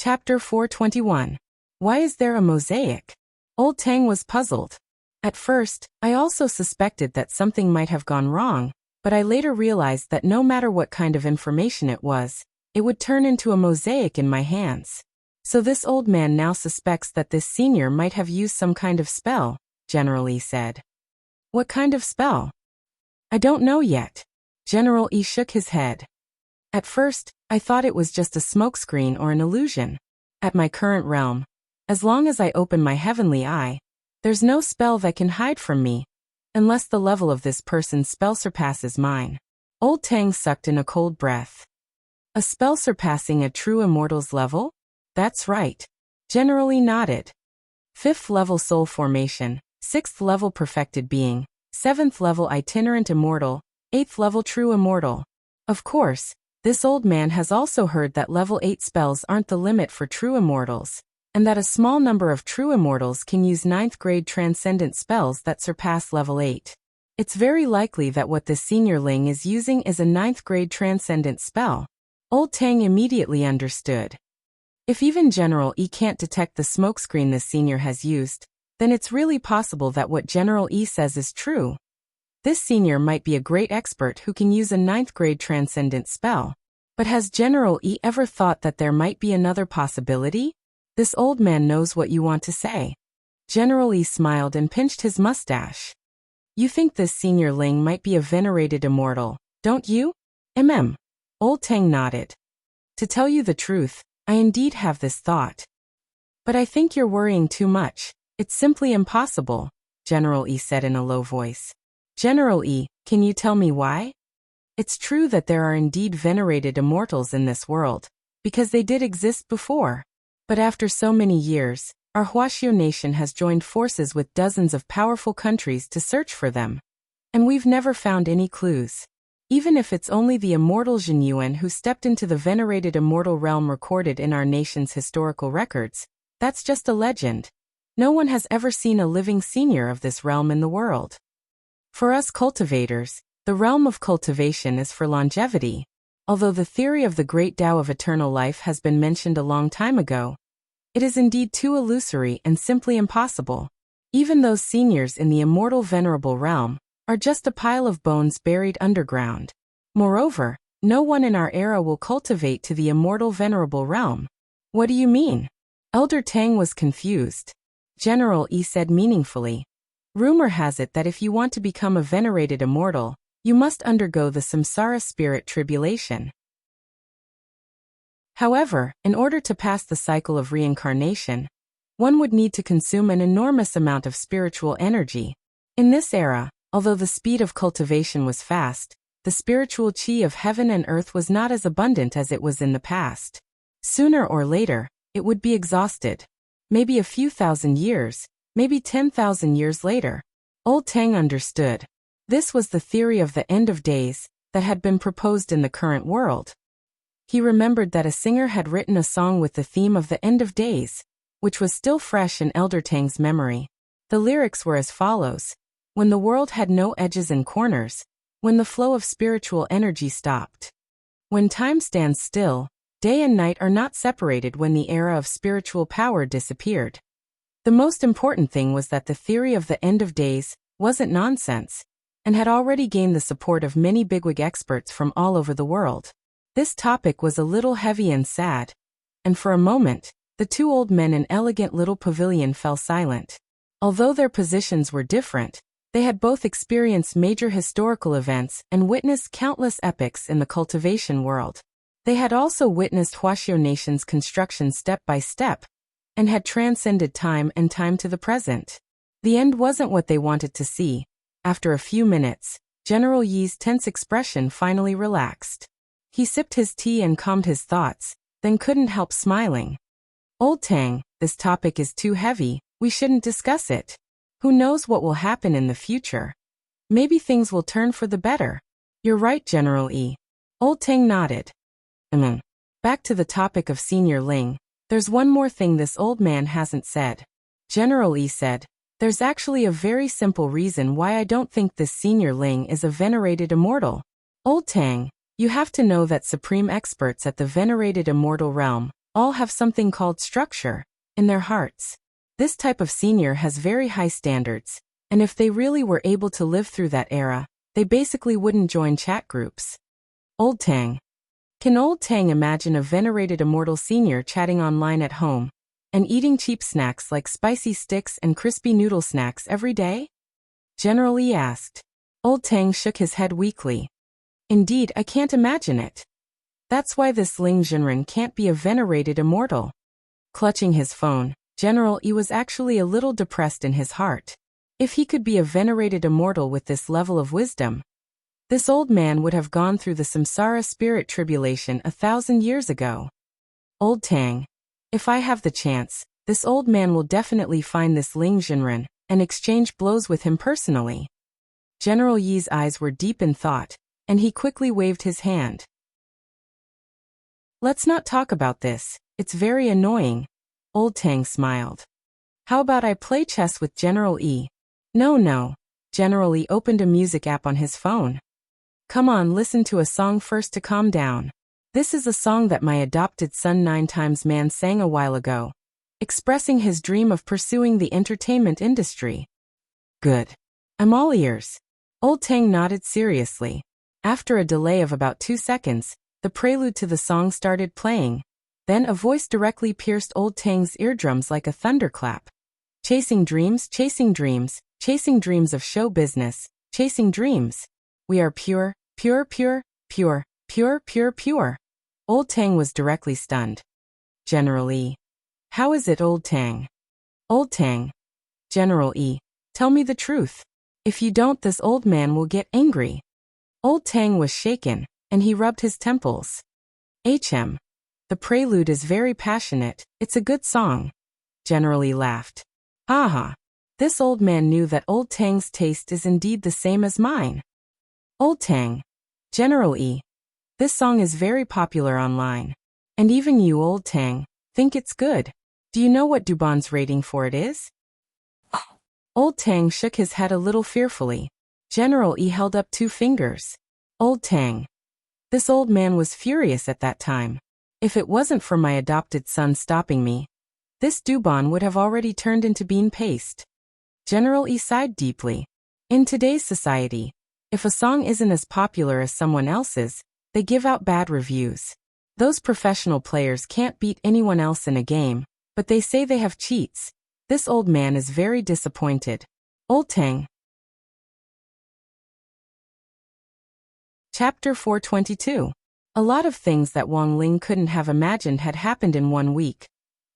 Chapter 421. Why is there a mosaic? Old Tang was puzzled. At first, I also suspected that something might have gone wrong, but I later realized that no matter what kind of information it was, it would turn into a mosaic in my hands. So this old man now suspects that this senior might have used some kind of spell, General E said. What kind of spell? I don't know yet. General E shook his head. At first, I thought it was just a smokescreen or an illusion. At my current realm, as long as I open my heavenly eye, there's no spell that can hide from me, unless the level of this person's spell surpasses mine. Old Tang sucked in a cold breath. A spell surpassing a true immortal's level? That's right. General E nodded. 5th level soul formation, 6th level perfected being, 7th level itinerant immortal, 8th level true immortal. Of course, this old man has also heard that level 8 spells aren't the limit for true immortals, and that a small number of true immortals can use 9th grade transcendent spells that surpass level 8. It's very likely that what this senior Ling is using is a 9th grade transcendent spell. Old Tang immediately understood. If even General E can't detect the smokescreen this senior has used, then it's really possible that what General E says is true. This senior might be a great expert who can use a 9th grade transcendent spell. But has General E ever thought that there might be another possibility? This old man knows what you want to say. General E smiled and pinched his mustache. You think this senior Ling might be a venerated immortal, don't you? Old Tang nodded. To tell you the truth, I indeed have this thought. But I think you're worrying too much. It's simply impossible, General E said in a low voice. General E, can you tell me why? It's true that there are indeed venerated immortals in this world, because they did exist before. But after so many years, our Huaxiu nation has joined forces with dozens of powerful countries to search for them. And we've never found any clues. Even if it's only the immortal Zhen Yuan who stepped into the venerated immortal realm recorded in our nation's historical records, that's just a legend. No one has ever seen a living senior of this realm in the world. For us cultivators, the realm of cultivation is for longevity. Although the theory of the great Tao of eternal life has been mentioned a long time ago, it is indeed too illusory and simply impossible. Even those seniors in the immortal venerable realm are just a pile of bones buried underground. Moreover, no one in our era will cultivate to the immortal venerable realm. What do you mean? Elder Tang was confused. General E said meaningfully. Rumor has it that if you want to become a venerated immortal, you must undergo the samsara spirit tribulation. However, in order to pass the cycle of reincarnation, one would need to consume an enormous amount of spiritual energy. In this era, although the speed of cultivation was fast, the spiritual chi of heaven and earth was not as abundant as it was in the past. Sooner or later, it would be exhausted. Maybe a few thousand years, maybe 10,000 years later. Old Tang understood. This was the theory of the end of days that had been proposed in the current world. He remembered that a singer had written a song with the theme of the end of days, which was still fresh in Elder Tang's memory. The lyrics were as follows. When the world had no edges and corners, when the flow of spiritual energy stopped. When time stands still, day and night are not separated when the era of spiritual power disappeared. The most important thing was that the theory of the end of days wasn't nonsense, and had already gained the support of many bigwig experts from all over the world. This topic was a little heavy and sad, and for a moment, the two old men in elegant little pavilion fell silent. Although their positions were different, they had both experienced major historical events and witnessed countless epics in the cultivation world. They had also witnessed Huaxiu nation's construction step by step, and had transcended time and time to the present. The end wasn't what they wanted to see. After a few minutes, General Yi's tense expression finally relaxed. He sipped his tea and calmed his thoughts, then couldn't help smiling. Old Tang, this topic is too heavy, we shouldn't discuss it. Who knows what will happen in the future? Maybe things will turn for the better. You're right, General E. Old Tang nodded. Back to the topic of Senior Ling. There's one more thing this old man hasn't said. General E said, there's actually a very simple reason why I don't think this Senior Ling is a venerated immortal. Old Tang, you have to know that supreme experts at the venerated immortal realm all have something called structure in their hearts. This type of senior has very high standards, and if they really were able to live through that era, they basically wouldn't join chat groups. Old Tang. Can Old Tang imagine a venerated immortal senior chatting online at home and eating cheap snacks like spicy sticks and crispy noodle snacks every day? General Yi asked. Old Tang shook his head weakly. Indeed, I can't imagine it. That's why this Ling Jinren can't be a venerated immortal. Clutching his phone, General Yi was actually a little depressed in his heart. If he could be a venerated immortal with this level of wisdom, this old man would have gone through the samsara spirit tribulation 1,000 years ago. Old Tang. If I have the chance, this old man will definitely find this Ling Jinren and exchange blows with him personally. General Yi's eyes were deep in thought, and he quickly waved his hand. Let's not talk about this, it's very annoying. Old Tang smiled. How about I play chess with General Yi? No. General Yi opened a music app on his phone. Come on, listen to a song first to calm down. This is a song that my adopted son 9 Times Man sang a while ago, expressing his dream of pursuing the entertainment industry. Good. I'm all ears. Old Tang nodded seriously. After a delay of about 2 seconds, the prelude to the song started playing. Then a voice directly pierced Old Tang's eardrums like a thunderclap. Chasing dreams, chasing dreams, chasing dreams of show business, chasing dreams. We are pure, pure, pure, pure, pure, pure, pure. Old Tang was directly stunned. General Yi. How is it, Old Tang? Old Tang. General Yi. Tell me the truth. If you don't, this old man will get angry. Old Tang was shaken, and he rubbed his temples. The prelude is very passionate, it's a good song. General Yi laughed. Haha. This old man knew that Old Tang's taste is indeed the same as mine. Old Tang. General Yi. This song is very popular online. And even you, Old Tang, think it's good. Do you know what Dubon's rating for it is? Old Tang shook his head a little fearfully. General Yi held up 2 fingers. Old Tang. This old man was furious at that time. If it wasn't for my adopted son stopping me, this Dubon would have already turned into bean paste. General Yi sighed deeply. In today's society, if a song isn't as popular as someone else's, they give out bad reviews. Those professional players can't beat anyone else in a game, but they say they have cheats. This old man is very disappointed. Old Tang. Chapter 422. A lot of things that Wang Ling couldn't have imagined had happened in 1 week.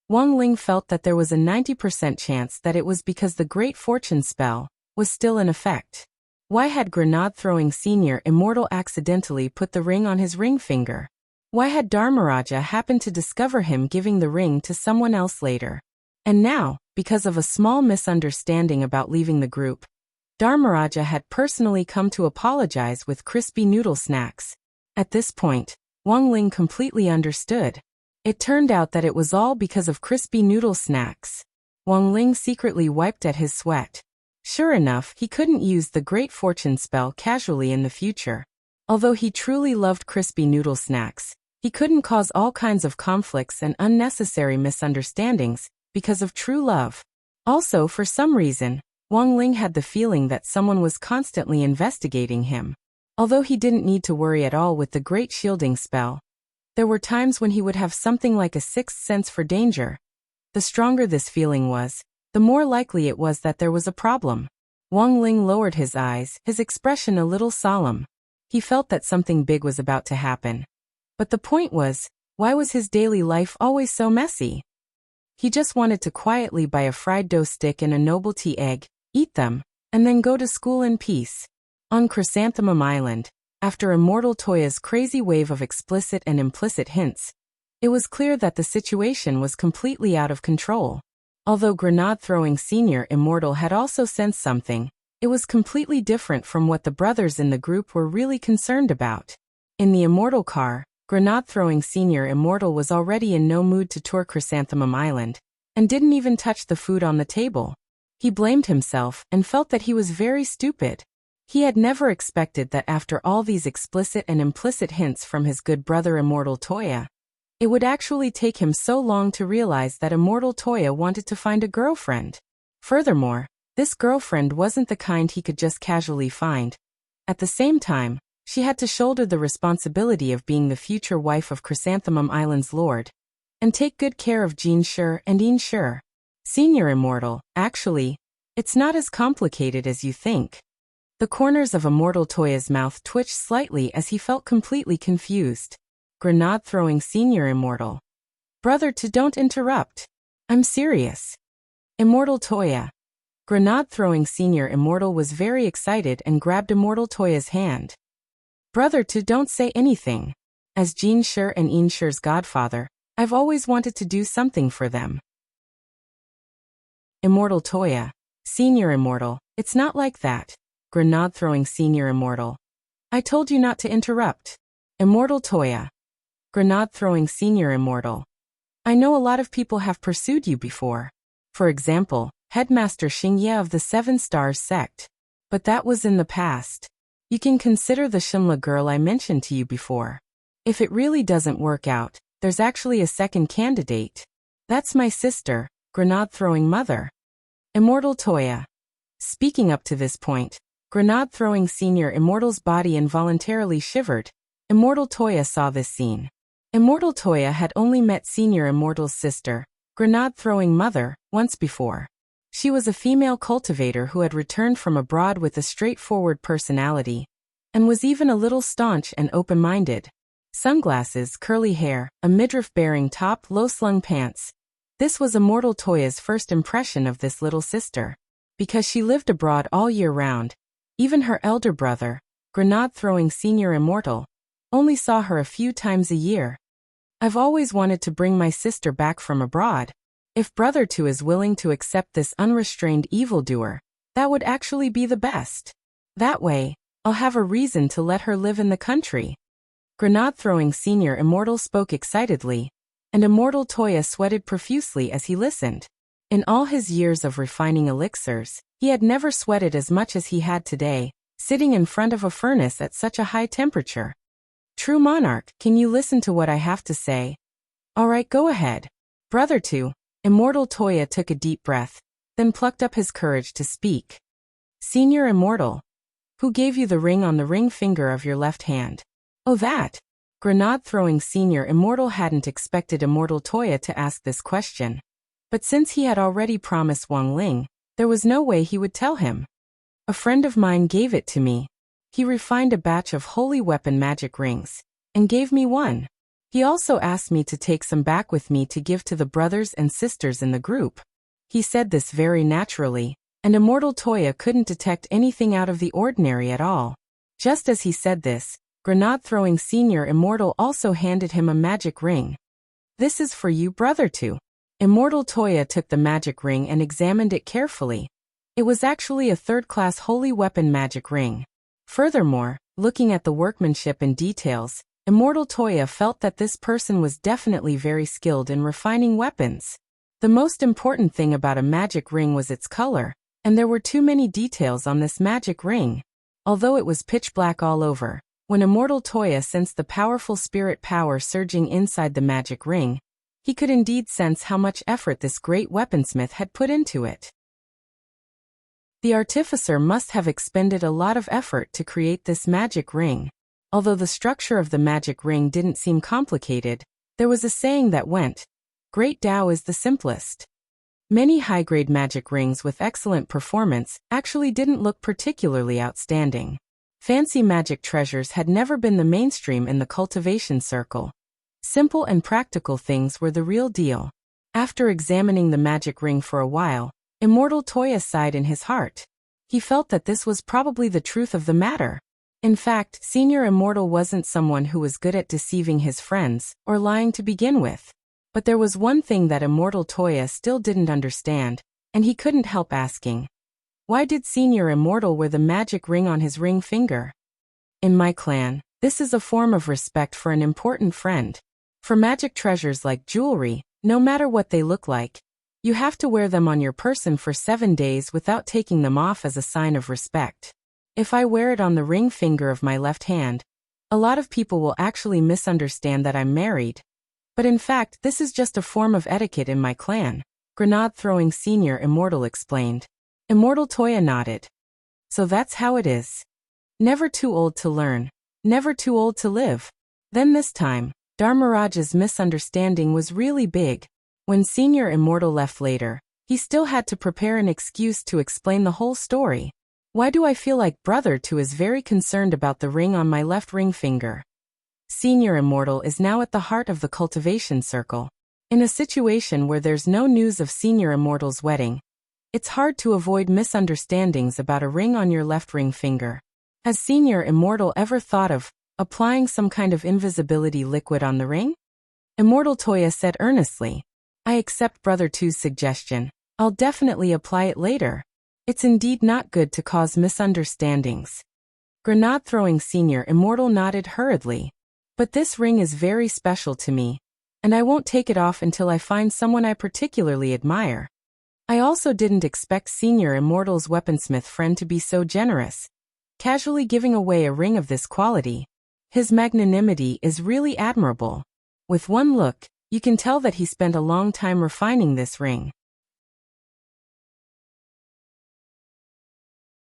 Wang Ling felt that there was a 90% chance that it was because the Great Fortune spell was still in effect. Why had Grenade-throwing Senior Immortal accidentally put the ring on his ring finger? Why had Dharmaraja happened to discover him giving the ring to someone else later? And now, because of a small misunderstanding about leaving the group, Dharmaraja had personally come to apologize with crispy noodle snacks. At this point, Wang Ling completely understood. It turned out that it was all because of crispy noodle snacks. Wang Ling secretly wiped at his sweat. Sure enough, he couldn't use the Great Fortune spell casually in the future. Although he truly loved crispy noodle snacks, he couldn't cause all kinds of conflicts and unnecessary misunderstandings because of true love. Also, for some reason, Wang Ling had the feeling that someone was constantly investigating him. Although he didn't need to worry at all with the Great Shielding spell, there were times when he would have something like a 6th sense for danger. The stronger this feeling was, the more likely it was that there was a problem. Wang Ling lowered his eyes, his expression a little solemn. He felt that something big was about to happen. But the point was, why was his daily life always so messy? He just wanted to quietly buy a fried dough stick and a novelty egg, eat them, and then go to school in peace. On Chrysanthemum Island, after Immortal Toya's crazy wave of explicit and implicit hints, it was clear that the situation was completely out of control. Although Grenade-throwing Senior Immortal had also sensed something, it was completely different from what the brothers in the group were really concerned about. In the Immortal car, Grenade-throwing Senior Immortal was already in no mood to tour Chrysanthemum Island, and didn't even touch the food on the table. He blamed himself and felt that he was very stupid. He had never expected that after all these explicit and implicit hints from his good brother Immortal Toya, It would actually take him so long to realize that Immortal Toya wanted to find a girlfriend. Furthermore, this girlfriend wasn't the kind he could just casually find. At the same time, she had to shoulder the responsibility of being the future wife of Chrysanthemum Island's lord. And take good care of Jean Sure and Ian Sure. Senior Immortal, actually, it's not as complicated as you think. The corners of Immortal Toya's mouth twitched slightly as he felt completely confused. Grenade-throwing Senior Immortal. Brother to don't interrupt. I'm serious. Immortal Toya. Grenade-throwing Senior Immortal was very excited and grabbed Immortal Toya's hand. Brother to don't say anything. As Jean Sure and Ian Sure's godfather, I've always wanted to do something for them. Immortal Toya. Senior Immortal, it's not like that. Grenade-throwing Senior Immortal. I told you not to interrupt. Immortal Toya. Grenade-throwing Senior Immortal. I know a lot of people have pursued you before. For example, Headmaster Xingye of the Seven Stars sect. But that was in the past. You can consider the Shimla girl I mentioned to you before. If it really doesn't work out, there's actually a second candidate. That's my sister, Grenade-throwing Mother. Immortal Toya. Speaking up to this point, Grenade-throwing Senior Immortal's body involuntarily shivered. Immortal Toya saw this scene. Immortal Toya had only met Senior Immortal's sister, Grenade-throwing Mother, once before. She was a female cultivator who had returned from abroad with a straightforward personality, and was even a little staunch and open-minded. Sunglasses, curly hair, a midriff-bearing top, low-slung pants. This was Immortal Toya's first impression of this little sister. Because she lived abroad all year round, even her elder brother, Grenade-throwing Senior Immortal, only saw her a few times a year. I've always wanted to bring my sister back from abroad. If Brother 2 is willing to accept this unrestrained evildoer, that would actually be the best. That way, I'll have a reason to let her live in the country. Grenade-throwing Senior Immortal spoke excitedly, and Immortal Toya sweated profusely as he listened. In all his years of refining elixirs, he had never sweated as much as he had today, sitting in front of a furnace at such a high temperature. True monarch, can you listen to what I have to say? Alright, go ahead. Brother 2, Immortal Toya took a deep breath, then plucked up his courage to speak. Senior Immortal. Who gave you the ring on the ring finger of your left hand? Oh that. Grenade-throwing Senior Immortal hadn't expected Immortal Toya to ask this question. But since he had already promised Wang Ling, there was no way he would tell him. A friend of mine gave it to me. He refined a batch of holy weapon magic rings, and gave me one. He also asked me to take some back with me to give to the brothers and sisters in the group. He said this very naturally, and Immortal Toya couldn't detect anything out of the ordinary at all. Just as he said this, Grenade-throwing Senior Immortal also handed him a magic ring. This is for you, Brother 2. Immortal Toya took the magic ring and examined it carefully. It was actually a third-class holy weapon magic ring. Furthermore, looking at the workmanship and details, Immortal Toya felt that this person was definitely very skilled in refining weapons. The most important thing about a magic ring was its color, and there were too many details on this magic ring. Although it was pitch black all over, when Immortal Toya sensed the powerful spirit power surging inside the magic ring, he could indeed sense how much effort this great weaponsmith had put into it. The artificer must have expended a lot of effort to create this magic ring. Although the structure of the magic ring didn't seem complicated, there was a saying that went, "Great Tao is the simplest." Many high-grade magic rings with excellent performance actually didn't look particularly outstanding. Fancy magic treasures had never been the mainstream in the cultivation circle. Simple and practical things were the real deal. After examining the magic ring for a while, Immortal Toya sighed in his heart. He felt that this was probably the truth of the matter. In fact, Senior Immortal wasn't someone who was good at deceiving his friends or lying to begin with. But there was one thing that Immortal Toya still didn't understand, and he couldn't help asking. Why did Senior Immortal wear the magic ring on his ring finger? In my clan, this is a form of respect for an important friend. For magic treasures like jewelry, no matter what they look like, you have to wear them on your person for 7 days without taking them off as a sign of respect. If I wear it on the ring finger of my left hand, a lot of people will actually misunderstand that I'm married. But in fact, this is just a form of etiquette in my clan, Grenade-throwing Senior Immortal explained. Immortal Toya nodded. So that's how it is. Never too old to learn. Never too old to live. Then this time, Dharmaraj's misunderstanding was really big. When Senior Immortal left later, he still had to prepare an excuse to explain the whole story. Why do I feel like Brother 2 is very concerned about the ring on my left ring finger? Senior Immortal is now at the heart of the cultivation circle. In a situation where there's no news of Senior Immortal's wedding, it's hard to avoid misunderstandings about a ring on your left ring finger. Has Senior Immortal ever thought of applying some kind of invisibility liquid on the ring? Immortal Toya said earnestly. I accept Brother 2's suggestion. I'll definitely apply it later. It's indeed not good to cause misunderstandings. Grenade-throwing Senior Immortal nodded hurriedly. But this ring is very special to me, and I won't take it off until I find someone I particularly admire. I also didn't expect Senior Immortal's weaponsmith friend to be so generous, casually giving away a ring of this quality. His magnanimity is really admirable. With one look, you can tell that he spent a long time refining this ring.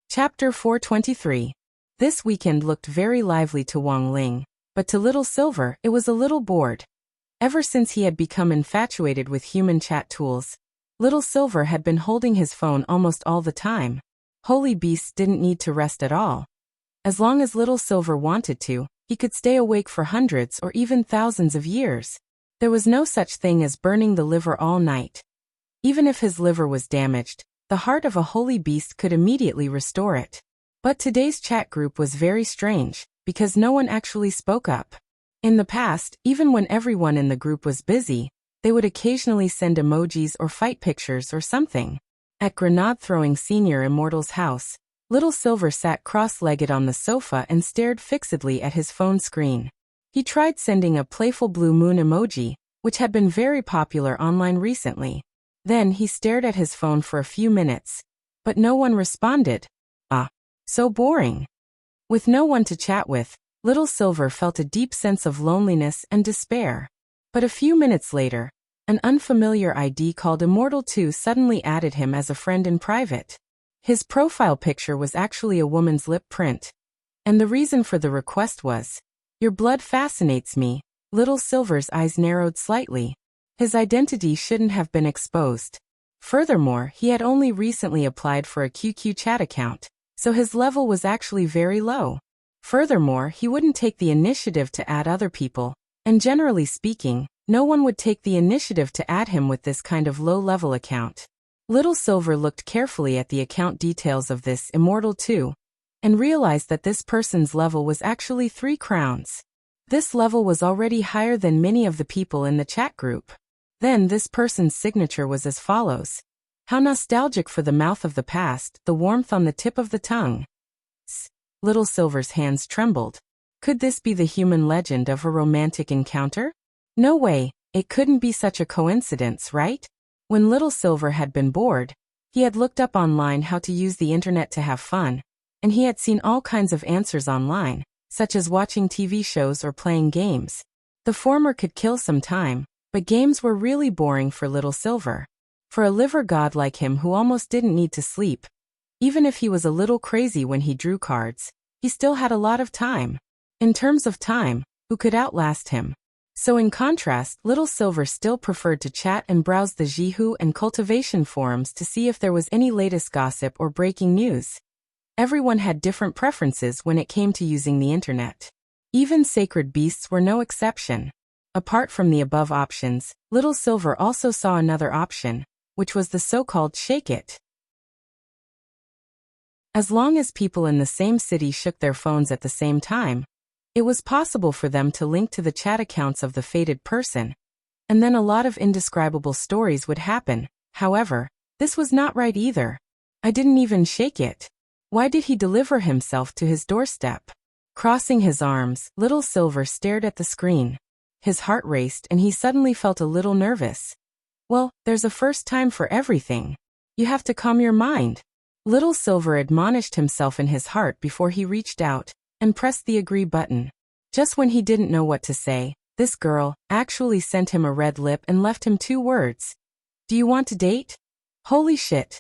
Chapter 423. This weekend looked very lively to Wang Ling, but to Little Silver it was a little bored. Ever since he had become infatuated with human chat tools, Little Silver had been holding his phone almost all the time. Holy beasts didn't need to rest at all. As long as Little Silver wanted to, he could stay awake for hundreds or even thousands of years. There was no such thing as burning the liver all night. Even if his liver was damaged, the heart of a holy beast could immediately restore it. But today's chat group was very strange, because no one actually spoke up. In the past, even when everyone in the group was busy, they would occasionally send emojis or fight pictures or something. At Grenade-throwing Senior Immortal's house, Little Silver sat cross-legged on the sofa and stared fixedly at his phone screen. He tried sending a playful blue moon emoji, which had been very popular online recently. Then he stared at his phone for a few minutes, but no one responded. So boring. With no one to chat with, Little Silver felt a deep sense of loneliness and despair. But a few minutes later, an unfamiliar ID called Immortal 2 suddenly added him as a friend in private. His profile picture was actually a woman's lip print. And the reason for the request was, "Your blood fascinates me." Little Silver's eyes narrowed slightly. His identity shouldn't have been exposed. Furthermore, he had only recently applied for a QQ chat account, so his level was actually very low. Furthermore, he wouldn't take the initiative to add other people, and generally speaking, no one would take the initiative to add him with this kind of low-level account. Little Silver looked carefully at the account details of this Immortal 2, and realized that this person's level was actually 3 crowns. This level was already higher than many of the people in the chat group. Then this person's signature was as follows. How nostalgic for the mouth of the past, the warmth on the tip of the tongue. Little Silver's hands trembled. Could this be the human legend of a romantic encounter? No way, it couldn't be such a coincidence, right? When Little Silver had been bored, he had looked up online how to use the internet to have fun, and he had seen all kinds of answers online, such as watching TV shows or playing games. The former could kill some time, but games were really boring for Little Silver. For a liver god like him who almost didn't need to sleep, even if he was a little crazy when he drew cards, he still had a lot of time. In terms of time, who could outlast him? So in contrast, Little Silver still preferred to chat and browse the Jihu and cultivation forums to see if there was any latest gossip or breaking news. Everyone had different preferences when it came to using the internet. Even sacred beasts were no exception. Apart from the above options, Little Silver also saw another option, which was the so-called Shake It. As long as people in the same city shook their phones at the same time, it was possible for them to link to the chat accounts of the fated person, and then a lot of indescribable stories would happen. However, this was not right either. I didn't even shake it. Why did he deliver himself to his doorstep? Crossing his arms, Little Silver stared at the screen. His heart raced and he suddenly felt a little nervous. Well, there's a first time for everything. You have to calm your mind. Little Silver admonished himself in his heart before he reached out and pressed the agree button. Just when he didn't know what to say, This girl actually sent him a red lip and left him 2 words. Do you want to date? Holy shit.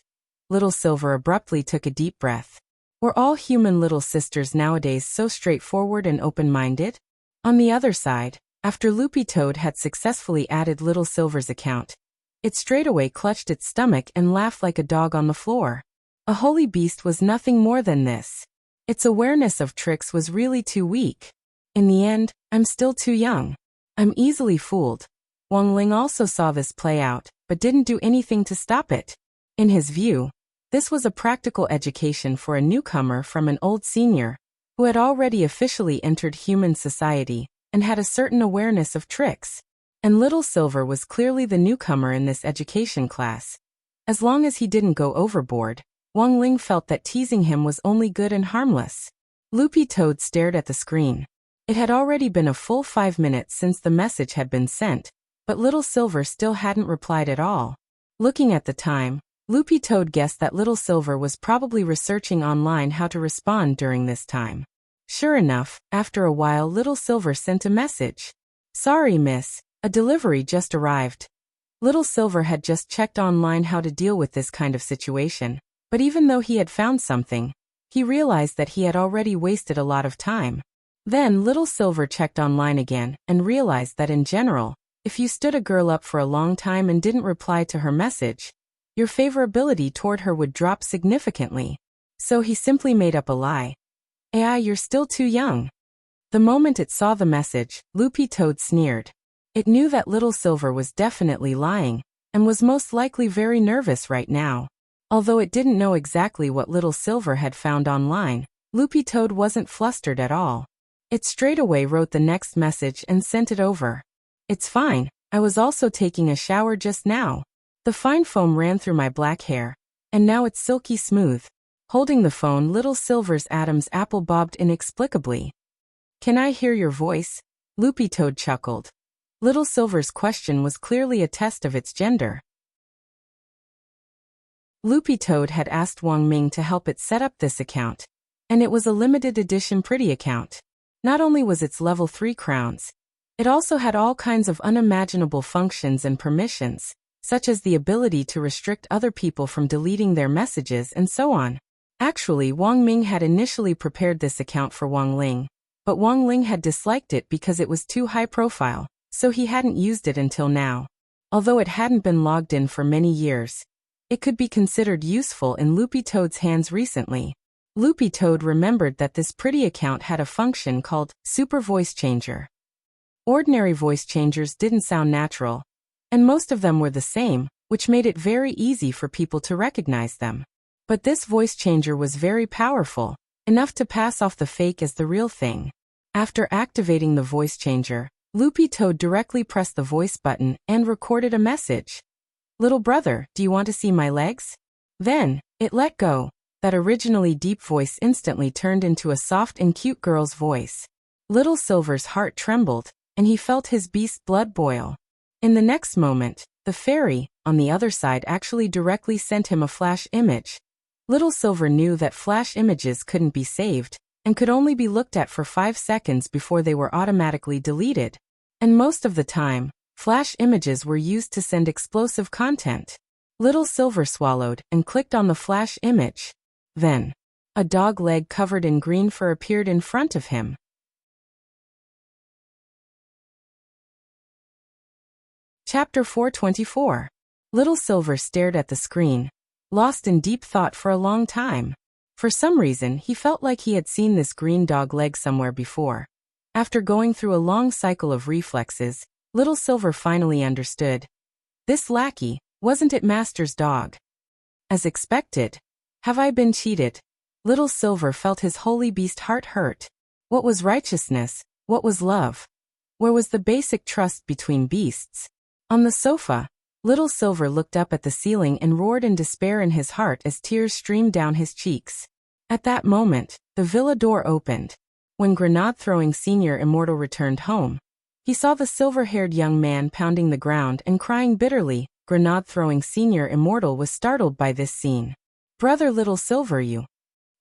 Little Silver abruptly took a deep breath. Were all human little sisters nowadays so straightforward and open-minded? On the other side, after Loopy Toad had successfully added Little Silver's account, it straightaway clutched its stomach and laughed like a dog on the floor. A holy beast was nothing more than this. Its awareness of tricks was really too weak. In the end, I'm still too young. I'm easily fooled. Wang Ling also saw this play out, but didn't do anything to stop it. In his view, this was a practical education for a newcomer from an old senior, who had already officially entered human society, and had a certain awareness of tricks. And Little Silver was clearly the newcomer in this education class. As long as he didn't go overboard, Wang Ling felt that teasing him was only good and harmless. Loopy Toad stared at the screen. It had already been a full 5 minutes since the message had been sent, but Little Silver still hadn't replied at all. Looking at the time, Loopy Toad guessed that Little Silver was probably researching online how to respond during this time. Sure enough, after a while Little Silver sent a message. Sorry miss, a delivery just arrived. Little Silver had just checked online how to deal with this kind of situation, but even though he had found something, he realized that he had already wasted a lot of time. Then Little Silver checked online again and realized that in general, if you stood a girl up for a long time and didn't reply to her message, your favorability toward her would drop significantly. So he simply made up a lie. AI, you're still too young. The moment it saw the message, Loopy Toad sneered. It knew that Little Silver was definitely lying, and was most likely very nervous right now. Although it didn't know exactly what Little Silver had found online, Loopy Toad wasn't flustered at all. It straightaway wrote the next message and sent it over. It's fine, I was also taking a shower just now. The fine foam ran through my black hair, and now it's silky smooth. Holding the phone, Little Silver's Adam's apple bobbed inexplicably. Can I hear your voice? Loopy Toad chuckled. Little Silver's question was clearly a test of its gender. Loopy Toad had asked Wang Ming to help it set up this account, and it was a limited edition pretty account. Not only was its level 3 crowns, it also had all kinds of unimaginable functions and permissions, such as the ability to restrict other people from deleting their messages and so on. Actually, Wang Ming had initially prepared this account for Wang Ling, but Wang Ling had disliked it because it was too high profile, so he hadn't used it until now. Although it hadn't been logged in for many years, it could be considered useful in Loopy Toad's hands recently. Loopy Toad remembered that this pretty account had a function called Super Voice Changer. Ordinary voice changers didn't sound natural, and most of them were the same, which made it very easy for people to recognize them. But this voice changer was very powerful, enough to pass off the fake as the real thing. After activating the voice changer, Loopy Toad directly pressed the voice button and recorded a message. Little brother, do you want to see my legs? Then, it let go. That originally deep voice instantly turned into a soft and cute girl's voice. Little Silver's heart trembled, and he felt his beast blood boil. In the next moment, the fairy, on the other side, actually directly sent him a flash image. Little Silver knew that flash images couldn't be saved, and could only be looked at for 5 seconds before they were automatically deleted. And most of the time, flash images were used to send explosive content. Little Silver swallowed and clicked on the flash image. Then, a dog leg covered in green fur appeared in front of him. Chapter 424. Little Silver stared at the screen, lost in deep thought for a long time. For some reason, he felt like he had seen this green dog leg somewhere before. After going through a long cycle of reflexes, Little Silver finally understood. This lackey, wasn't it Master's dog? As expected. Have I been cheated? Little Silver felt his holy beast heart hurt. What was righteousness? What was love? Where was the basic trust between beasts? On the sofa, Little Silver looked up at the ceiling and roared in despair in his heart as tears streamed down his cheeks. At that moment, the villa door opened. When Grenade-throwing Senior Immortal returned home, he saw the silver-haired young man pounding the ground and crying bitterly. Grenade-throwing Senior Immortal was startled by this scene. Brother Little Silver, you.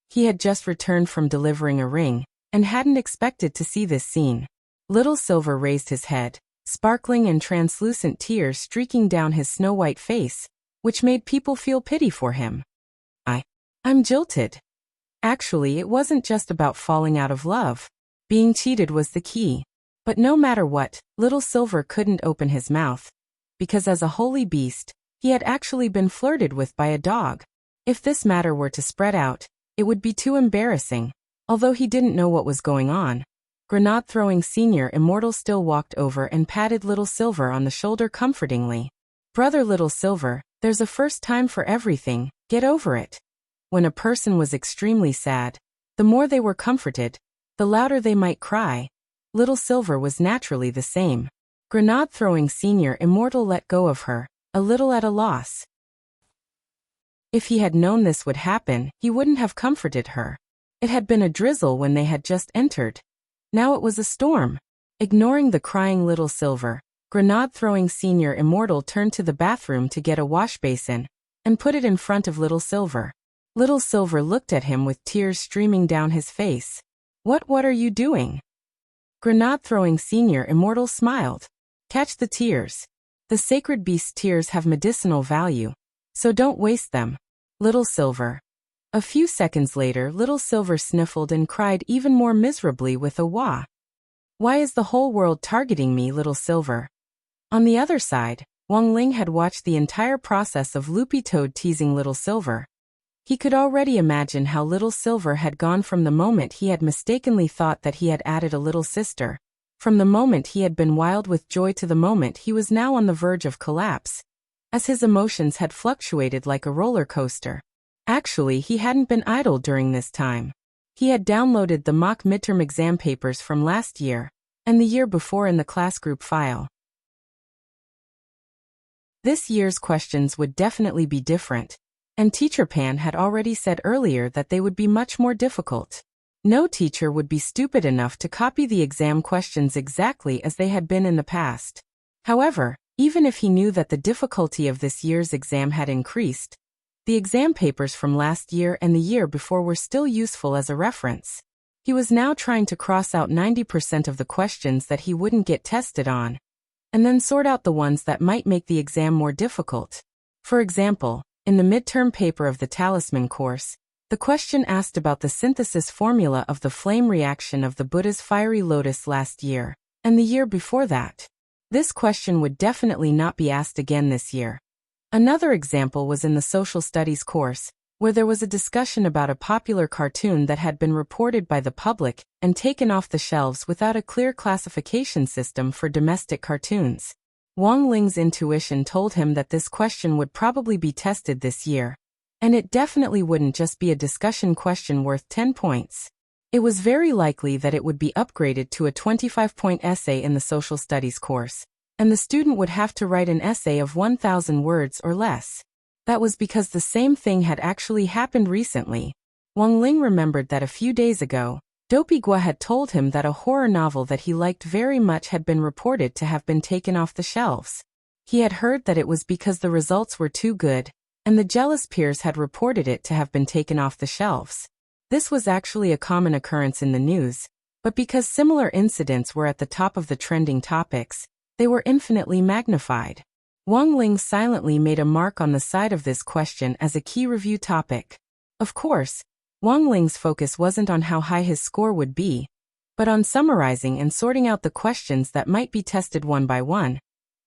He had just returned from delivering a ring, and hadn't expected to see this scene. Little Silver raised his head, sparkling and translucent tears streaking down his snow-white face, which made people feel pity for him. I'm jilted. Actually, it wasn't just about falling out of love. Being cheated was the key. But no matter what, Little Silver couldn't open his mouth, because as a holy beast, he had actually been flirted with by a dog. If this matter were to spread out, it would be too embarrassing. Although he didn't know what was going on, Grenade-throwing Senior Immortal still walked over and patted Little Silver on the shoulder comfortingly. Brother Little Silver, there's a first time for everything, get over it. When a person was extremely sad, the more they were comforted, the louder they might cry. Little Silver was naturally the same. Grenade-throwing Senior Immortal let go of her, a little at a loss. If he had known this would happen, he wouldn't have comforted her. It had been a drizzle when they had just entered. Now it was a storm. Ignoring the crying Little Silver, Grenade-throwing Senior Immortal turned to the bathroom to get a wash basin and put it in front of Little Silver. Little Silver looked at him with tears streaming down his face. What are you doing? Grenade-throwing Senior Immortal smiled. Catch the tears. The sacred beast's tears have medicinal value, so don't waste them. Little Silver. A few seconds later, Little Silver sniffled and cried even more miserably with a wah. Why is the whole world targeting me, Little Silver? On the other side, Wang Ling had watched the entire process of Loopy Toad teasing Little Silver. He could already imagine how Little Silver had gone from the moment he had mistakenly thought that he had added a little sister, from the moment he had been wild with joy to the moment he was now on the verge of collapse, as his emotions had fluctuated like a roller coaster. Actually, he hadn't been idle during this time. He had downloaded the mock midterm exam papers from last year and the year before in the class group file. This year's questions would definitely be different, and Teacher Pan had already said earlier that they would be much more difficult. No teacher would be stupid enough to copy the exam questions exactly as they had been in the past. However, even if he knew that the difficulty of this year's exam had increased, the exam papers from last year and the year before were still useful as a reference. He was now trying to cross out 90% of the questions that he wouldn't get tested on, and then sort out the ones that might make the exam more difficult. For example, in the midterm paper of the Talisman course, the question asked about the synthesis formula of the flame reaction of the Buddha's fiery lotus last year, and the year before that. This question would definitely not be asked again this year. Another example was in the social studies course, where there was a discussion about a popular cartoon that had been reported by the public and taken off the shelves without a clear classification system for domestic cartoons. Wang Ling's intuition told him that this question would probably be tested this year, and it definitely wouldn't just be a discussion question worth 10 points. It was very likely that it would be upgraded to a 25-point essay in the social studies course, and the student would have to write an essay of 1,000 words or less. That was because the same thing had actually happened recently. Wang Ling remembered that a few days ago, Dopey Gua had told him that a horror novel that he liked very much had been reported to have been taken off the shelves. He had heard that it was because the results were too good, and the jealous peers had reported it to have been taken off the shelves. This was actually a common occurrence in the news, but because similar incidents were at the top of the trending topics, they were infinitely magnified. Wang Ling silently made a mark on the side of this question as a key review topic. Of course, Wang Ling's focus wasn't on how high his score would be, but on summarizing and sorting out the questions that might be tested one by one,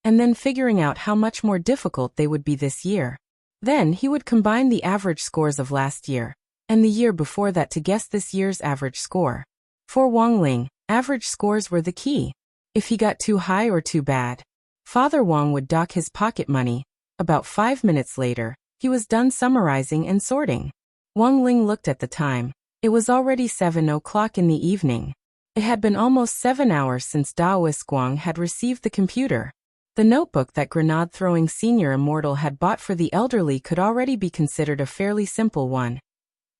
and then figuring out how much more difficult they would be this year. Then he would combine the average scores of last year and the year before that to guess this year's average score. For Wang Ling, average scores were the key. If he got too high or too bad, Father Wang would dock his pocket money. About 5 minutes later, he was done summarizing and sorting. Wang Ling looked at the time. It was already 7 o'clock in the evening. It had been almost 7 hours since Daoist Guang had received the computer. The notebook that Grenade-throwing Senior Immortal had bought for the elderly could already be considered a fairly simple one,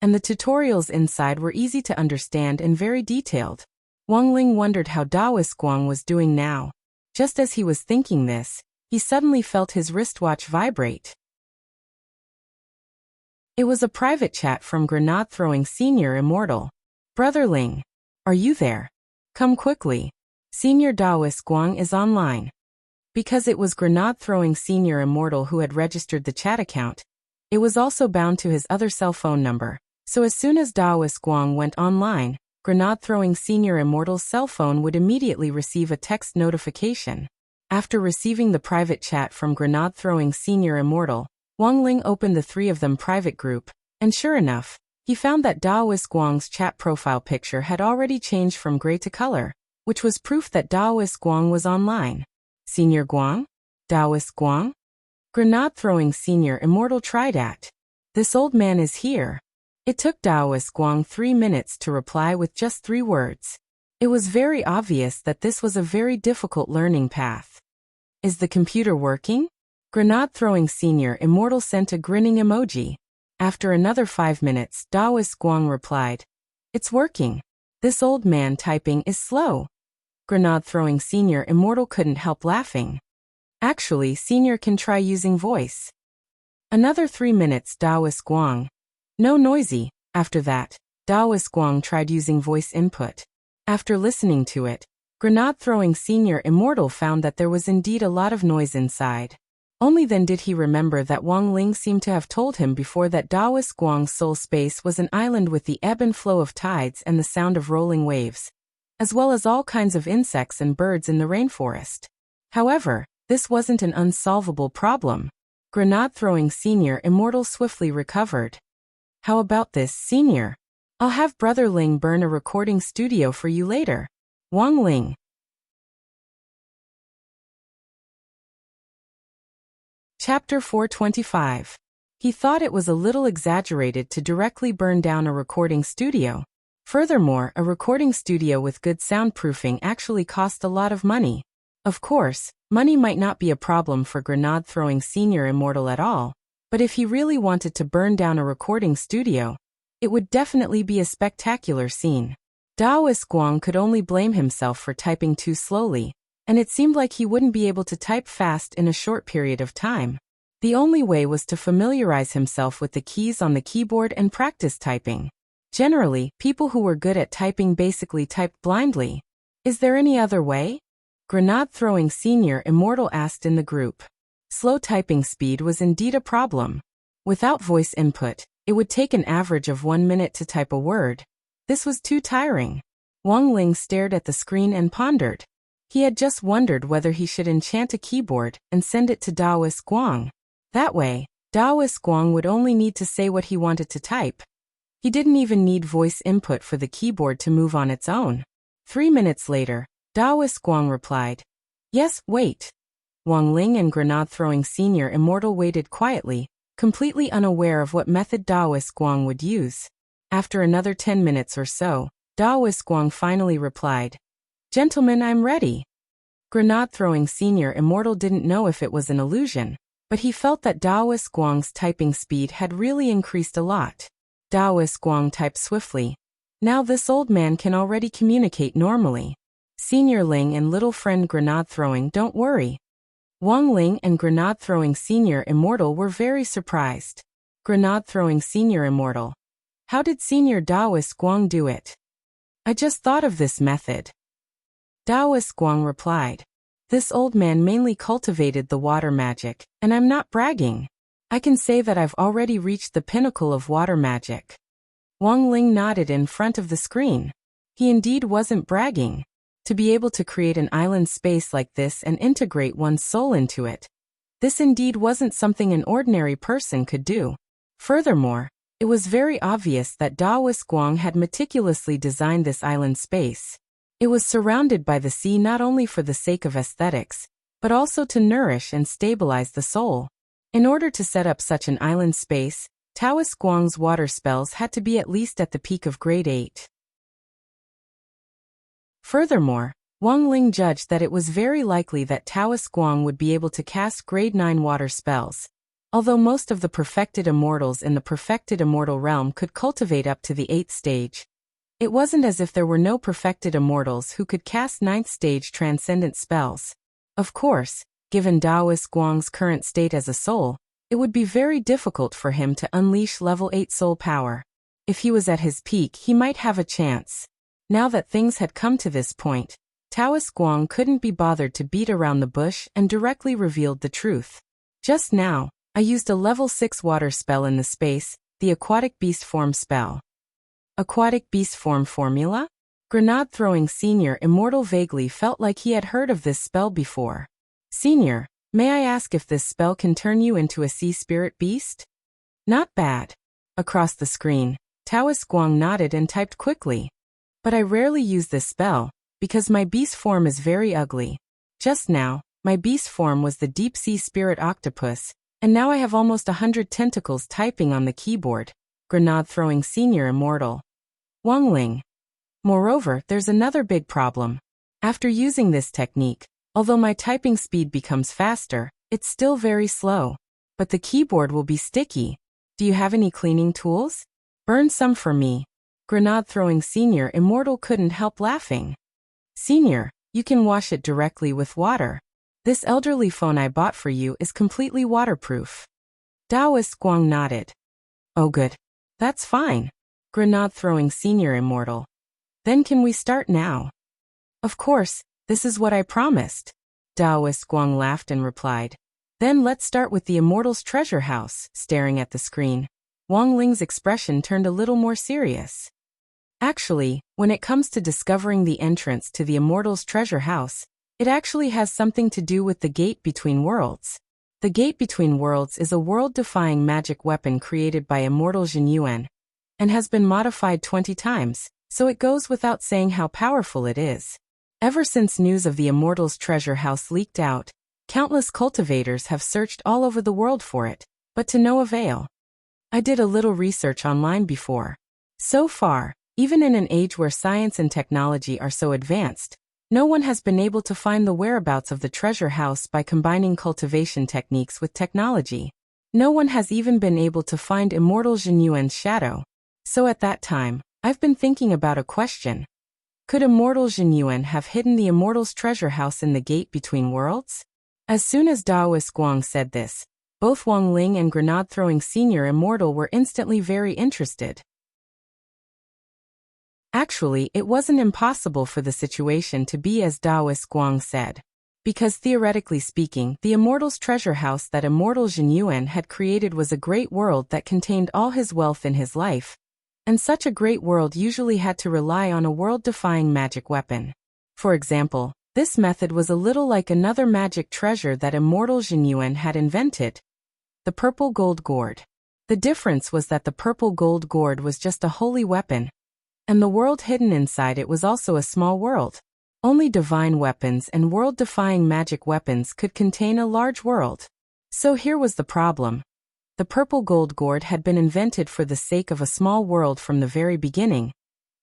and the tutorials inside were easy to understand and very detailed. Wang Ling wondered how Daoist Guang was doing now. Just as he was thinking this, he suddenly felt his wristwatch vibrate. It was a private chat from Grenade-throwing Senior Immortal. "Brother Ling, are you there? Come quickly. Senior Daoist Guang is online. Because it was grenade-throwing Senior Immortal who had registered the chat account, it was also bound to his other cell phone number. So as soon as Daoist Guang went online, grenade-throwing Senior Immortal's cell phone would immediately receive a text notification. After receiving the private chat from grenade-throwing Senior Immortal, Wang Ling opened the three of them private group, and sure enough, he found that Daoist Guang's chat profile picture had already changed from gray to color, which was proof that Daoist Guang was online. Senior Guang? Daoist Guang? Grenade-throwing Senior Immortal tried at. This old man is here. It took Daoist Guang 3 minutes to reply with just 3 words. It was very obvious that this was a very difficult learning path. Is the computer working? Grenade-throwing Senior Immortal sent a grinning emoji. After another 5 minutes, Daoist Guang replied, "It's working. This old man typing is slow." Grenade-throwing Senior Immortal couldn't help laughing. Actually, Senior can try using voice. Another 3 minutes, Daoist Guang. No noisy. After that, Daoist Guang tried using voice input. After listening to it, grenade-throwing Senior Immortal found that there was indeed a lot of noise inside. Only then did he remember that Wang Ling seemed to have told him before that Daoist Guang's soul space was an island with the ebb and flow of tides and the sound of rolling waves, as well as all kinds of insects and birds in the rainforest. However, this wasn't an unsolvable problem. Grenade-throwing Senior Immortal swiftly recovered. How about this, Senior? I'll have Brother Ling burn a recording studio for you later. Wang Ling. Chapter 425. He thought it was a little exaggerated to directly burn down a recording studio. Furthermore, a recording studio with good soundproofing actually cost a lot of money. Of course, money might not be a problem for grenade-throwing Senior Immortal at all, but if he really wanted to burn down a recording studio, it would definitely be a spectacular scene. Daoist Guang could only blame himself for typing too slowly, and it seemed like he wouldn't be able to type fast in a short period of time. The only way was to familiarize himself with the keys on the keyboard and practice typing. Generally, people who were good at typing basically typed blindly. Is there any other way? Grenade-throwing Senior Immortal asked in the group. Slow typing speed was indeed a problem. Without voice input, it would take an average of 1 minute to type a word. This was too tiring. Wang Ling stared at the screen and pondered. He had just wondered whether he should enchant a keyboard and send it to Daoist Guang. That way, Daoist Guang would only need to say what he wanted to type. He didn't even need voice input for the keyboard to move on its own. 3 minutes later, Daoist Guang replied, "Yes, wait." Wang Ling and grenade-throwing Senior Immortal waited quietly, completely unaware of what method Daoist Guang would use. After another 10 minutes or so, Daoist Guang finally replied, "Gentlemen, I'm ready." Grenade-throwing Senior Immortal didn't know if it was an illusion, but he felt that Daoist Guang's typing speed had really increased a lot. Daoist Guang typed swiftly. Now this old man can already communicate normally. Senior Ling and little friend grenade-throwing, don't worry. Wang Ling and grenade-throwing Senior Immortal were very surprised. Grenade-throwing Senior Immortal. How did Senior Daoist Guang do it? I just thought of this method. Daoist Guang replied. This old man mainly cultivated the water magic, and I'm not bragging. I can say that I've already reached the pinnacle of water magic. Wang Ling nodded in front of the screen. He indeed wasn't bragging. To be able to create an island space like this and integrate one's soul into it, this indeed wasn't something an ordinary person could do. Furthermore, it was very obvious that Daoist Guang had meticulously designed this island space. It was surrounded by the sea not only for the sake of aesthetics, but also to nourish and stabilize the soul. In order to set up such an island space, Daoist Guang's water spells had to be at least at the peak of grade 8. Furthermore, Wang Ling judged that it was very likely that Daoist Guang would be able to cast grade 9 water spells. Although most of the perfected immortals in the perfected immortal realm could cultivate up to the 8th stage, it wasn't as if there were no perfected immortals who could cast 9th stage transcendent spells. Of course, given Daoist Guang's current state as a soul, it would be very difficult for him to unleash level 8 soul power. If he was at his peak, he might have a chance. Now that things had come to this point, Taoist Guang couldn't be bothered to beat around the bush and directly revealed the truth. Just now, I used a level 6 water spell in the space, the aquatic beast form spell. Aquatic beast form formula? Grenade-throwing Senior Immortal vaguely felt like he had heard of this spell before. Senior, may I ask if this spell can turn you into a sea spirit beast? Not bad. Across the screen, Taoist Guang nodded and typed quickly. But I rarely use this spell, because my beast form is very ugly. Just now, my beast form was the deep sea spirit octopus, and now I have almost 100 tentacles typing on the keyboard. Grenade-throwing Senior Immortal. Wang Ling. Moreover, there's another big problem. After using this technique, although my typing speed becomes faster, it's still very slow. But the keyboard will be sticky. Do you have any cleaning tools? Burn some for me. Grenade-throwing Senior Immortal couldn't help laughing. Senior, you can wash it directly with water. This elderly phone I bought for you is completely waterproof. Taoist Guang nodded. Oh good. That's fine. Grenade-throwing Senior Immortal. Then can we start now? Of course, this is what I promised. Taoist Guang laughed and replied. Then let's start with the Immortal's treasure house. Staring at the screen, Wang Ling's expression turned a little more serious. Actually, when it comes to discovering the entrance to the Immortal's treasure house, it actually has something to do with the Gate Between Worlds. The Gate Between Worlds is a world-defying magic weapon created by Immortal Jin Yuan, and has been modified 20 times, so it goes without saying how powerful it is. Ever since news of the Immortal's treasure house leaked out, countless cultivators have searched all over the world for it, but to no avail. I did a little research online before. So far, even in an age where science and technology are so advanced, no one has been able to find the whereabouts of the treasure house by combining cultivation techniques with technology. No one has even been able to find Immortal Jin Yuan's shadow. So at that time, I've been thinking about a question. Could Immortal Jin Yuan have hidden the Immortal's treasure house in the Gate Between Worlds? As soon as Taoist Guang said this, both Wang Ling and Grenade-throwing Senior Immortal were instantly very interested. Actually, it wasn't impossible for the situation to be as Taoist Guang said. Because theoretically speaking, the Immortal's treasure house that Immortal Jin Yuan had created was a great world that contained all his wealth in his life. And such a great world usually had to rely on a world-defying magic weapon. For example, this method was a little like another magic treasure that Immortal Jin Yuan had invented, the purple gold gourd. The difference was that the purple gold gourd was just a holy weapon, and the world hidden inside it was also a small world. Only divine weapons and world-defying magic weapons could contain a large world. So here was the problem. The purple gold gourd had been invented for the sake of a small world from the very beginning.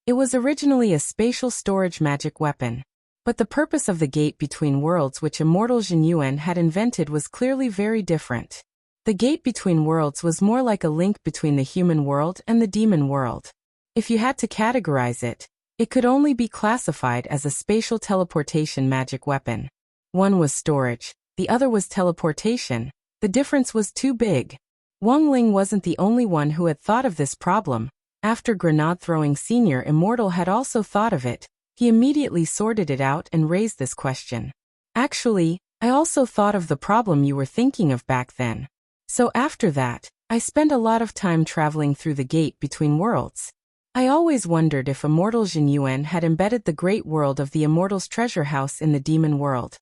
It was originally a spatial storage magic weapon. But the purpose of the Gate Between Worlds which Immortal Jin Yuan had invented was clearly very different. The Gate Between Worlds was more like a link between the human world and the demon world. If you had to categorize it, it could only be classified as a spatial teleportation magic weapon. One was storage, the other was teleportation. The difference was too big. Wang Ling wasn't the only one who had thought of this problem. After Grenade-throwing Senior Immortal had also thought of it, he immediately sorted it out and raised this question. Actually, I also thought of the problem you were thinking of back then. So after that, I spent a lot of time traveling through the Gate Between Worlds. I always wondered if Immortal Jin Yuan had embedded the great world of the Immortal's treasure house in the demon world.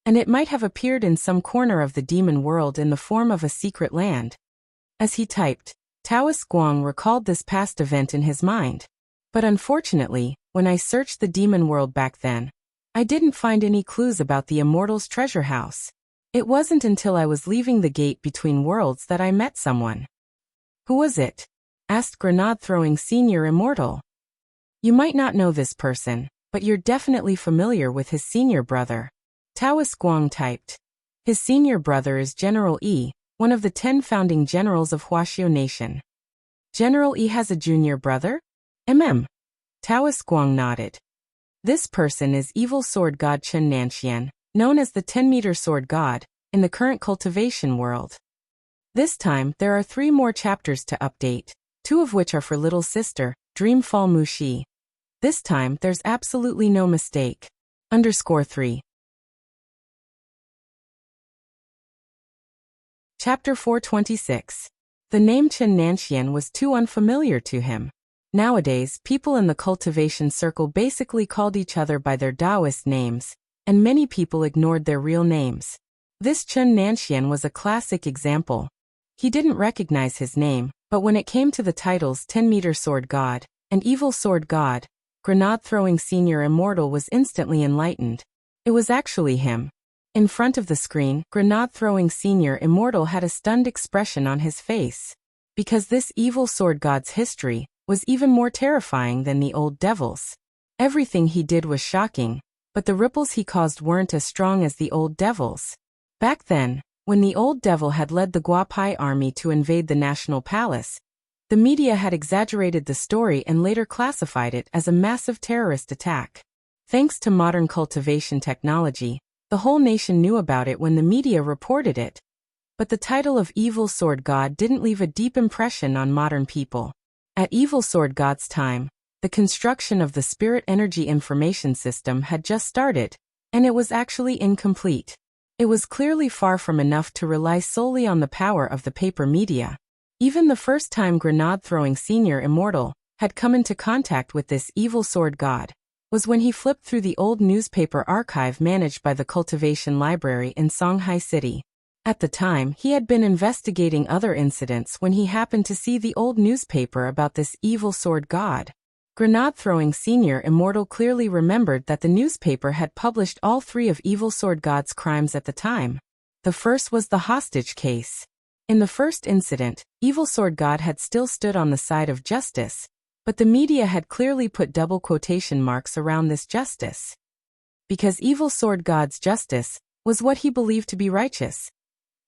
And it might have appeared in some corner of the demon world in the form of a secret land. As he typed, Taoist Guang recalled this past event in his mind. But unfortunately, when I searched the demon world back then, I didn't find any clues about the Immortal's treasure house. It wasn't until I was leaving the Gate Between Worlds that I met someone. Who was it? Asked Grenade-throwing Senior Immortal. You might not know this person, but you're definitely familiar with his senior brother. Taoist Guang typed. His senior brother is General Yi, one of the 10 founding generals of Huaxiu Nation. General Yi has a junior brother? Taoist Guang nodded. This person is evil sword god Chen Nanxian, known as the 10-meter sword god, in the current cultivation world. This time, there are 3 more chapters to update, 2 of which are for little sister, Dream Fall Mushi. This time, there's absolutely no mistake. _3. Chapter 426. The name Chen Nanxian was too unfamiliar to him. Nowadays, people in the cultivation circle basically called each other by their Taoist names, and many people ignored their real names. This Chen Nanxian was a classic example. He didn't recognize his name, but when it came to the titles 10-meter sword god and evil sword god, grenade-throwing senior immortal was instantly enlightened. It was actually him. In front of the screen, grenade-throwing senior immortal had a stunned expression on his face. Because this evil sword god's history was even more terrifying than the old devil's. Everything he did was shocking, but the ripples he caused weren't as strong as the old devil's. Back then, when the old devil had led the Guapai army to invade the National Palace, the media had exaggerated the story and later classified it as a massive terrorist attack. Thanks to modern cultivation technology, the whole nation knew about it when the media reported it. But the title of Evil Sword God didn't leave a deep impression on modern people. At Evil Sword God's time, the construction of the Spirit Energy Information System had just started, and it was actually incomplete. It was clearly far from enough to rely solely on the power of the paper media. Even the first time grenade-throwing senior immortal had come into contact with this evil sword god was when he flipped through the old newspaper archive managed by the Cultivation Library in Shanghai City. At the time, he had been investigating other incidents when he happened to see the old newspaper about this evil sword god. Grenade-throwing senior immortal clearly remembered that the newspaper had published all three of evil sword god's crimes at the time. The first was the hostage case. In the first incident, evil sword god had still stood on the side of justice, but the media had clearly put double quotation marks around this justice. Because evil sword god's justice was what he believed to be righteous.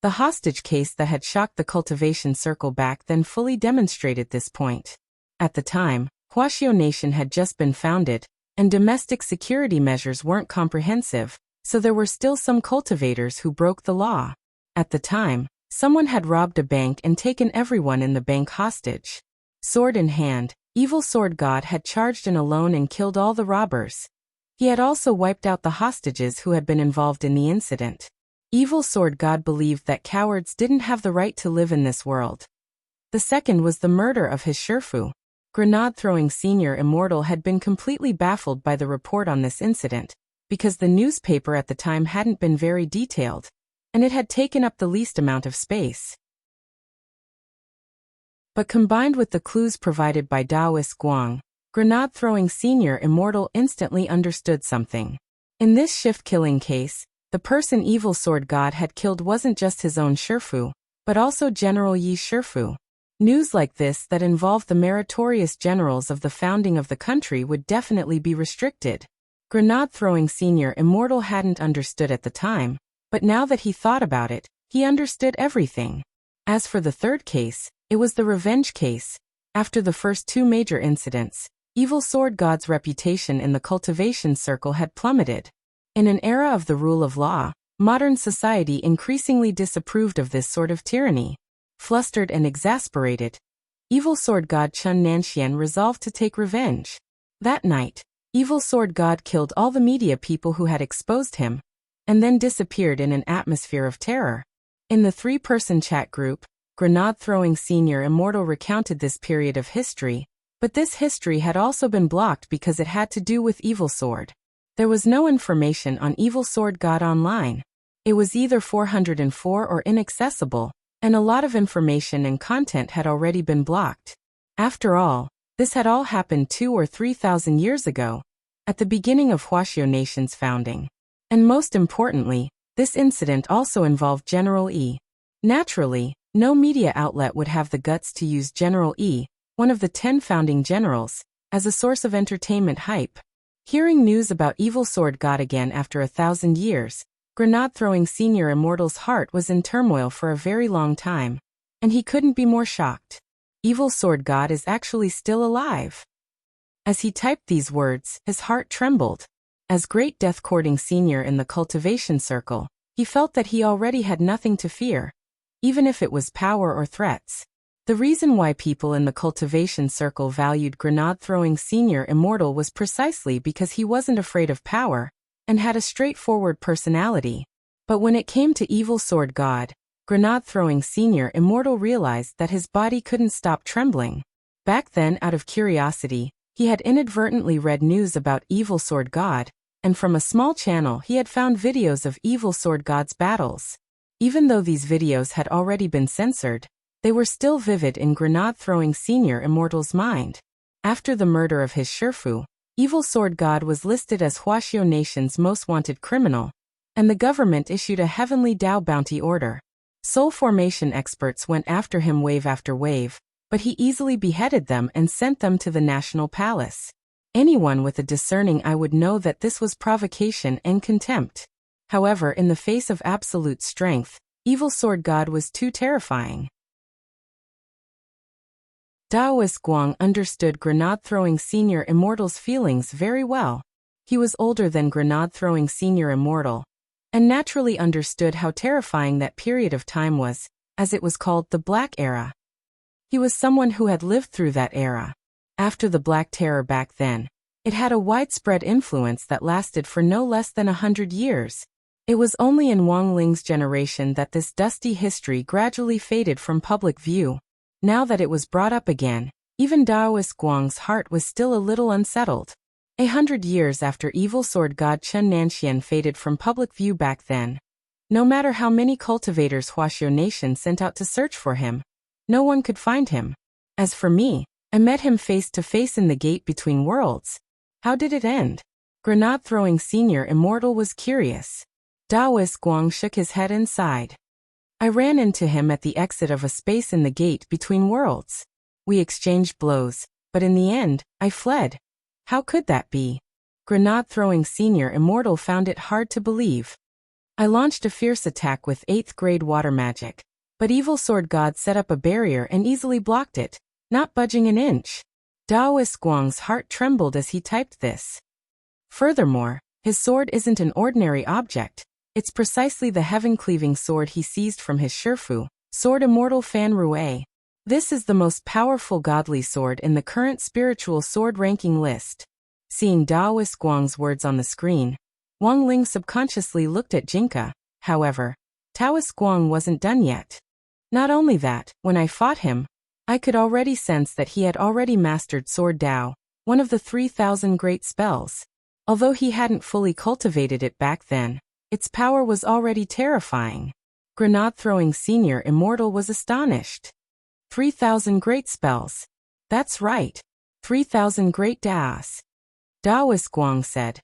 The hostage case that had shocked the cultivation circle back then fully demonstrated this point. At the time, Huaxiao Nation had just been founded, and domestic security measures weren't comprehensive, so there were still some cultivators who broke the law. At the time, someone had robbed a bank and taken everyone in the bank hostage. Sword in hand, Evil Sword God had charged in alone and killed all the robbers. He had also wiped out the hostages who had been involved in the incident. Evil Sword God believed that cowards didn't have the right to live in this world. The second was the murder of his Shifu. Grenade-throwing senior immortal had been completely baffled by the report on this incident, because the newspaper at the time hadn't been very detailed, and it had taken up the least amount of space. But combined with the clues provided by Taoist Guang, grenade-throwing senior immortal instantly understood something. In this shift-killing case, the person Evil Sword God had killed wasn't just his own Shifu, but also General Yi's Shifu. News like this that involved the meritorious generals of the founding of the country would definitely be restricted. Grenade-throwing senior immortal hadn't understood at the time, but now that he thought about it, he understood everything. As for the third case, it was the revenge case. After the first two major incidents, Evil Sword God's reputation in the cultivation circle had plummeted. In an era of the rule of law, modern society increasingly disapproved of this sort of tyranny. Flustered and exasperated, Evil Sword God Chen Nanxian resolved to take revenge. That night, Evil Sword God killed all the media people who had exposed him, and then disappeared in an atmosphere of terror. In the three-person chat group, grenade-throwing senior immortal recounted this period of history, but this history had also been blocked because it had to do with Evil Sword. There was no information on Evil Sword God online. It was either 404 or inaccessible, and a lot of information and content had already been blocked. After all, this had all happened 2,000 or 3,000 years ago, at the beginning of Huaxiao Nation's founding. And most importantly, this incident also involved General Yi. Naturally, no media outlet would have the guts to use General Yi, one of the 10 founding generals, as a source of entertainment hype. Hearing news about Evil Sword God again after 1,000 years, grenade-throwing senior immortal's heart was in turmoil for a very long time, and he couldn't be more shocked. Evil Sword God is actually still alive. As he typed these words, his heart trembled. As great death-courting senior in the cultivation circle, he felt that he already had nothing to fear, even if it was power or threats. The reason why people in the cultivation circle valued grenade-throwing senior immortal was precisely because he wasn't afraid of power, and had a straightforward personality. But when it came to Evil Sword God, Grenade-throwing Senior Immortal realized that his body couldn't stop trembling. Back then, out of curiosity, he had inadvertently read news about Evil Sword God, and from a small channel he had found videos of Evil Sword God's battles. Even though these videos had already been censored, they were still vivid in Grenade-throwing Senior Immortal's mind. After the murder of his Shifu, Evil Sword God was listed as Huaxiao Nation's most wanted criminal, and the government issued a Heavenly Dao bounty order. Soul formation experts went after him wave after wave, but he easily beheaded them and sent them to the National Palace. Anyone with a discerning eye would know that this was provocation and contempt. However, in the face of absolute strength, Evil Sword God was too terrifying. Daoist Guang understood Grenade-throwing Senior Immortal's feelings very well. He was older than Grenade-throwing Senior Immortal, and naturally understood how terrifying that period of time was, as it was called the Black Era. He was someone who had lived through that era. After the Black Terror back then, it had a widespread influence that lasted for no less than 100 years. It was only in Wang Ling's generation that this dusty history gradually faded from public view. Now that it was brought up again, even Daoist Guang's heart was still a little unsettled. 100 years after Evil Sword God Chen Nanxian faded from public view back then, no matter how many cultivators Huaxiao Nation sent out to search for him, no one could find him. As for me, I met him face to face in the gate between worlds. How did it end? Grenade-throwing Senior Immortal was curious. Daoist Guang shook his head and sighed. I ran into him at the exit of a space in the gate between worlds. We exchanged blows, but in the end, I fled. How could that be? Grenade-throwing Senior Immortal found it hard to believe. I launched a fierce attack with 8th grade water magic, but Evil Sword God set up a barrier and easily blocked it, not budging an inch. Daoist Guang's heart trembled as he typed this. Furthermore, his sword isn't an ordinary object. It's precisely the heaven-cleaving sword he seized from his Shifu, Sword Immortal Fan Rue. This is the most powerful godly sword in the current spiritual sword ranking list. Seeing Daoist Guang's words on the screen, Wang Ling subconsciously looked at Jinka. However, Daoist Guang wasn't done yet. Not only that, when I fought him, I could already sense that he had already mastered Sword Dao, one of the 3,000 great spells. Although he hadn't fully cultivated it back then, its power was already terrifying. Grenade-throwing Senior Immortal was astonished. 3,000 great spells. That's right. 3,000 great Daos. Daoist Guang said.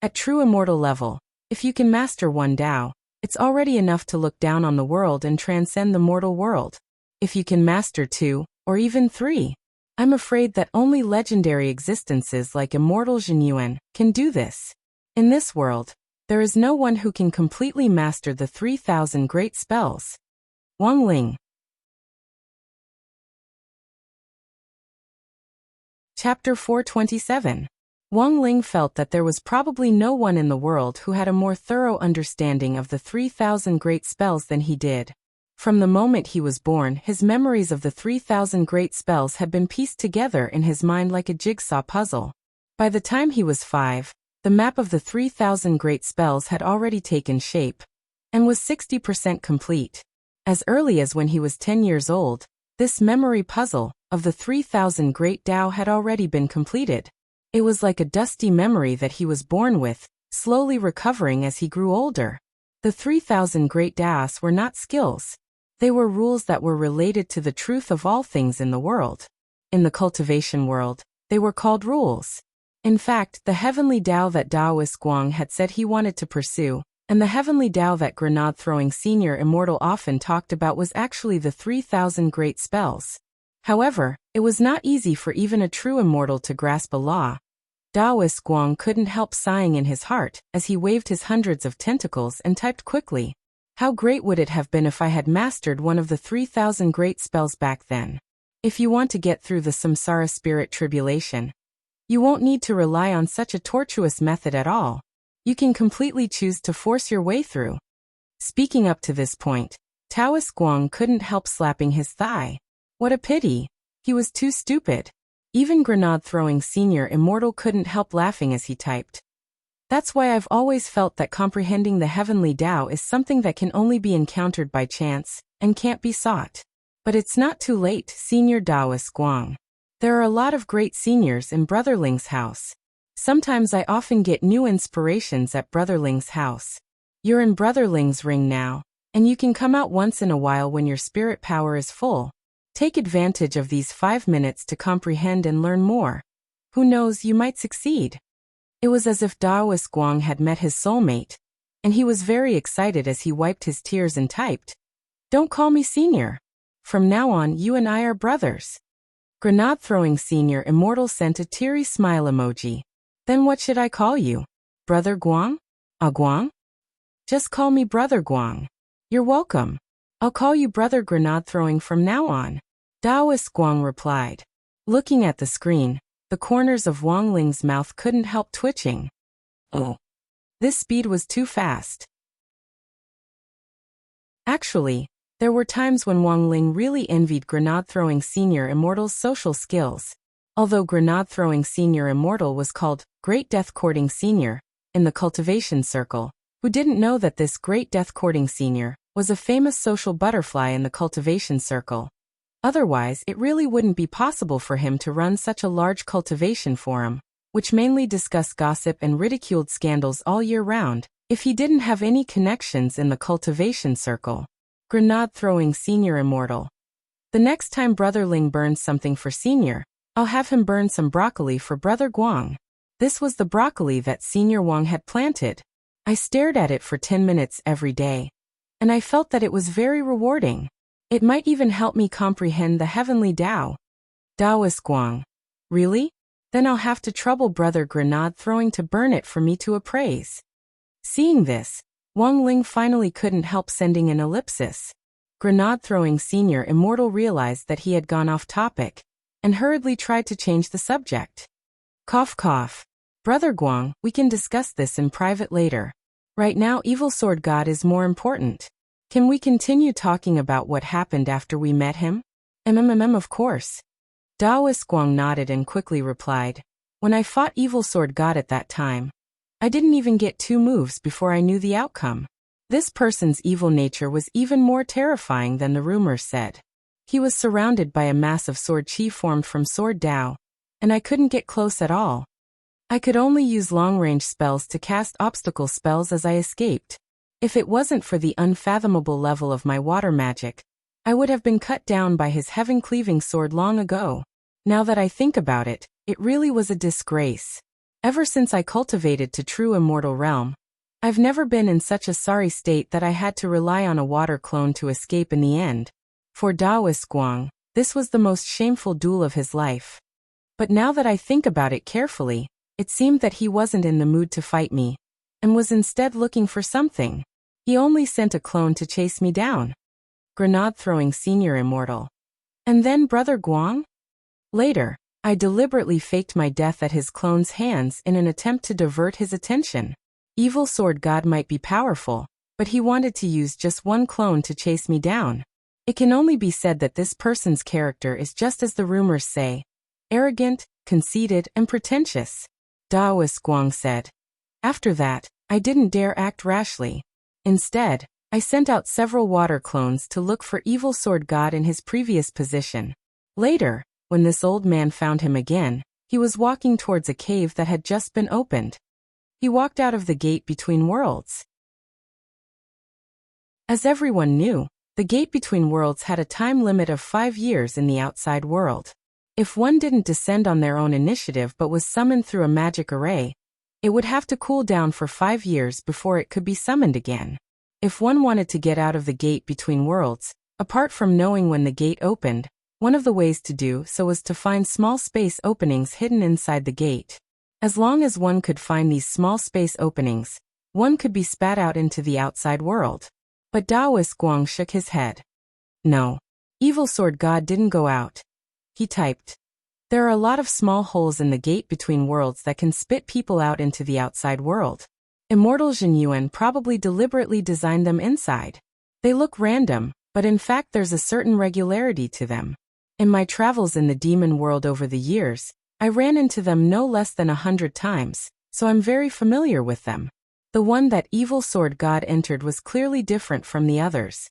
At true immortal level, if you can master one Dao, it's already enough to look down on the world and transcend the mortal world. If you can master 2, or even 3, I'm afraid that only legendary existences like Immortal Zhenyuan can do this. In this world, there is no one who can completely master the 3,000 great spells. Wang Ling. Chapter 427. Wang Ling felt that there was probably no one in the world who had a more thorough understanding of the 3,000 great spells than he did. From the moment he was born, his memories of the 3,000 great spells had been pieced together in his mind like a jigsaw puzzle. By the time he was 5, the map of the 3,000 great spells had already taken shape, and was 60% complete. As early as when he was 10 years old, this memory puzzle of the 3,000 great Dao had already been completed. It was like a dusty memory that he was born with, slowly recovering as he grew older. The 3,000 great Daos were not skills. They were rules that were related to the truth of all things in the world. In the cultivation world, they were called rules. In fact, the heavenly Dao that Daoist Guang had said he wanted to pursue, and the heavenly Dao that Grenade-throwing Senior Immortal often talked about was actually the 3,000 great spells. However, it was not easy for even a true immortal to grasp a law. Daoist Guang couldn't help sighing in his heart as he waved his hundreds of tentacles and typed quickly. How great would it have been if I had mastered one of the 3,000 great spells back then? If you want to get through the samsara spirit tribulation, you won't need to rely on such a tortuous method at all. You can completely choose to force your way through. Speaking up to this point, Daoist Guang couldn't help slapping his thigh. What a pity. He was too stupid. Even Grenade-throwing Senior Immortal couldn't help laughing as he typed. That's why I've always felt that comprehending the heavenly Tao is something that can only be encountered by chance, and can't be sought. But it's not too late, Senior Taoist Guang. There are a lot of great seniors in Brother Ling's house. Sometimes I often get new inspirations at Brother Ling's house. You're in Brother Ling's ring now, and you can come out once in a while when your spirit power is full. Take advantage of these 5 minutes to comprehend and learn more. Who knows, you might succeed. It was as if Taoist Guang had met his soulmate, and he was very excited as he wiped his tears and typed, "Don't call me senior. From now on, you and I are brothers." Grenade-throwing Senior Immortal sent a teary smile emoji. "Then what should I call you? Brother Guang? Guang? Just call me Brother Guang." "You're welcome. I'll call you Brother Grenade-throwing from now on," Taoist Guang replied. Looking at the screen, the corners of Wang Ling's mouth couldn't help twitching. Oh. This speed was too fast. Actually, there were times when Wang Ling really envied Grenade-throwing Senior Immortal's social skills. Although Grenade-throwing Senior Immortal was called Great Death-Courting Senior in the cultivation circle, who didn't know that this Great Death-Courting Senior was a famous social butterfly in the cultivation circle. Otherwise, it really wouldn't be possible for him to run such a large cultivation forum, which mainly discussed gossip and ridiculed scandals all year round, if he didn't have any connections in the cultivation circle. Grenade-throwing Senior Immortal. The next time Brother Ling burns something for Senior, I'll have him burn some broccoli for Brother Guang. This was the broccoli that Senior Wang had planted. I stared at it for 10 minutes every day, and I felt that it was very rewarding. It might even help me comprehend the heavenly Tao. Taoist Guang. Really? Then I'll have to trouble Brother Grenade-throwing to burn it for me to appraise. Seeing this, Wang Ling finally couldn't help sending an ellipsis. Grenade-throwing Senior Immortal realized that he had gone off topic, and hurriedly tried to change the subject. Cough cough. Brother Guang, we can discuss this in private later. Right now, Evil Sword God is more important. Can we continue talking about what happened after we met him? Of course. Taoist Guang nodded and quickly replied, "When I fought Evil Sword God at that time, I didn't even get 2 moves before I knew the outcome. This person's evil nature was even more terrifying than the rumors said. He was surrounded by a mass of sword chi formed from sword Tao, and I couldn't get close at all. I could only use long-range spells to cast obstacle spells as I escaped. If it wasn't for the unfathomable level of my water magic, I would have been cut down by his heaven-cleaving sword long ago. Now that I think about it, it really was a disgrace. Ever since I cultivated to true immortal realm, I've never been in such a sorry state that I had to rely on a water clone to escape in the end. For Taoist Guang, this was the most shameful duel of his life. But now that I think about it carefully, it seemed that he wasn't in the mood to fight me, and was instead looking for something. He only sent a clone to chase me down." Grenade-throwing Senior Immortal. "And then Brother Guang? Later, I deliberately faked my death at his clone's hands in an attempt to divert his attention. Evil Sword God might be powerful, but he wanted to use just one clone to chase me down. It can only be said that this person's character is just as the rumors say, arrogant, conceited, and pretentious," Taoist Guang said. "After that, I didn't dare act rashly. Instead, I sent out several water clones to look for Evil Sword God in his previous position. Later, when this old man found him again, he was walking towards a cave that had just been opened. He walked out of the gate between worlds. As everyone knew, the gate between worlds had a time limit of 5 years in the outside world. If one didn't descend on their own initiative but was summoned through a magic array, it would have to cool down for 5 years before it could be summoned again. If one wanted to get out of the gate between worlds, apart from knowing when the gate opened, one of the ways to do so was to find small space openings hidden inside the gate. As long as one could find these small space openings, one could be spat out into the outside world. But Taoist Guang shook his head. "No. Evil Sword God didn't go out." He typed, "There are a lot of small holes in the gate between worlds that can spit people out into the outside world. Immortal Jin Yuan probably deliberately designed them inside. They look random, but in fact there's a certain regularity to them. In my travels in the demon world over the years, I ran into them no less than 100 times, so I'm very familiar with them. The one that evil sword god entered was clearly different from the others.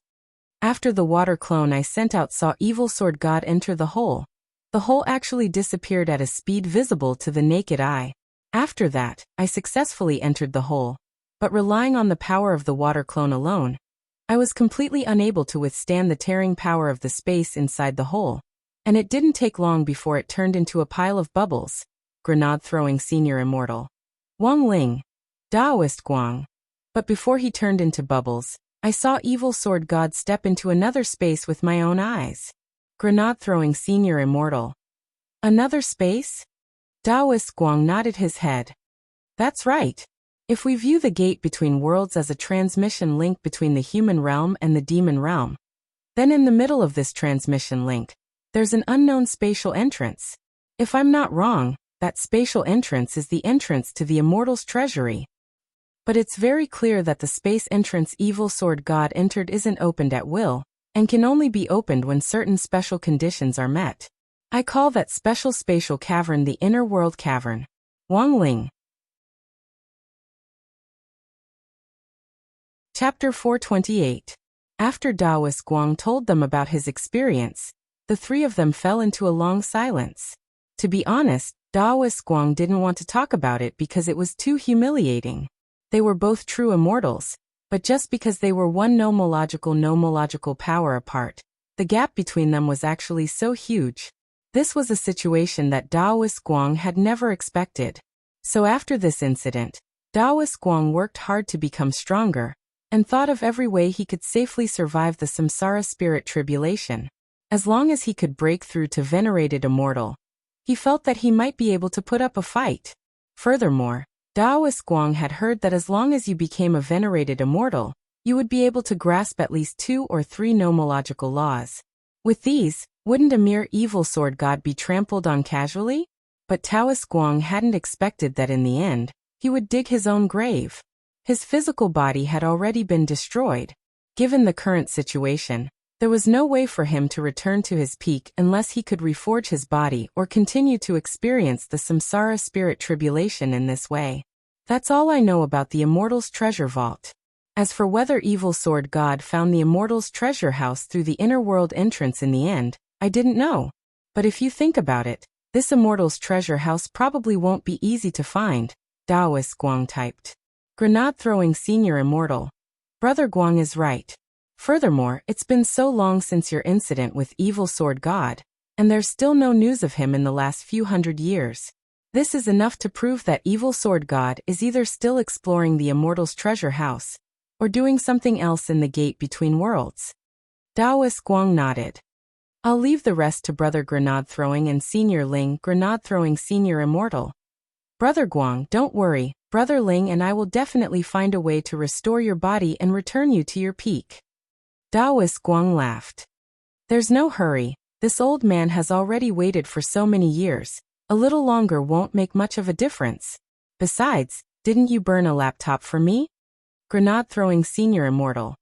After the water clone I sent out saw evil sword god enter the hole. The hole actually disappeared at a speed visible to the naked eye. After that, I successfully entered the hole, but relying on the power of the water clone alone, I was completely unable to withstand the tearing power of the space inside the hole, and it didn't take long before it turned into a pile of bubbles. Grenade-throwing senior immortal. Wang Ling. Daoist Guang. But before he turned into bubbles, I saw evil sword god step into another space with my own eyes. Grenade-throwing senior immortal. Another space? Daoist Guang nodded his head. That's right. If we view the gate between worlds as a transmission link between the human realm and the demon realm, then in the middle of this transmission link, there's an unknown spatial entrance. If I'm not wrong, that spatial entrance is the entrance to the immortal's treasury. But it's very clear that the space entrance evil sword god entered isn't opened at will, and can only be opened when certain special conditions are met. I call that special spatial cavern the inner world cavern. Wang Ling. Chapter 428. After Daoist Guang told them about his experience, the three of them fell into a long silence. To be honest, Daoist Guang didn't want to talk about it because it was too humiliating. They were both true immortals, but just because they were one nomological power apart, the gap between them was actually so huge. This was a situation that Daoist Guang had never expected. So after this incident, Daoist Guang worked hard to become stronger, and thought of every way he could safely survive the samsara spirit tribulation. As long as he could break through to venerated immortal, he felt that he might be able to put up a fight. Furthermore, Daoist Guang had heard that as long as you became a venerated immortal, you would be able to grasp at least 2 or 3 nomological laws. With these, wouldn't a mere evil sword god be trampled on casually? But Daoist Guang hadn't expected that in the end, he would dig his own grave. His physical body had already been destroyed. Given the current situation, there was no way for him to return to his peak unless he could reforge his body or continue to experience the samsara spirit tribulation in this way. That's all I know about the Immortal's treasure vault. As for whether evil sword god found the Immortal's treasure house through the inner world entrance in the end, I didn't know. But if you think about it, this Immortal's treasure house probably won't be easy to find, Daoist Guang typed. Grenade-throwing senior immortal. Brother Guang is right. Furthermore, it's been so long since your incident with evil sword god, and there's still no news of him in the last few hundred years. This is enough to prove that evil sword god is either still exploring the Immortal's treasure house, or doing something else in the gate between worlds. Daoist Guang nodded. I'll leave the rest to Brother Grenade-throwing and Senior Ling Grenade-throwing senior immortal. Brother Guang, don't worry, Brother Ling and I will definitely find a way to restore your body and return you to your peak. Daoist Guang laughed. There's no hurry, this old man has already waited for so many years, a little longer won't make much of a difference. Besides, didn't you burn a laptop for me? Grenade-throwing senior immortal.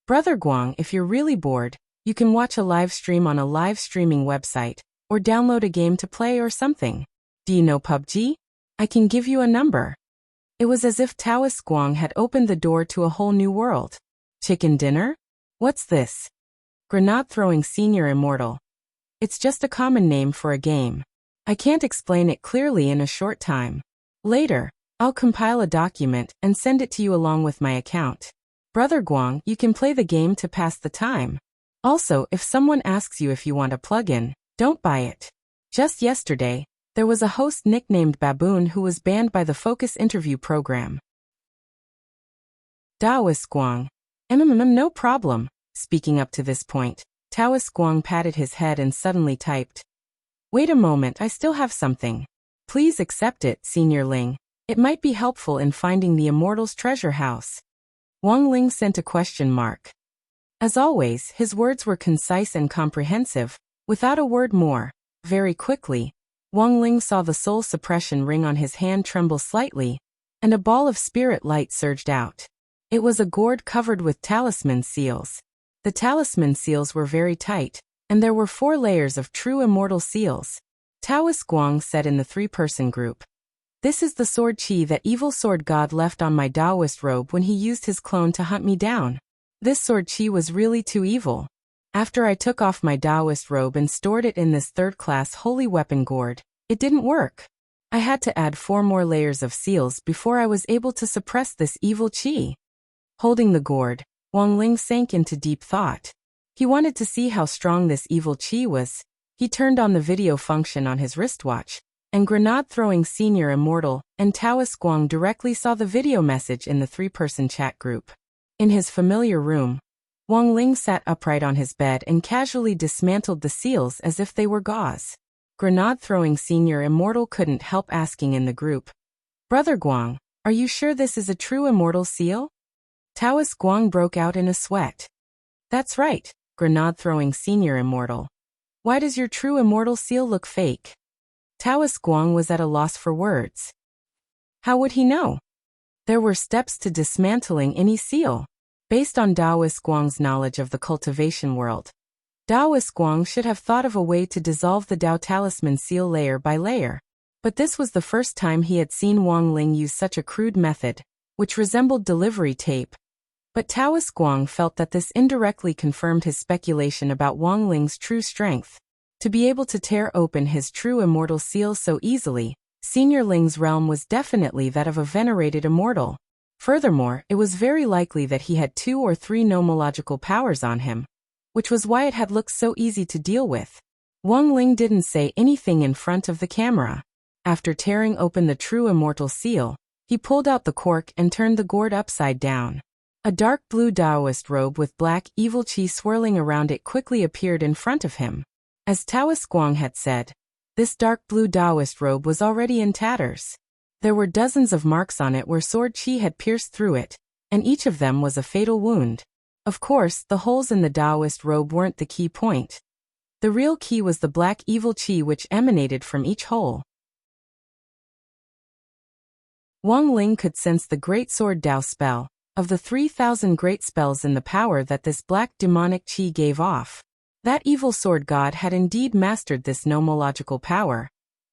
Brother Guang, if you're really bored, you can watch a live stream on a live streaming website, or download a game to play or something. Do you know PUBG? I can give you a number. It was as if Daoist Guang had opened the door to a whole new world. Chicken dinner? What's this? Grenade-throwing senior immortal. It's just a common name for a game. I can't explain it clearly in a short time. Later, I'll compile a document and send it to you along with my account. Brother Guang, you can play the game to pass the time. Also, if someone asks you if you want a plugin, don't buy it. Just yesterday, there was a host nicknamed Baboon who was banned by the Focus interview program. Daoist Guang. No problem. Speaking up to this point, Daoist Guang patted his head and suddenly typed. Wait a moment, I still have something. Please accept it, Senior Ling. It might be helpful in finding the Immortal's treasure house. Wang Ling sent a question mark. As always, his words were concise and comprehensive, without a word more. Very quickly, Wang Ling saw the soul suppression ring on his hand tremble slightly, and a ball of spirit light surged out. It was a gourd covered with talisman seals. The talisman seals were very tight, and there were 4 layers of true immortal seals. Daoist Guang said in the 3-person group. This is the sword chi that evil sword god left on my Taoist robe when he used his clone to hunt me down. This sword chi was really too evil. After I took off my Taoist robe and stored it in this third-class holy weapon gourd, it didn't work. I had to add 4 more layers of seals before I was able to suppress this evil chi. Holding the gourd, Wang Ling sank into deep thought. He wanted to see how strong this evil chi was. He turned on the video function on his wristwatch, and grenade-throwing senior immortal and Taoist Guang directly saw the video message in the 3-person chat group. In his familiar room, Wang Ling sat upright on his bed and casually dismantled the seals as if they were gauze. Grenade-throwing senior immortal couldn't help asking in the group, "Brother Guang, are you sure this is a true immortal seal?" Taoist Guang broke out in a sweat. "That's right, grenade-throwing senior immortal. Why does your true immortal seal look fake?" Taoist Guang was at a loss for words. How would he know? There were steps to dismantling any seal. Based on Taoist Guang's knowledge of the cultivation world, Taoist Guang should have thought of a way to dissolve the Tao talisman seal layer by layer. But this was the first time he had seen Wang Ling use such a crude method, which resembled delivery tape. But Taoist Guang felt that this indirectly confirmed his speculation about Wang Ling's true strength. To be able to tear open his true immortal seal so easily, Senior Ling's realm was definitely that of a venerated immortal. Furthermore, it was very likely that he had 2 or 3 nomological powers on him, which was why it had looked so easy to deal with. Wang Ling didn't say anything in front of the camera. After tearing open the true immortal seal, he pulled out the cork and turned the gourd upside down. A dark blue Taoist robe with black evil chi swirling around it quickly appeared in front of him. As Taoist Guang had said, this dark blue Taoist robe was already in tatters. There were dozens of marks on it where sword chi had pierced through it, and each of them was a fatal wound. Of course, the holes in the Taoist robe weren't the key point. The real key was the black evil chi which emanated from each hole. Wang Ling could sense the great sword Tao spell. Of the 3,000 great spells in the power that this black demonic chi gave off, that evil sword god had indeed mastered this nomological power.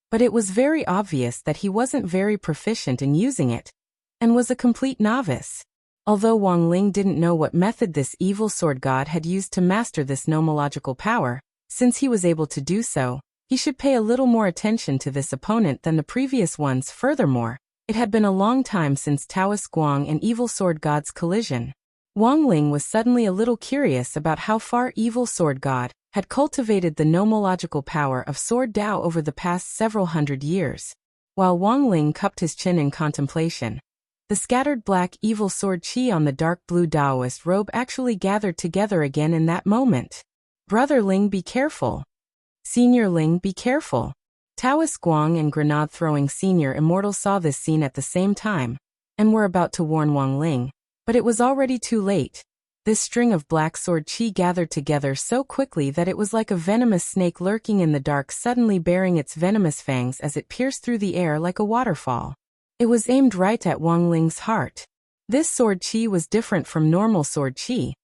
But it was very obvious that he wasn't very proficient in using it, and was a complete novice. Although Wang Ling didn't know what method this evil sword god had used to master this nomological power, since he was able to do so, he should pay a little more attention to this opponent than the previous ones. Furthermore, it had been a long time since Taoist Guang and evil sword god's collision. Wang Ling was suddenly a little curious about how far evil sword god had cultivated the nomological power of sword Tao over the past several hundred years. While Wang Ling cupped his chin in contemplation, the scattered black evil sword chi on the dark blue Taoist robe actually gathered together again in that moment. "Brother Ling, be careful. Senior Ling, be careful." Taoist Guang and grenade-throwing senior immortal saw this scene at the same time, and were about to warn Wang Ling. But it was already too late. This string of black sword chi gathered together so quickly that it was like a venomous snake lurking in the dark, suddenly baring its venomous fangs as it pierced through the air like a waterfall. It was aimed right at Wang Ling's heart. This sword chi was different from normal sword chi.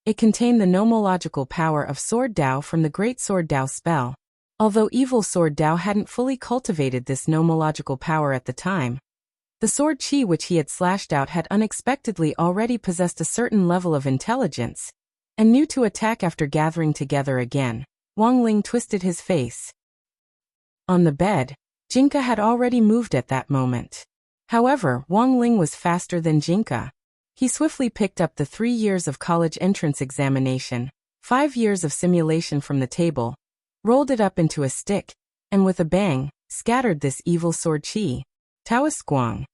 It contained the nomological power of sword Tao from the great sword Tao spell. Although evil sword Tao hadn't fully cultivated this nomological power at the time, the sword chi which he had slashed out had unexpectedly already possessed a certain level of intelligence, and knew to attack after gathering together again. Wang Ling twisted his face. On the bed, Jinka had already moved at that moment. However, Wang Ling was faster than Jinka. He swiftly picked up the 3 years of college entrance examination, 5 years of simulation from the table, rolled it up into a stick, and with a bang, scattered this evil sword chi. Taoist Guang.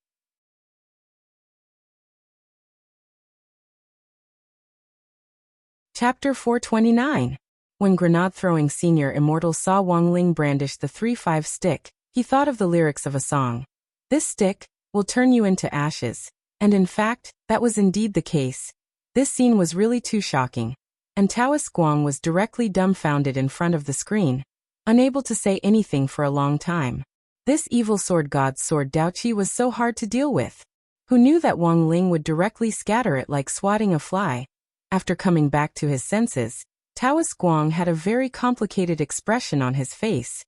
Chapter 429. When grenade-throwing senior immortal saw Wang Ling brandish the 3-5 stick, he thought of the lyrics of a song. "This stick will turn you into ashes." And in fact, that was indeed the case. This scene was really too shocking, and Taoist Guang was directly dumbfounded in front of the screen, unable to say anything for a long time. This evil sword god's sword Tao chi was so hard to deal with. Who knew that Wang Ling would directly scatter it like swatting a fly? After coming back to his senses, Taoist Guang had a very complicated expression on his face.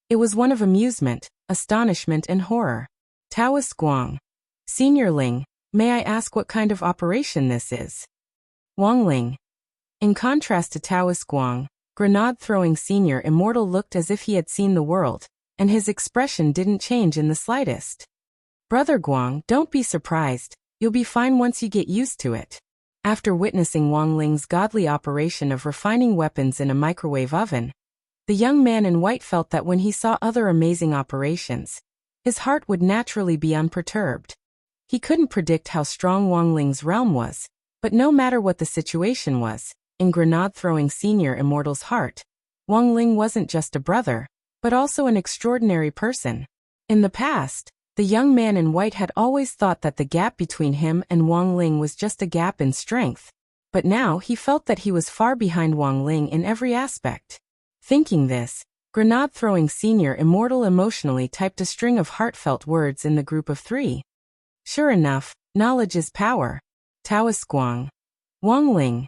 It was one of amusement, astonishment and horror. Taoist Guang. Senior Ling, may I ask what kind of operation this is? Wang Ling. In contrast to Taoist Guang, grenade-throwing Senior Immortal looked as if he had seen the world, and his expression didn't change in the slightest. Brother Guang, don't be surprised, you'll be fine once you get used to it. After witnessing Wang Ling's godly operation of refining weapons in a microwave oven, the young man in white felt that when he saw other amazing operations, his heart would naturally be unperturbed. He couldn't predict how strong Wang Ling's realm was, but no matter what the situation was, in grenade-throwing Senior Immortal's heart, Wang Ling wasn't just a brother, but also an extraordinary person. In the past, the young man in white had always thought that the gap between him and Wang Ling was just a gap in strength, but now he felt that he was far behind Wang Ling in every aspect. Thinking this, grenade-throwing Senior Immortal emotionally typed a string of heartfelt words in the group of 3. Sure enough, knowledge is power. Taoist Guang. Wang Ling.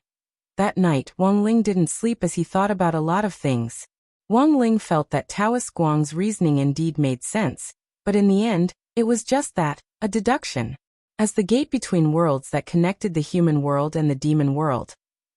That night, Wang Ling didn't sleep as he thought about a lot of things. Wang Ling felt that Taoist Guang's reasoning indeed made sense, but in the end, it was just that, a deduction. As the gate between worlds that connected the human world and the demon world,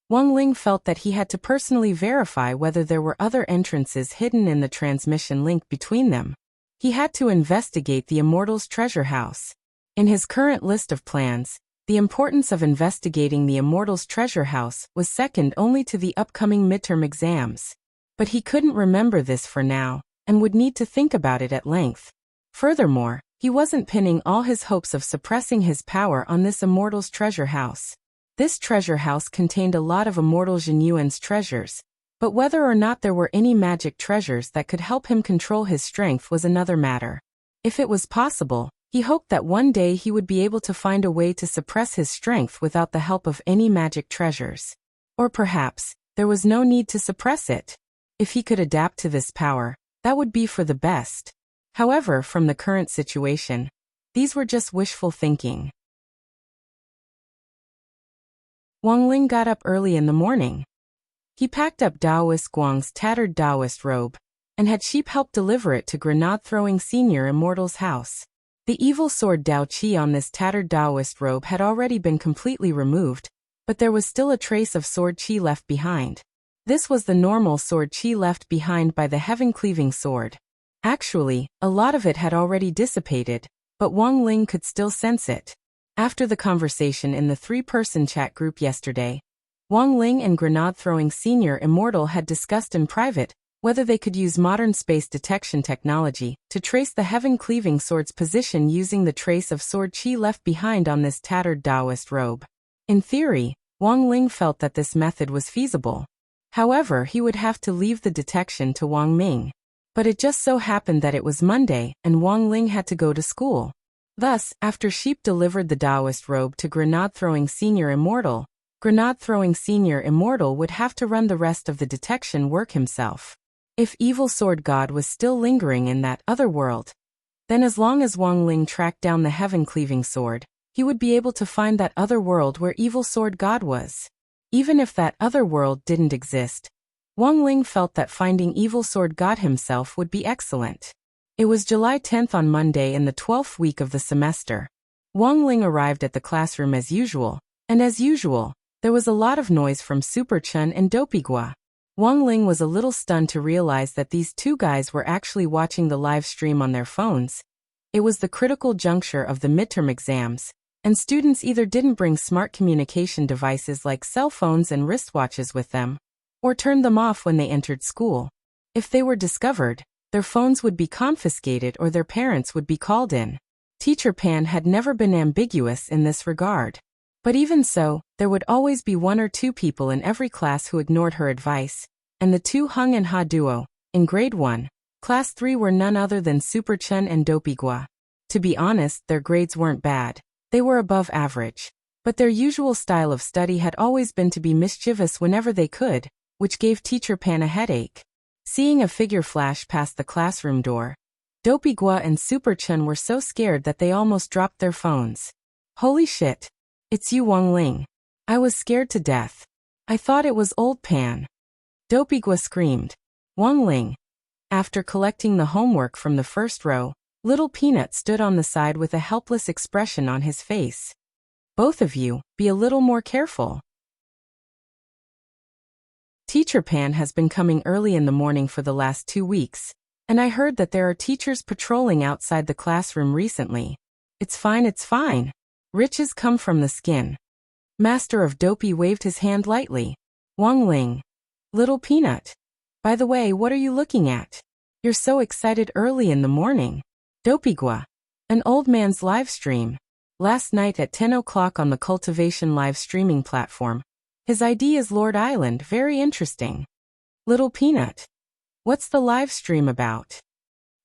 Wang Ling felt that he had to personally verify whether there were other entrances hidden in the transmission link between them. He had to investigate the Immortal's treasure house. In his current list of plans, the importance of investigating the Immortal's treasure house was second only to the upcoming midterm exams. But he couldn't remember this for now, and would need to think about it at length. Furthermore, he wasn't pinning all his hopes of suppressing his power on this Immortal's treasure house. This treasure house contained a lot of Immortal Jinyuan's treasures, but whether or not there were any magic treasures that could help him control his strength was another matter. If it was possible, he hoped that one day he would be able to find a way to suppress his strength without the help of any magic treasures. Or perhaps, there was no need to suppress it. If he could adapt to this power, that would be for the best. However, from the current situation, these were just wishful thinking. Wang Ling got up early in the morning. He packed up Taoist Guang's tattered Taoist robe, and had Sheep help deliver it to grenade-throwing Senior Immortal's house. The evil sword Dao Qi on this tattered Taoist robe had already been completely removed, but there was still a trace of sword Qi left behind. This was the normal sword Qi left behind by the heaven-cleaving sword. Actually, a lot of it had already dissipated, but Wang Ling could still sense it. After the conversation in the 3-person chat group yesterday, Wang Ling and grenade-throwing Senior Immortal had discussed in private whether they could use modern space detection technology to trace the heaven-cleaving sword's position using the trace of sword Qi left behind on this tattered Taoist robe. In theory, Wang Ling felt that this method was feasible. However, he would have to leave the detection to Wang Ming. But it just so happened that it was Monday, and Wang Ling had to go to school. Thus, after Sheep delivered the Taoist robe to grenade-throwing Senior Immortal, grenade-throwing Senior Immortal would have to run the rest of the detection work himself. If Evil Sword God was still lingering in that other world, then as long as Wang Ling tracked down the heaven-cleaving sword, he would be able to find that other world where Evil Sword God was. Even if that other world didn't exist, Wang Ling felt that finding Evil Sword God himself would be excellent. It was July 10th on Monday in the 12th week of the semester. Wang Ling arrived at the classroom as usual, and as usual, there was a lot of noise from Super Chun and Dopigua. Wang Ling was a little stunned to realize that these two guys were actually watching the live stream on their phones. It was the critical juncture of the midterm exams, and students either didn't bring smart communication devices like cell phones and wristwatches with them, or turned them off when they entered school. If they were discovered, their phones would be confiscated or their parents would be called in. Teacher Pan had never been ambiguous in this regard. But even so, there would always be 1 or 2 people in every class who ignored her advice, and the two Hung and Ha duo, in grade 1, class 3 were none other than Super Chun and Dopigua. To be honest, their grades weren't bad. They were above average. But their usual style of study had always been to be mischievous whenever they could, which gave Teacher Pan a headache. Seeing a figure flash past the classroom door, Dopigua and Super Chun were so scared that they almost dropped their phones. Holy shit! It's you, Wang Ling. I was scared to death. I thought it was old Pan. Dopigua screamed. Wang Ling. After collecting the homework from the first row, Little Peanut stood on the side with a helpless expression on his face. Both of you, be a little more careful. Teacher Pan has been coming early in the morning for the last 2 weeks, and I heard that there are teachers patrolling outside the classroom recently. It's fine. Riches come from the skin. Master of Dopey waved his hand lightly. Wang Ling. Little Peanut. By the way, what are you looking at? You're so excited early in the morning. Dopigua. An old man's live stream. Last night at 10 o'clock on the Cultivation live streaming platform. His ID is Lord Island, very interesting. Little Peanut. What's the live stream about?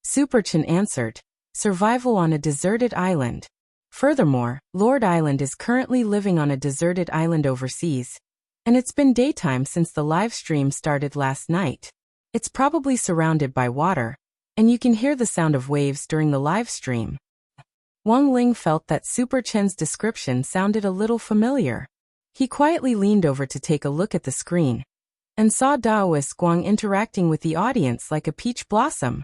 Superchin answered. Survival on a deserted island. Furthermore, Lord Island is currently living on a deserted island overseas, and it's been daytime since the live stream started last night. It's probably surrounded by water, and you can hear the sound of waves during the live stream. Wang Ling felt that Super Chen's description sounded a little familiar. He quietly leaned over to take a look at the screen, and saw Daoist Guang interacting with the audience like a peach blossom.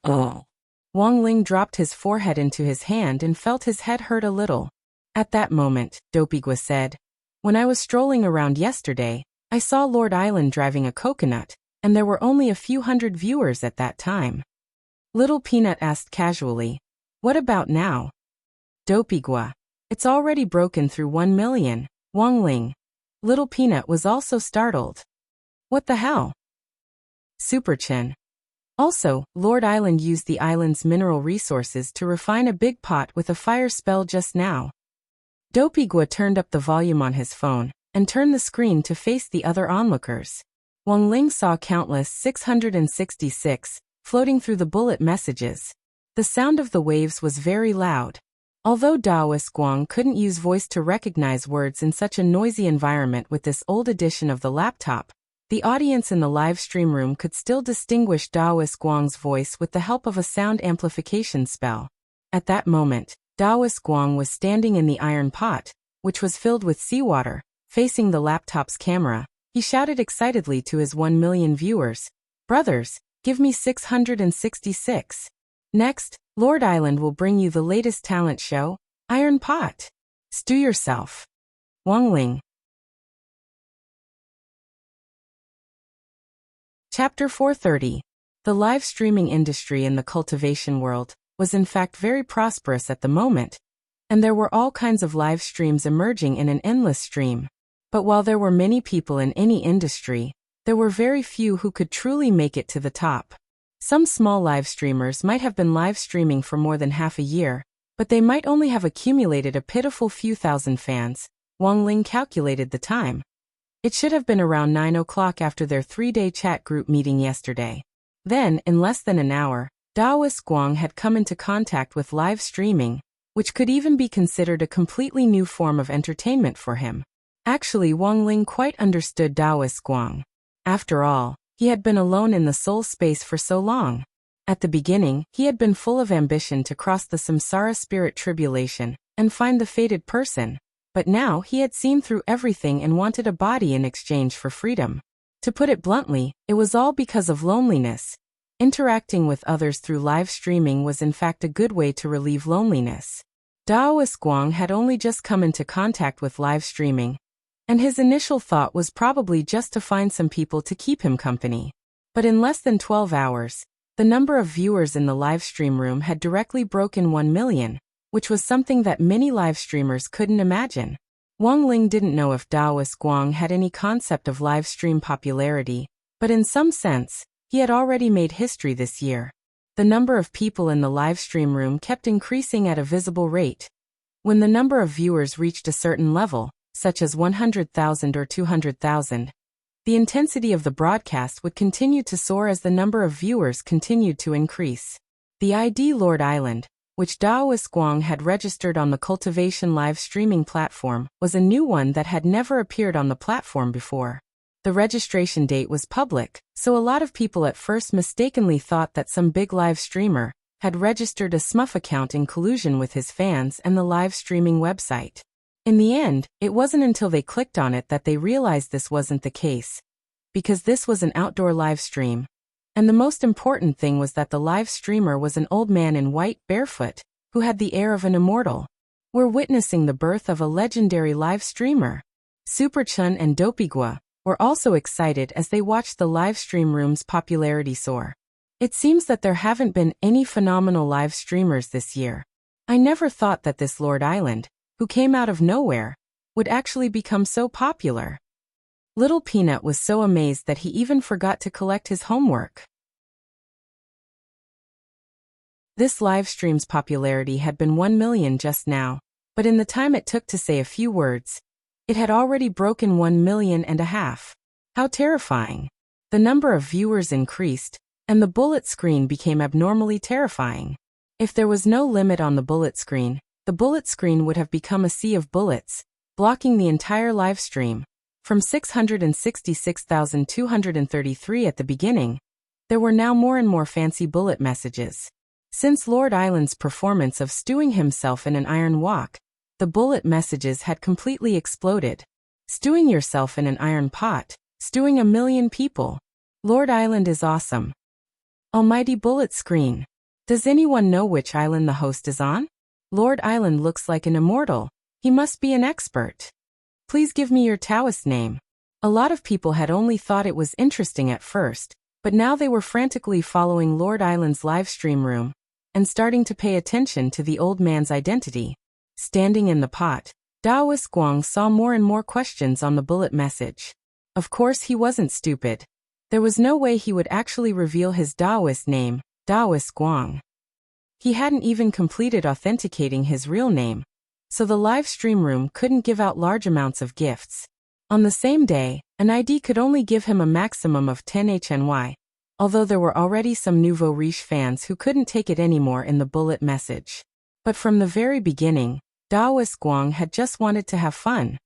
Oh. Wang Ling dropped his forehead into his hand and felt his head hurt a little. At that moment, Dopigua said, when I was strolling around yesterday, I saw Lord Island driving a coconut, and there were only a few hundred viewers at that time. Little Peanut asked casually, what about now? Dopigua. It's already broken through 1 million. Wang Ling. Little Peanut was also startled. What the hell? Superchin. Also, Lord Island used the island's mineral resources to refine a big pot with a fire spell just now. Dopigua turned up the volume on his phone, and turned the screen to face the other onlookers. Wang Ling saw countless 666, floating through the bullet messages. The sound of the waves was very loud. Although Daoist Guang couldn't use voice to recognize words in such a noisy environment with this old edition of the laptop, the audience in the live stream room could still distinguish Daoist Guang's voice with the help of a sound amplification spell. At that moment, Daoist Guang was standing in the iron pot, which was filled with seawater, facing the laptop's camera. He shouted excitedly to his 1 million viewers, brothers, give me 666. Next, Lord Island will bring you the latest talent show, Iron Pot. Stew yourself. Wang Ling. Chapter 430. The live streaming industry in the cultivation world was in fact very prosperous at the moment, and there were all kinds of live streams emerging in an endless stream. But while there were many people in any industry, there were very few who could truly make it to the top. Some small live streamers might have been live streaming for more than half a year, but they might only have accumulated a pitiful few thousand fans. Wang Ling calculated the time. It should have been around 9 o'clock after their 3-day chat group meeting yesterday. Then, in less than an hour, Daoist Guang had come into contact with live streaming, which could even be considered a completely new form of entertainment for him. Actually, Wang Ling quite understood Daoist Guang. After all, he had been alone in the soul space for so long. At the beginning, he had been full of ambition to cross the samsara spirit tribulation and find the fated person. But now he had seen through everything and wanted a body in exchange for freedom. To put it bluntly, it was all because of loneliness. Interacting with others through live streaming was in fact a good way to relieve loneliness. Daoist Guang had only just come into contact with live streaming, and his initial thought was probably just to find some people to keep him company. But in less than 12 hours, the number of viewers in the live stream room had directly broken 1 million. Which was something that many live streamers couldn't imagine. Wang Ling didn't know if Daoist Guang had any concept of live stream popularity, but in some sense, he had already made history this year. The number of people in the live stream room kept increasing at a visible rate. When the number of viewers reached a certain level, such as 100,000 or 200,000, the intensity of the broadcast would continue to soar as the number of viewers continued to increase. The ID Lord Island, which Daoist Guang had registered on the Cultivation live streaming platform, was a new one that had never appeared on the platform before. The registration date was public, so a lot of people at first mistakenly thought that some big live streamer had registered a smurf account in collusion with his fans and the live streaming website. In the end, it wasn't until they clicked on it that they realized this wasn't the case. Because this was an outdoor live stream. And the most important thing was that the live streamer was an old man in white, barefoot, who had the air of an immortal. We're witnessing the birth of a legendary live streamer. Superchun and Dopigwa were also excited as they watched the live stream room's popularity soar. It seems that there haven't been any phenomenal live streamers this year. I never thought that this Lord Island, who came out of nowhere, would actually become so popular. Little Peanut was so amazed that he even forgot to collect his homework. This live stream's popularity had been 1 million just now, but in the time it took to say a few words, it had already broken 1.5 million. How terrifying! The number of viewers increased, and the bullet screen became abnormally terrifying. If there was no limit on the bullet screen would have become a sea of bullets, blocking the entire live stream. From 666,233 at the beginning, there were now more and more fancy bullet messages. Since Lord Island's performance of stewing himself in an iron wok, the bullet messages had completely exploded. Stewing yourself in an iron pot, stewing 1 million people. Lord Island is awesome. Almighty bullet screen. Does anyone know which island the host is on? Lord Island looks like an immortal. He must be an expert. Please give me your Taoist name. A lot of people had only thought it was interesting at first, but now they were frantically following Lord Island's live stream room and starting to pay attention to the old man's identity. Standing in the pot, Taoist Guang saw more and more questions on the bullet message. Of course he wasn't stupid. There was no way he would actually reveal his Taoist name, Taoist Guang. He hadn't even completed authenticating his real name, so the live stream room couldn't give out large amounts of gifts. On the same day, an ID could only give him a maximum of 10 HNY, although there were already some nouveau riche fans who couldn't take it anymore in the bullet message. But from the very beginning, Taoist Guang had just wanted to have fun.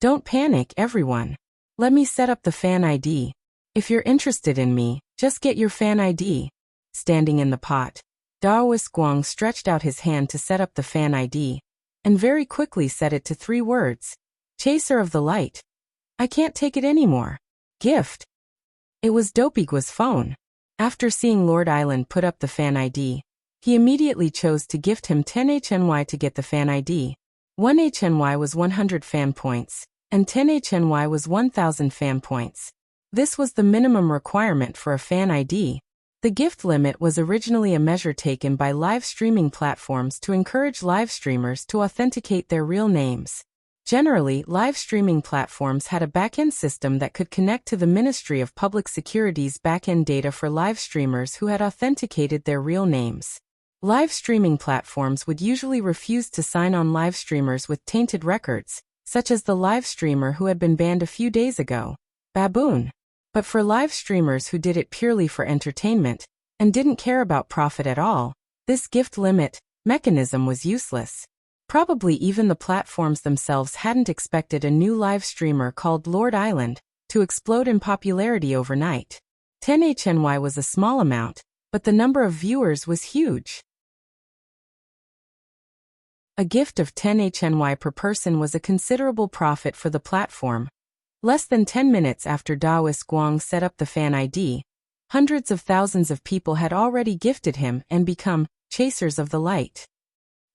Don't panic, everyone. Let me set up the fan ID. If you're interested in me, just get your fan ID. Standing in the pot, Taoist Guang stretched out his hand to set up the fan ID, and very quickly set it to 3 words. Chaser of the Light. I can't take it anymore. Gift. It was Dopigwa's phone. After seeing Lord Island put up the fan ID, he immediately chose to gift him 10 HNY to get the fan ID. 1 HNY was 100 fan points, and 10 HNY was 1000 fan points. This was the minimum requirement for a fan ID. The gift limit was originally a measure taken by live streaming platforms to encourage live streamers to authenticate their real names. Generally, live streaming platforms had a back-end system that could connect to the Ministry of Public Security's back-end data for live streamers who had authenticated their real names. Live streaming platforms would usually refuse to sign on live streamers with tainted records, such as the live streamer who had been banned a few days ago, Baboon. But for live streamers who did it purely for entertainment and didn't care about profit at all, this gift limit mechanism was useless. Probably even the platforms themselves hadn't expected a new live streamer called Lord Island to explode in popularity overnight. 10 HNY was a small amount, but the number of viewers was huge. A gift of 10 HNY per person was a considerable profit for the platform. Less than 10 minutes after Taoist Guang set up the fan ID, hundreds of thousands of people had already gifted him and become chasers of the light.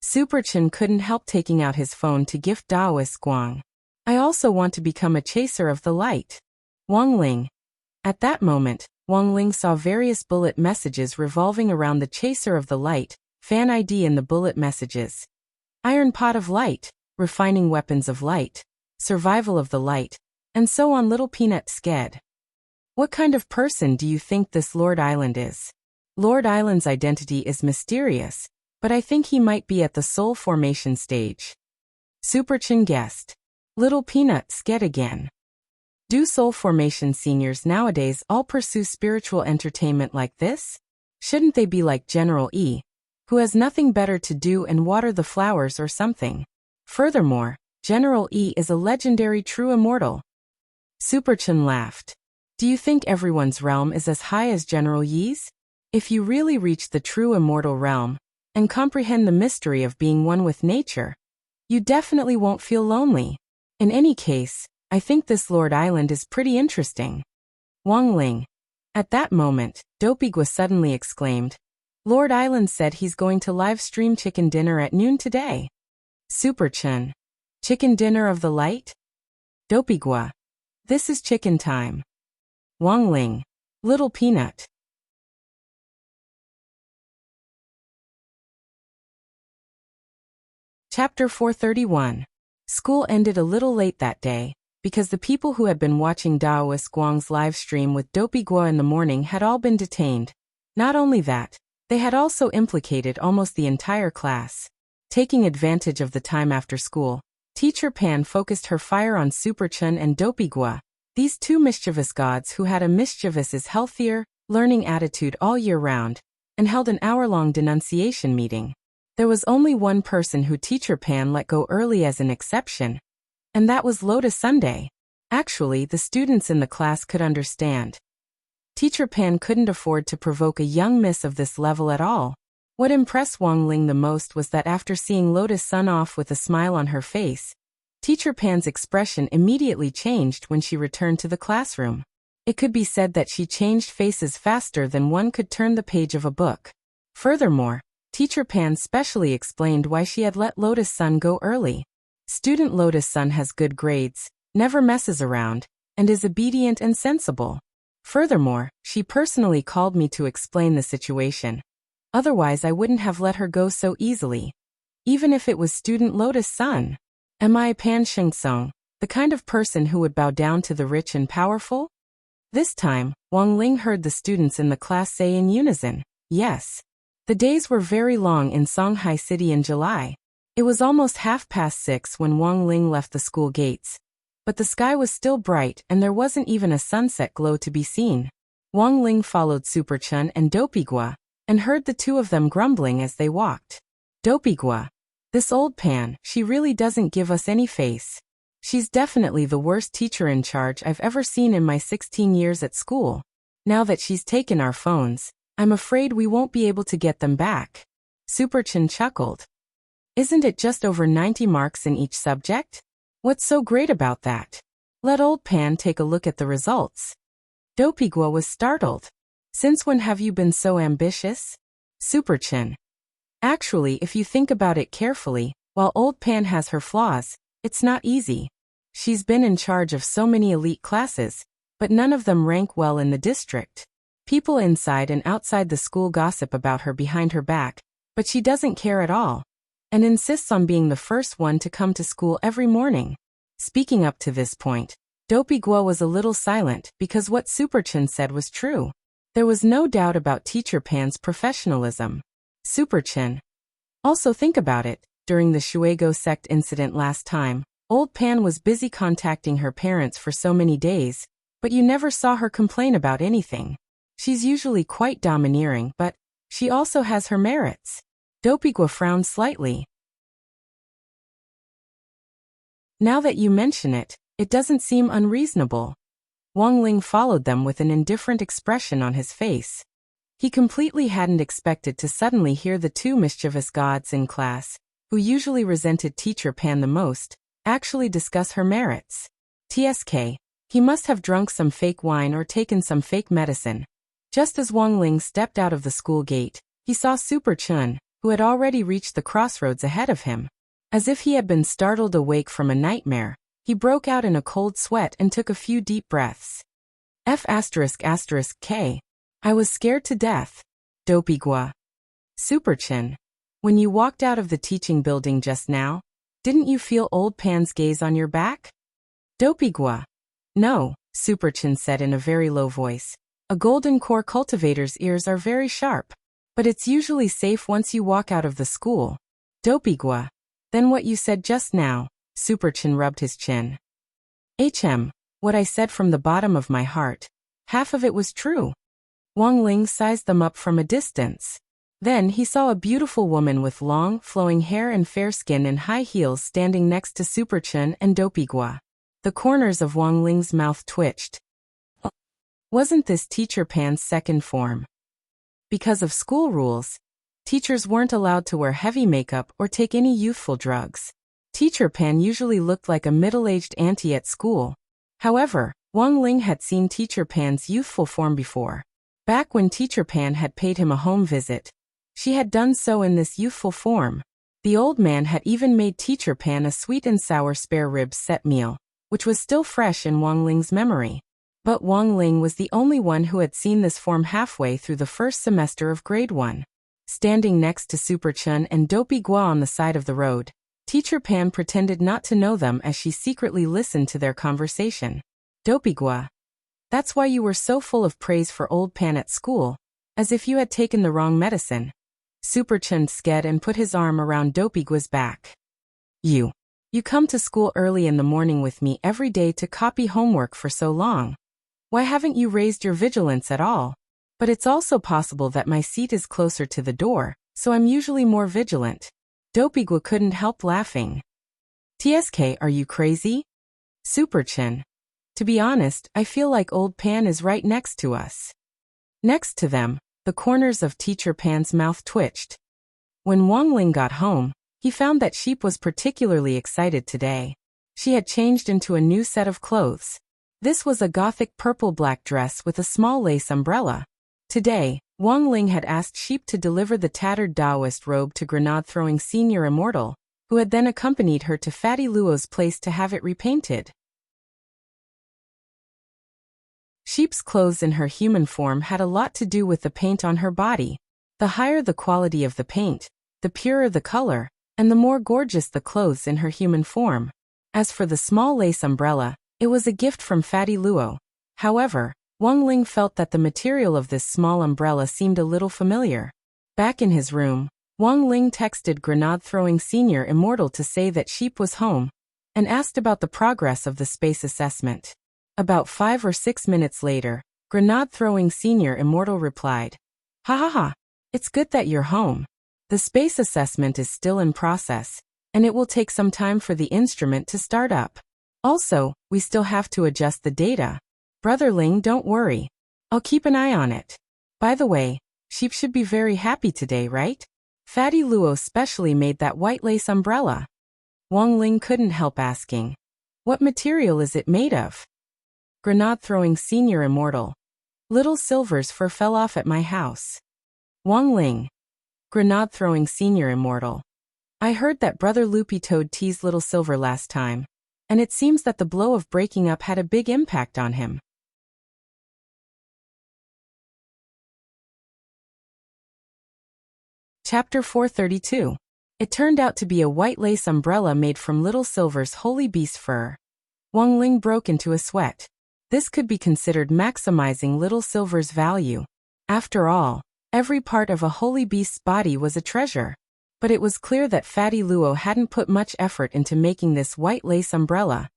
Superchin couldn't help taking out his phone to gift Taoist Guang. I also want to become a chaser of the light. Wang Ling. At that moment, Wang Ling saw various bullet messages revolving around the chaser of the light, fan ID in the bullet messages. Iron pot of light, refining weapons of light, survival of the light, and so on. Little Peanut sked. What kind of person do you think this Lord Island is? Lord Island's identity is mysterious, but I think he might be at the soul formation stage. Superchin guessed. Little Peanut sked again. Do soul formation seniors nowadays all pursue spiritual entertainment like this? Shouldn't they be like General E, who has nothing better to do and water the flowers or something? Furthermore, General E is a legendary true immortal. Superchin laughed. Do you think everyone's realm is as high as General Yi's? If you really reach the true immortal realm and comprehend the mystery of being one with nature, you definitely won't feel lonely. In any case, I think this Lord Island is pretty interesting. Wang Ling. At that moment, Dopigwa suddenly exclaimed, Lord Island said he's going to live stream chicken dinner at noon today. Superchun. Chicken dinner of the light? Dopigwa. This is chicken time. Wangling. Little peanut. Chapter 431. School ended a little late that day, because the people who had been watching Daoist Guang's live stream with Dopigwa in the morning had all been detained. Not only that, they had also implicated almost the entire class. Taking advantage of the time after school, Teacher Pan focused her fire on Superchun and Dopigwa, these two mischievous gods who had a mischievous is healthier, learning attitude all year round, and held an hour-long denunciation meeting. There was only one person who Teacher Pan let go early as an exception, and that was Lotus Sunday. Actually, the students in the class could understand. Teacher Pan couldn't afford to provoke a young miss of this level at all. What impressed Wang Ling the most was that after seeing Lotus Sun off with a smile on her face, Teacher Pan's expression immediately changed when she returned to the classroom. It could be said that she changed faces faster than one could turn the page of a book. Furthermore, Teacher Pan specially explained why she had let Lotus Sun go early. Student Lotus Sun has good grades, never messes around, and is obedient and sensible. Furthermore, she personally called me to explain the situation. Otherwise I wouldn't have let her go so easily. Even if it was student Lotus Sun. Am I Pan Shengsong, the kind of person who would bow down to the rich and powerful? This time, Wang Ling heard the students in the class say in unison, yes. The days were very long in Songhai City in July. It was almost 6:30 when Wang Ling left the school gates. But the sky was still bright and there wasn't even a sunset glow to be seen. Wang Ling followed Superchun and Dopigwa, and heard the two of them grumbling as they walked. Dopigwa. This old Pan, she really doesn't give us any face. She's definitely the worst teacher in charge I've ever seen in my 16 years at school. Now that she's taken our phones, I'm afraid we won't be able to get them back. Superchun chuckled. Isn't it just over 90 marks in each subject? What's so great about that? Let old Pan take a look at the results. Dopigwa was startled. Since when have you been so ambitious? Superchun. Actually, if you think about it carefully, while old Pan has her flaws, it's not easy. She's been in charge of so many elite classes, but none of them rank well in the district. People inside and outside the school gossip about her behind her back, but she doesn't care at all, and insists on being the first one to come to school every morning. Speaking up to this point, Dopigwa was a little silent because what Superchun said was true. There was no doubt about Teacher Pan's professionalism. Superchun. Also think about it, during the Shuego sect incident last time, old Pan was busy contacting her parents for so many days, but you never saw her complain about anything. She's usually quite domineering, but she also has her merits. Dopigwa frowned slightly. Now that you mention it, it doesn't seem unreasonable. Wang Ling followed them with an indifferent expression on his face. He completely hadn't expected to suddenly hear the two mischievous gods in class, who usually resented Teacher Pan the most, actually discuss her merits. TSK. He must have drunk some fake wine or taken some fake medicine. Just as Wang Ling stepped out of the school gate, he saw Superchun, who had already reached the crossroads ahead of him. As if he had been startled awake from a nightmare, he broke out in a cold sweat and took a few deep breaths. F***K. I was scared to death. Dopigwa. Superchun. When you walked out of the teaching building just now, didn't you feel old Pan's gaze on your back? Dopigwa. No, Superchun said in a very low voice. A golden core cultivator's ears are very sharp. But it's usually safe once you walk out of the school. Dopigwa. Then what you said just now, Superchun rubbed his chin. What I said from the bottom of my heart. Half of it was true. Wang Ling sized them up from a distance. Then he saw a beautiful woman with long, flowing hair and fair skin in high heels standing next to Superchun and Dopigwa. The corners of Wang Ling's mouth twitched. Wasn't this Teacher Pan's second form? Because of school rules, teachers weren't allowed to wear heavy makeup or take any youthful drugs. Teacher Pan usually looked like a middle-aged auntie at school. However, Wang Ling had seen Teacher Pan's youthful form before. Back when Teacher Pan had paid him a home visit, she had done so in this youthful form. The old man had even made Teacher Pan a sweet and sour spare ribs set meal, which was still fresh in Wang Ling's memory. But Wang Ling was the only one who had seen this form halfway through the first semester of grade 1. Standing next to Super Chun and Dopey Gua on the side of the road, Teacher Pan pretended not to know them as she secretly listened to their conversation. Dopey Gua, that's why you were so full of praise for old Pan at school, as if you had taken the wrong medicine. Super Chun sked and put his arm around Dopey Gua's back. You come to school early in the morning with me every day to copy homework for so long. Why haven't you raised your vigilance at all? But it's also possible that my seat is closer to the door, so I'm usually more vigilant. Dopey Gua couldn't help laughing. TSK, are you crazy? Super Chun. To be honest, I feel like old Pan is right next to us. Next to them, the corners of Teacher Pan's mouth twitched. When Wang Ling got home, he found that Sheep was particularly excited today. She had changed into a new set of clothes. This was a gothic purple-black dress with a small lace umbrella. Today, Wang Ling had asked Sheep to deliver the tattered Taoist robe to grenade-throwing Senior Immortal, who had then accompanied her to Fatty Luo's place to have it repainted. Sheep's clothes in her human form had a lot to do with the paint on her body. The higher the quality of the paint, the purer the color, and the more gorgeous the clothes in her human form. As for the small lace umbrella, it was a gift from Fatty Luo. However, Wang Ling felt that the material of this small umbrella seemed a little familiar. Back in his room, Wang Ling texted grenade-throwing Senior Immortal to say that Sheep was home, and asked about the progress of the space assessment. About 5 or 6 minutes later, grenade-throwing Senior Immortal replied, "Ha ha ha, it's good that you're home. The space assessment is still in process, and it will take some time for the instrument to start up. Also, we still have to adjust the data. Brother Ling, don't worry. I'll keep an eye on it. By the way, Sheep should be very happy today, right? Fatty Luo specially made that white lace umbrella." Wang Ling couldn't help asking, "What material is it made of?" Grenade-throwing Senior Immortal. "Little Silver's fur fell off at my house." Wang Ling. Grenade-throwing Senior Immortal. "I heard that Brother Loopy Toad teased Little Silver last time, and it seems that the blow of breaking up had a big impact on him." Chapter 432. It turned out to be a white lace umbrella made from Little Silver's holy beast fur. Wang Ling broke into a sweat. This could be considered maximizing Little Silver's value. After all, every part of a holy beast's body was a treasure. But it was clear that Fatty Luo hadn't put much effort into making this white lace umbrella.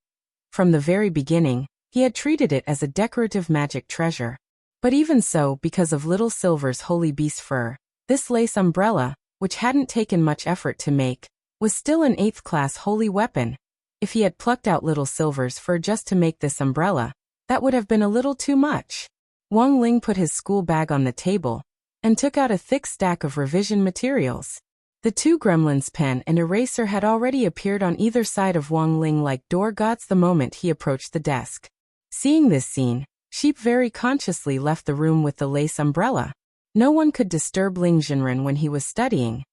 From the very beginning, he had treated it as a decorative magic treasure. But even so, because of Little Silver's holy beast fur, this lace umbrella, which hadn't taken much effort to make, was still an 8th-class holy weapon. If he had plucked out Little Silver's fur just to make this umbrella, that would have been a little too much. Wang Ling put his school bag on the table and took out a thick stack of revision materials. The 2 gremlins' pen and eraser had already appeared on either side of Wang Ling like door gods the moment he approached the desk. Seeing this scene, Sheep very consciously left the room with the lace umbrella. No one could disturb Ling Jinren when he was studying.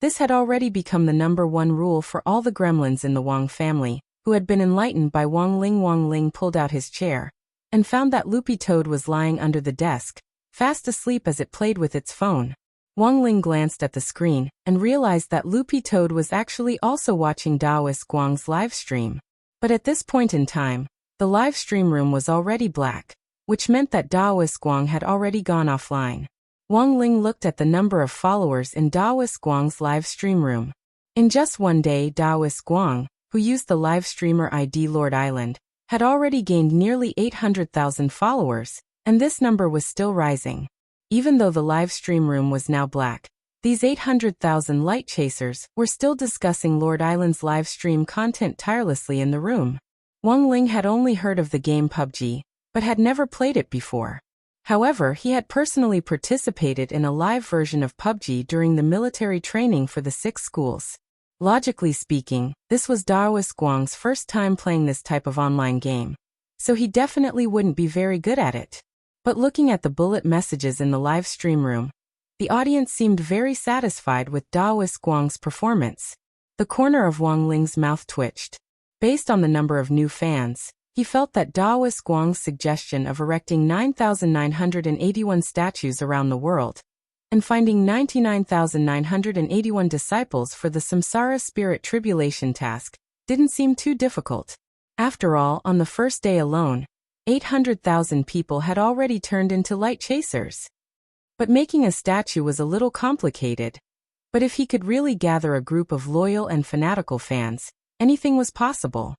This had already become the #1 rule for all the gremlins in the Wang family, who had been enlightened by Wang Ling. Wang Ling pulled out his chair and found that Loopy Toad was lying under the desk, fast asleep as it played with its phone. Wang Ling glanced at the screen and realized that Loopy Toad was actually also watching Taoist Guang's live stream. But at this point in time, the live stream room was already black, which meant that Taoist Guang had already gone offline. Wang Ling looked at the number of followers in Taoist Guang's live stream room. In just one day, Taoist Guang, who used the live streamer ID Lord Island, had already gained nearly 800,000 followers, and this number was still rising. Even though the live stream room was now black, these 800,000 light chasers were still discussing Lord Island's live stream content tirelessly in the room. Wang Ling had only heard of the game PUBG, but had never played it before. However, he had personally participated in a live version of PUBG during the military training for the 6 schools. Logically speaking, this was Taoist Guang's first time playing this type of online game. so he definitely wouldn't be very good at it. But looking at the bullet messages in the live stream room, the audience seemed very satisfied with Daoist Guang's performance. The corner of Wang Ling's mouth twitched. Based on the number of new fans, he felt that Daoist Guang's suggestion of erecting 9,981 statues around the world and finding 99,981 disciples for the Samsara Spirit Tribulation task didn't seem too difficult. After all, on the first day alone, 800,000 people had already turned into light chasers. But making a statue was a little complicated. But if he could really gather a group of loyal and fanatical fans, anything was possible.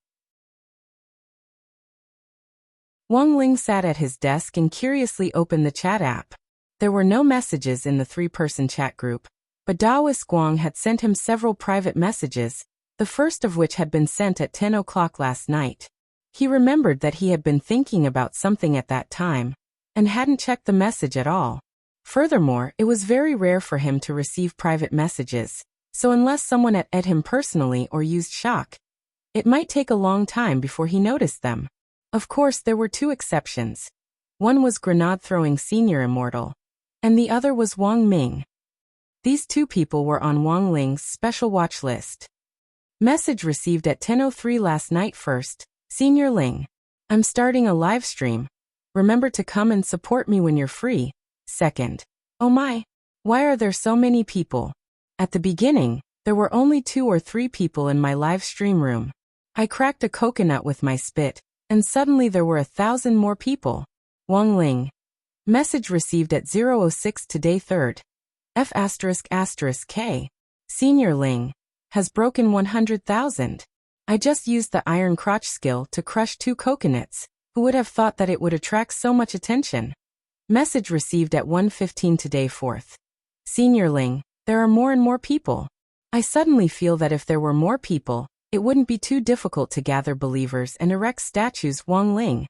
Wang Ling sat at his desk and curiously opened the chat app. There were no messages in the three-person chat group, but Daoist Guang had sent him several private messages, the first of which had been sent at 10 o'clock last night. He remembered that he had been thinking about something at that time, and hadn't checked the message at all. Furthermore, it was very rare for him to receive private messages, so unless someone had added him personally or used shock, it might take a long time before he noticed them. Of course, there were two exceptions. One was grenade-throwing senior immortal, and the other was Wang Ming. These two people were on Wang Ling's special watch list. Message received at 10:03 last night. First, Senior Ling. I'm starting a live stream. Remember to come and support me when you're free. Second, oh my, why are there so many people? At the beginning, there were only 2 or 3 people in my live stream room. I cracked a coconut with my spit, and suddenly there were 1,000 more people. Wang Ling. Message received at 0:06 today. Third, F***K. Senior Ling. Has broken 100,000. I just used the iron crotch skill to crush 2 coconuts. Who would have thought that it would attract so much attention? Message received at 1:15 today. Fourth, Senior Ling. There are more and more people. I suddenly feel that if there were more people, it wouldn't be too difficult to gather believers and erect statues. Wang Ling.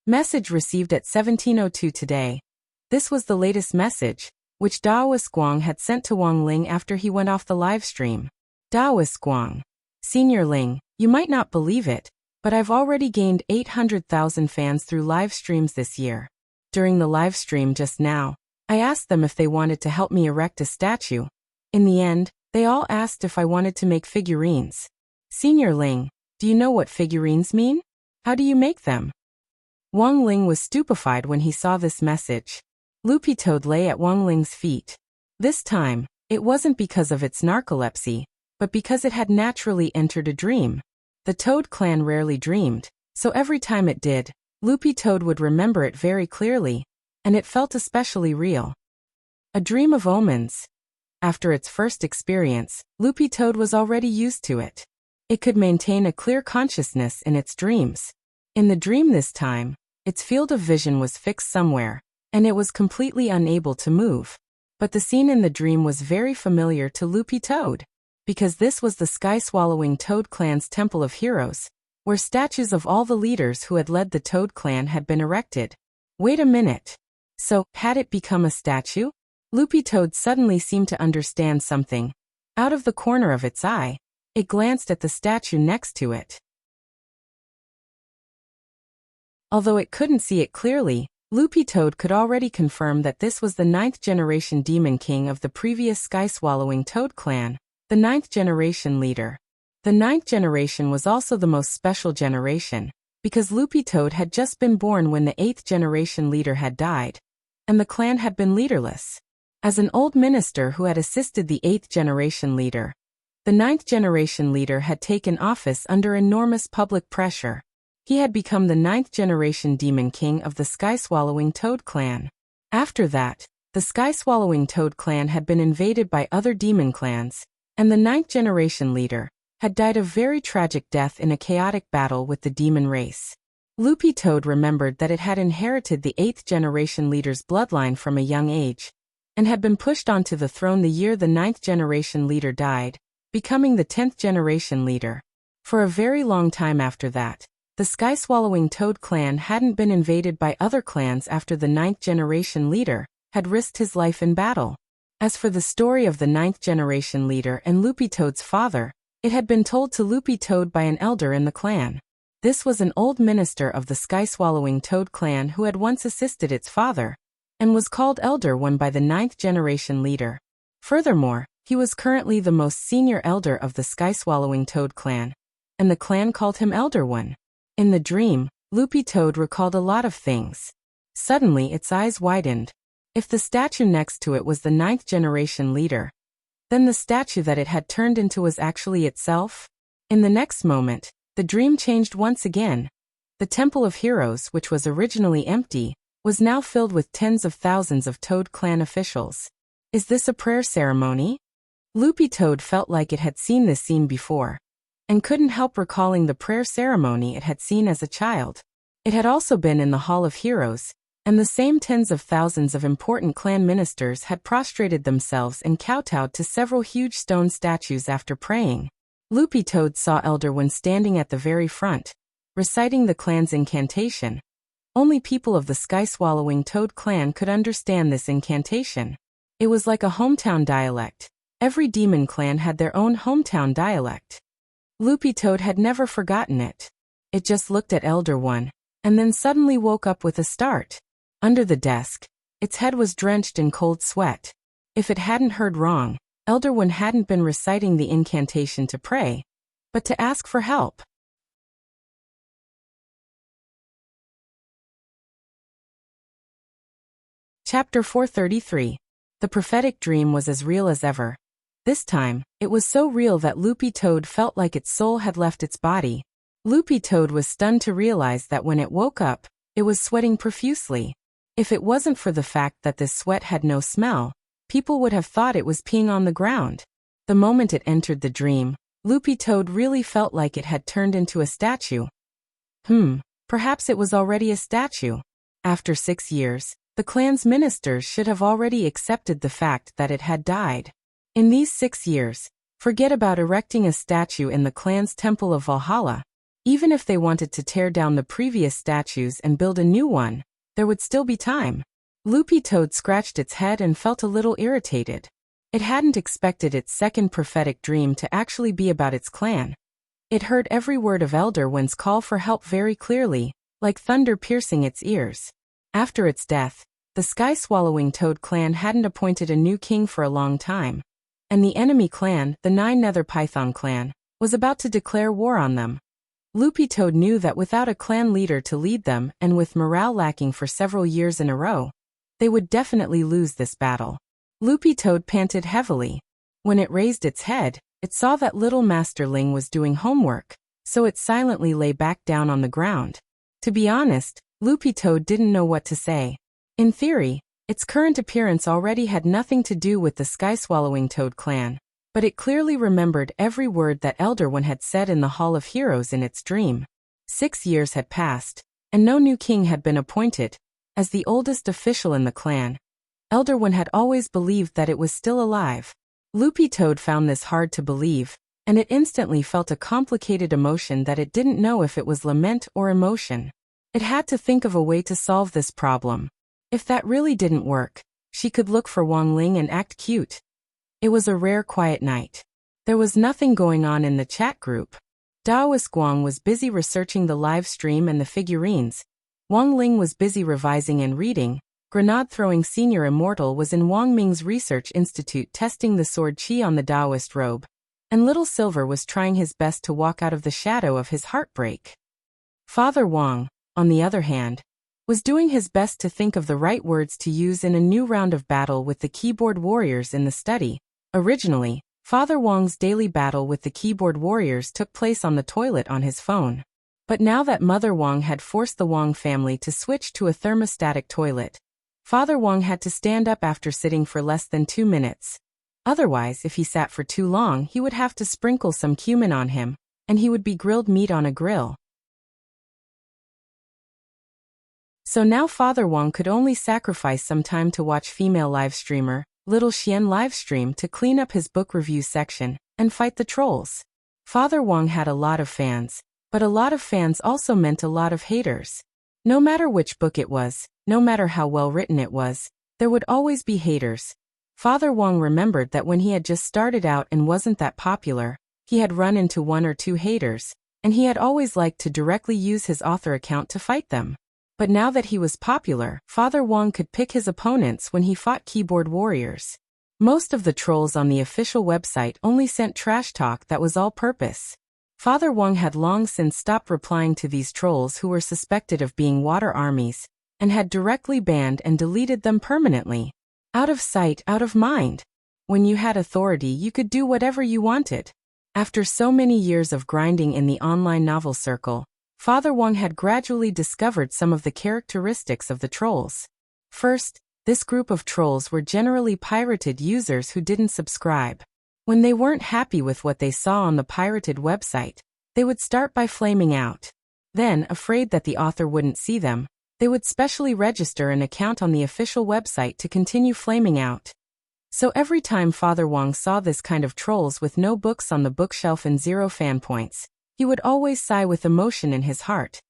Message received at 17:02 today. This was the latest message, which Daoist Guang had sent to Wang Ling after he went off the live stream. Daoist Guang. Senior Ling, you might not believe it, but I've already gained 800,000 fans through live streams this year. During the live stream just now, I asked them if they wanted to help me erect a statue. In the end, they all asked if I wanted to make figurines. Senior Ling, do you know what figurines mean? How do you make them? Wang Ling was stupefied when he saw this message. Loopy Toad lay at Wang Ling's feet. This time, it wasn't because of its narcolepsy, but because it had naturally entered a dream. The Toad clan rarely dreamed, so every time it did, Loopy Toad would remember it very clearly, and it felt especially real. A dream of omens. After its first experience, Loopy Toad was already used to it. It could maintain a clear consciousness in its dreams. In the dream this time, its field of vision was fixed somewhere, and it was completely unable to move. But the scene in the dream was very familiar to Loopy Toad, because this was the sky-swallowing Toad Clan's Temple of Heroes, where statues of all the leaders who had led the Toad Clan had been erected. Wait a minute. So, had it become a statue? Loopy Toad suddenly seemed to understand something. Out of the corner of its eye, it glanced at the statue next to it. Although it couldn't see it clearly, Loopy Toad could already confirm that this was the 9th generation Demon King of the previous sky-swallowing Toad Clan, the 9th generation leader. The 9th generation was also the most special generation, because Loopy Toad had just been born when the 8th generation leader had died, and the clan had been leaderless. As an old minister who had assisted the 8th generation leader, the 9th generation leader had taken office under enormous public pressure. He had become the 9th generation Demon King of the sky-swallowing Toad Clan. After that, the sky-swallowing Toad Clan had been invaded by other demon clans, and the 9th generation leader had died a very tragic death in a chaotic battle with the demon race. Loopy Toad remembered that it had inherited the 8th generation leader's bloodline from a young age, and had been pushed onto the throne the year the 9th generation leader died, becoming the 10th generation leader. For a very long time after that, the sky-swallowing Toad Clan hadn't been invaded by other clans after the 9th generation leader had risked his life in battle. As for the story of the 9th generation leader and Loopy Toad's father, it had been told to Loopy Toad by an elder in the clan. This was an old minister of the sky-swallowing toad clan who had once assisted its father, and was called Elder One by the 9th-generation leader. Furthermore, he was currently the most senior elder of the sky-swallowing toad clan, and the clan called him Elder One. In the dream, Loopy Toad recalled a lot of things. Suddenly its eyes widened. If the statue next to it was the 9th-generation leader, then the statue that it had turned into was actually itself? In the next moment, the dream changed once again. The Temple of Heroes, which was originally empty, was now filled with tens of thousands of Toad Clan officials. Is this a prayer ceremony? Loopy Toad felt like it had seen this scene before, and couldn't help recalling the prayer ceremony it had seen as a child. It had also been in the Hall of Heroes, and the same tens of thousands of important clan ministers had prostrated themselves and kowtowed to several huge stone statues after praying. Loopy Toad saw Elder One standing at the very front, reciting the clan's incantation. Only people of the sky-swallowing toad clan could understand this incantation. It was like a hometown dialect. Every demon clan had their own hometown dialect. Loopy Toad had never forgotten it. It just looked at Elder One, and then suddenly woke up with a start. Under the desk, its head was drenched in cold sweat. If it hadn't heard wrong, Elder One hadn't been reciting the incantation to pray, but to ask for help. Chapter 433. The prophetic dream was as real as ever. This time, it was so real that Loopy Toad felt like its soul had left its body. Loopy Toad was stunned to realize that when it woke up, it was sweating profusely. If it wasn't for the fact that this sweat had no smell, people would have thought it was peeing on the ground. The moment it entered the dream, Loopy Toad really felt like it had turned into a statue. Perhaps it was already a statue. After 6 years, the clan's ministers should have already accepted the fact that it had died. In these 6 years, forget about erecting a statue in the clan's Temple of Valhalla. Even if they wanted to tear down the previous statues and build a new one, there would still be time. Loopy Toad scratched its head and felt a little irritated. It hadn't expected its second prophetic dream to actually be about its clan. It heard every word of Elder One's call for help very clearly, like thunder piercing its ears. After its death, the sky-swallowing toad clan hadn't appointed a new king for a long time, and the enemy clan, the 9 Nether Python clan, was about to declare war on them. Loopy Toad knew that without a clan leader to lead them and with morale lacking for several years in a row, they would definitely lose this battle. Loopy Toad panted heavily. When it raised its head, it saw that little Masterling was doing homework, so it silently lay back down on the ground. To be honest, Loopy Toad didn't know what to say. In theory, its current appearance already had nothing to do with the sky-swallowing toad clan, but it clearly remembered every word that Elder One had said in the Hall of Heroes in its dream. 6 years had passed, and no new king had been appointed. As the oldest official in the clan, Elder One had always believed that it was still alive. Loopy Toad found this hard to believe, and it instantly felt a complicated emotion that it didn't know if it was lament or emotion. It had to think of a way to solve this problem. If that really didn't work, she could look for Wang Ling and act cute. It was a rare quiet night. There was nothing going on in the chat group. Daoist Guang was busy researching the live stream and the figurines. Wang Ling was busy revising and reading. Grenade-throwing Senior Immortal was in Wang Ming's research institute testing the sword Qi on the Daoist robe. And Little Silver was trying his best to walk out of the shadow of his heartbreak. Father Wang, on the other hand, was doing his best to think of the right words to use in a new round of battle with the keyboard warriors in the study. Originally, Father Wang's daily battle with the keyboard warriors took place on the toilet on his phone. But now that Mother Wang had forced the Wang family to switch to a thermostatic toilet, Father Wang had to stand up after sitting for less than 2 minutes. Otherwise, if he sat for too long, he would have to sprinkle some cumin on him, and he would be grilled meat on a grill. So now Father Wang could only sacrifice some time to watch female live streamer, Little Xian livestream to clean up his book review section, and fight the trolls. Father Wang had a lot of fans, but a lot of fans also meant a lot of haters. No matter which book it was, no matter how well written it was, there would always be haters. Father Wang remembered that when he had just started out and wasn't that popular, he had run into 1 or 2 haters, and he had always liked to directly use his author account to fight them. But now that he was popular, Father Wong could pick his opponents when he fought keyboard warriors. Most of the trolls on the official website only sent trash talk that was all-purpose. Father Wong had long since stopped replying to these trolls who were suspected of being water armies, and had directly banned and deleted them permanently. Out of sight, out of mind. When you had authority, you could do whatever you wanted. After so many years of grinding in the online novel circle, Father Wong had gradually discovered some of the characteristics of the trolls. First, this group of trolls were generally pirated users who didn't subscribe. When they weren't happy with what they saw on the pirated website, they would start by flaming out. Then, afraid that the author wouldn't see them, they would specially register an account on the official website to continue flaming out. So every time Father Wong saw this kind of trolls with no books on the bookshelf and 0 fan points, he would always sigh with emotion in his heart.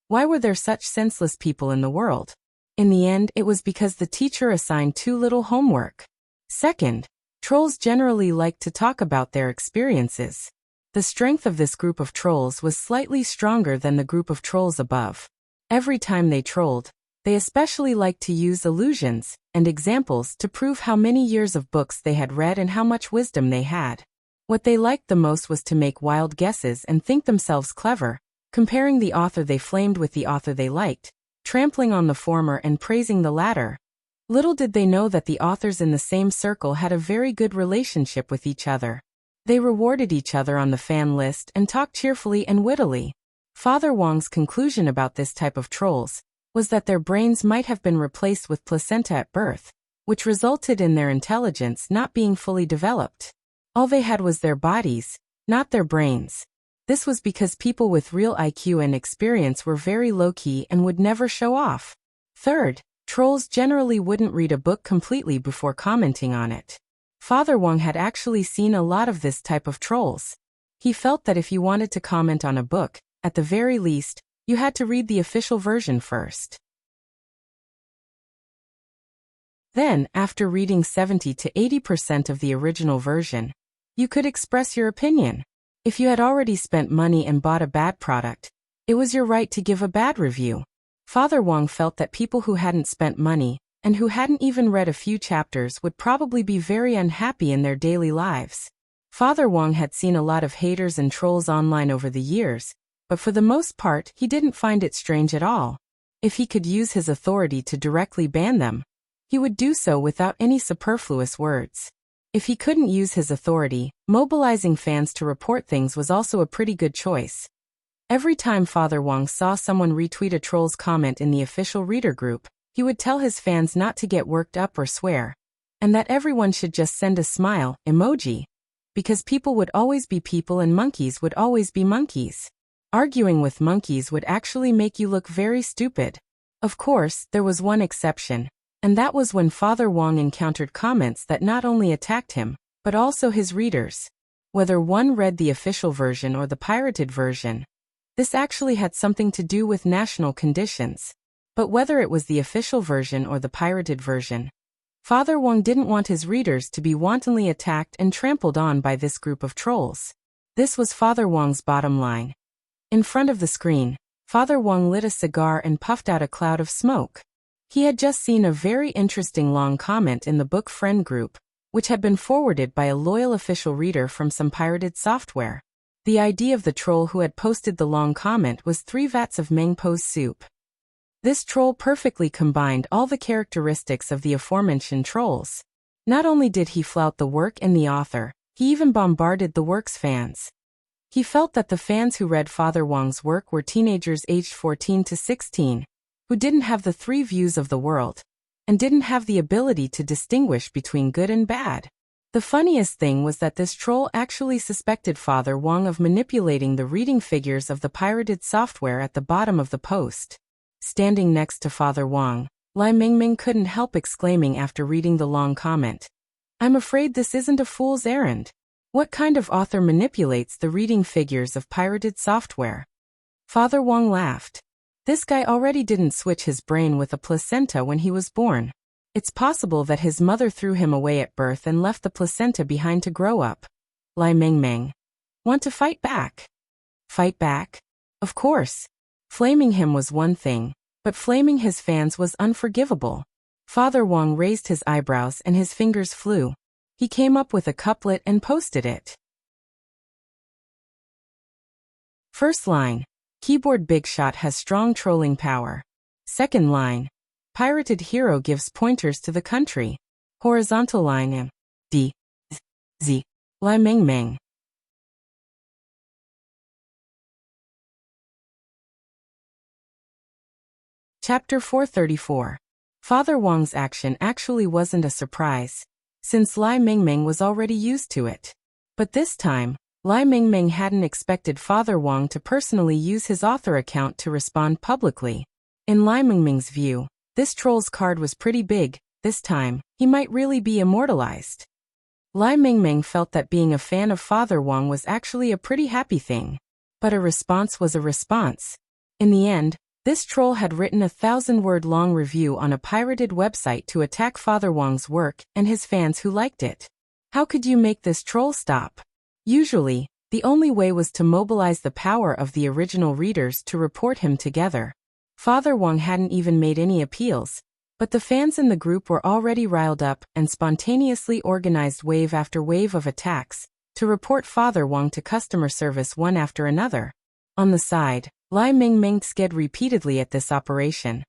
Why were there such senseless people in the world? In the end, it was because the teacher assigned too little homework. Second, trolls generally liked to talk about their experiences. The strength of this group of trolls was slightly stronger than the group of trolls above. Every time they trolled, they especially liked to use allusions and examples to prove how many years of books they had read and how much wisdom they had. What they liked the most was to make wild guesses and think themselves clever, comparing the author they flamed with the author they liked, trampling on the former and praising the latter. Little did they know that the authors in the same circle had a very good relationship with each other. They rewarded each other on the fan list and talked cheerfully and wittily. Father Wong's conclusion about this type of trolls was that their brains might have been replaced with placenta at birth, which resulted in their intelligence not being fully developed. All they had was their bodies, not their brains. This was because people with real IQ and experience were very low-key and would never show off. Third, trolls generally wouldn't read a book completely before commenting on it. Father Wong had actually seen a lot of this type of trolls. He felt that if you wanted to comment on a book, at the very least, you had to read the official version first. Then, after reading 70 to 80% of the original version, you could express your opinion. If you had already spent money and bought a bad product, it was your right to give a bad review. Father Wong felt that people who hadn't spent money, and who hadn't even read a few chapters would probably be very unhappy in their daily lives. Father Wong had seen a lot of haters and trolls online over the years, but for the most part he didn't find it strange at all. If he could use his authority to directly ban them, he would do so without any superfluous words. If he couldn't use his authority, mobilizing fans to report things was also a pretty good choice. Every time Father Wong saw someone retweet a troll's comment in the official reader group, he would tell his fans not to get worked up or swear, and that everyone should just send a smile emoji, because people would always be people and monkeys would always be monkeys. Arguing with monkeys would actually make you look very stupid. Of course, there was one exception, and that was when Father Wong encountered comments that not only attacked him, but also his readers. Whether one read the official version or the pirated version, this actually had something to do with national conditions. But whether it was the official version or the pirated version, Father Wong didn't want his readers to be wantonly attacked and trampled on by this group of trolls. This was Father Wong's bottom line. In front of the screen, Father Wong lit a cigar and puffed out a cloud of smoke. He had just seen a very interesting long comment in the book friend group, which had been forwarded by a loyal official reader from some pirated software. The idea of the troll who had posted the long comment was 3 vats of Mengpo's soup. This troll perfectly combined all the characteristics of the aforementioned trolls. Not only did he flout the work and the author, he even bombarded the work's fans. He felt that the fans who read Father Wong's work were teenagers aged 14 to 16, who didn't have the 3 views of the world, and didn't have the ability to distinguish between good and bad. The funniest thing was that this troll actually suspected Father Wong of manipulating the reading figures of the pirated software at the bottom of the post. Standing next to Father Wong, Lai Mingming couldn't help exclaiming after reading the long comment, "I'm afraid this isn't a fool's errand. What kind of author manipulates the reading figures of pirated software?" Father Wong laughed. This guy already didn't switch his brain with a placenta when he was born. It's possible that his mother threw him away at birth and left the placenta behind to grow up. Lai Mingming. Want to fight back? Fight back? Of course. Flaming him was one thing, but flaming his fans was unforgivable. Father Wong raised his eyebrows and his fingers flew. He came up with a couplet and posted it. First line, keyboard big shot has strong trolling power. Second line, pirated hero gives pointers to the country. Horizontal line M. D. Z. Lai Meng Meng. Chapter 434. Father Wong's action actually wasn't a surprise, since Lai Meng Meng was already used to it. But this time, Lai Meng Meng hadn't expected Father Wong to personally use his author account to respond publicly. In Lai Meng Meng's view, this troll's card was pretty big. This time, he might really be immortalized. Lai Meng Meng felt that being a fan of Father Wong was actually a pretty happy thing. But a response was a response. In the end, this troll had written a 1,000-word-long review on a pirated website to attack Father Wong's work and his fans who liked it. How could you make this troll stop? Usually, the only way was to mobilize the power of the original readers to report him together. Father Wong hadn't even made any appeals, but the fans in the group were already riled up and spontaneously organized wave after wave of attacks to report Father Wong to customer service one after another. On the side, Lai Meng Meng sked repeatedly at this operation.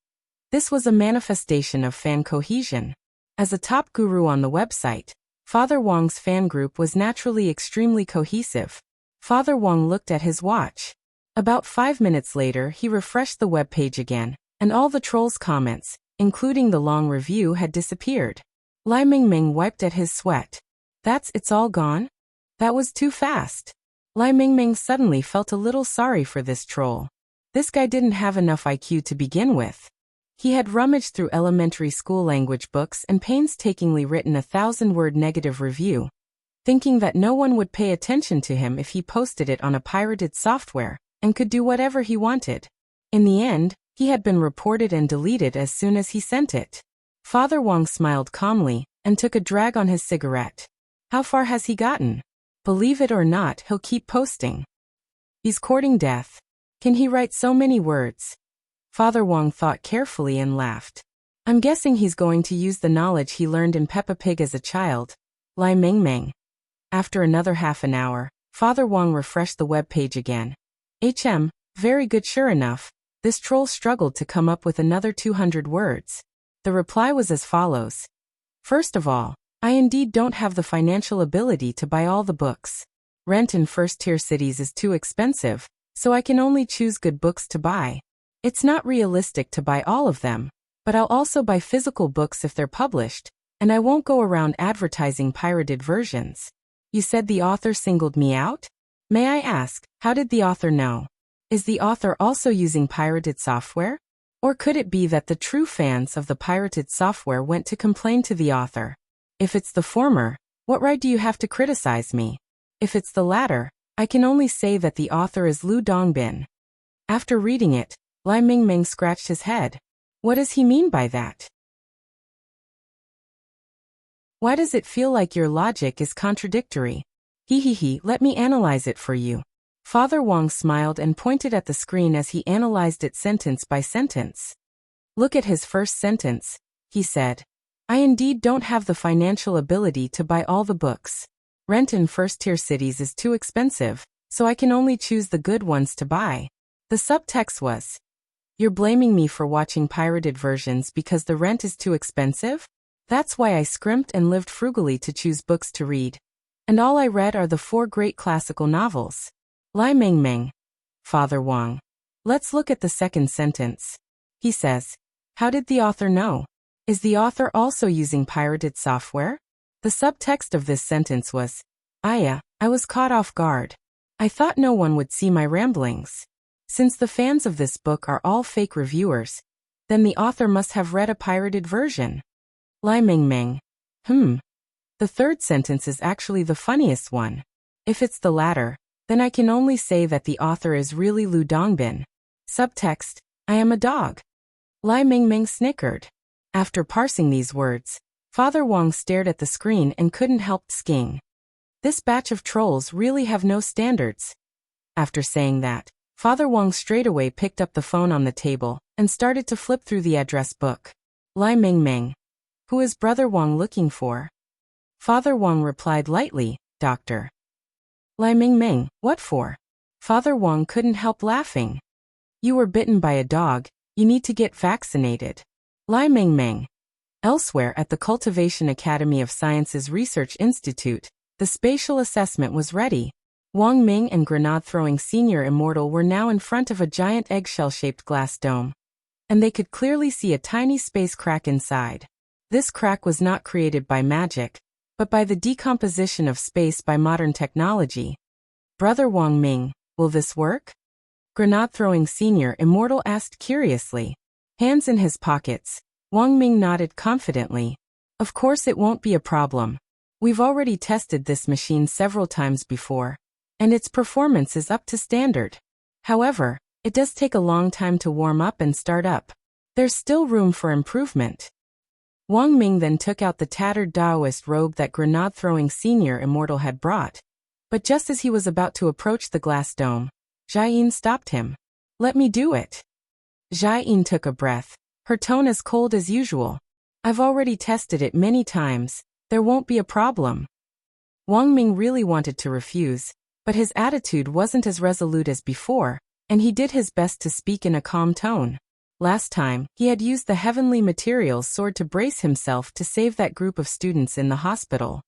This was a manifestation of fan cohesion. As a top guru on the website, Father Wong's fan group was naturally extremely cohesive. Father Wong looked at his watch. About 5 minutes later, he refreshed the webpage again, and all the trolls' comments, including the long review, had disappeared. Lai Meng Meng wiped at his sweat. It's all gone? That was too fast. Lai Meng Meng suddenly felt a little sorry for this troll. This guy didn't have enough IQ to begin with. He had rummaged through elementary school language books and painstakingly written a 1,000-word negative review, thinking that no one would pay attention to him if he posted it on a pirated software and could do whatever he wanted. In the end, he had been reported and deleted as soon as he sent it. Father Wong smiled calmly and took a drag on his cigarette. How far has he gotten? Believe it or not, he'll keep posting. He's courting death. Can he write so many words? Father Wong thought carefully and laughed. I'm guessing he's going to use the knowledge he learned in Peppa Pig as a child. Lai Meng Meng. After another half an hour, Father Wong refreshed the web page again. Very good. Sure enough, this troll struggled to come up with another 200 words. The reply was as follows. First of all, I indeed don't have the financial ability to buy all the books. Rent in first-tier cities is too expensive, so I can only choose good books to buy. It's not realistic to buy all of them, but I'll also buy physical books if they're published, and I won't go around advertising pirated versions. You said the author singled me out? May I ask, how did the author know? Is the author also using pirated software? Or could it be that the true fans of the pirated software went to complain to the author? If it's the former, what right do you have to criticize me? If it's the latter, I can only say that the author is Lu Dongbin. After reading it, Lai Meng Meng scratched his head. What does he mean by that? Why does it feel like your logic is contradictory? Let me analyze it for you. Father Wong smiled and pointed at the screen as he analyzed it sentence by sentence. Look at his first sentence, he said. I indeed don't have the financial ability to buy all the books. Rent in first-tier cities is too expensive, so I can only choose the good ones to buy. The subtext was, you're blaming me for watching pirated versions because the rent is too expensive? That's why I scrimped and lived frugally to choose books to read. And all I read are the 4 great classical novels. Lai Meng Meng. Father Wong. Let's look at the second sentence. He says, how did the author know? Is the author also using pirated software? The subtext of this sentence was, I was caught off guard. I thought no one would see my ramblings. Since the fans of this book are all fake reviewers, then the author must have read a pirated version. Lai Meng Meng. The third sentence is actually the funniest one. If it's the latter, then I can only say that the author is really Lu Dongbin. Subtext, I am a dog. Lai Meng Meng snickered. After parsing these words, Father Wong stared at the screen and couldn't help sking. This batch of trolls really have no standards. After saying that, Father Wang straightaway picked up the phone on the table and started to flip through the address book. Lai Mingming. Who is Brother Wang looking for? Father Wang replied lightly, Doctor. Lai Mingming, what for? Father Wang couldn't help laughing. You were bitten by a dog, you need to get vaccinated. Lai Mingming. Elsewhere at the Cultivation Academy of Sciences Research Institute, the spatial assessment was ready. Wang Ming and grenade-throwing Senior Immortal were now in front of a giant eggshell-shaped glass dome. And they could clearly see a tiny space crack inside. This crack was not created by magic, but by the decomposition of space by modern technology. Brother Wang Ming, will this work? Grenade-throwing Senior Immortal asked curiously. Hands in his pockets, Wang Ming nodded confidently. Of course it won't be a problem. We've already tested this machine several times before, and its performance is up to standard. However, it does take a long time to warm up and start up. There's still room for improvement. Wang Ming then took out the tattered Taoist robe that grenade-throwing Senior Immortal had brought. But just as he was about to approach the glass dome, Jiayin stopped him. Let me do it. Jiayin took a breath, her tone as cold as usual. I've already tested it many times, there won't be a problem. Wang Ming really wanted to refuse, but his attitude wasn't as resolute as before, and he did his best to speak in a calm tone. Last time, he had used the heavenly materials sword to brace himself to save that group of students in the hospital.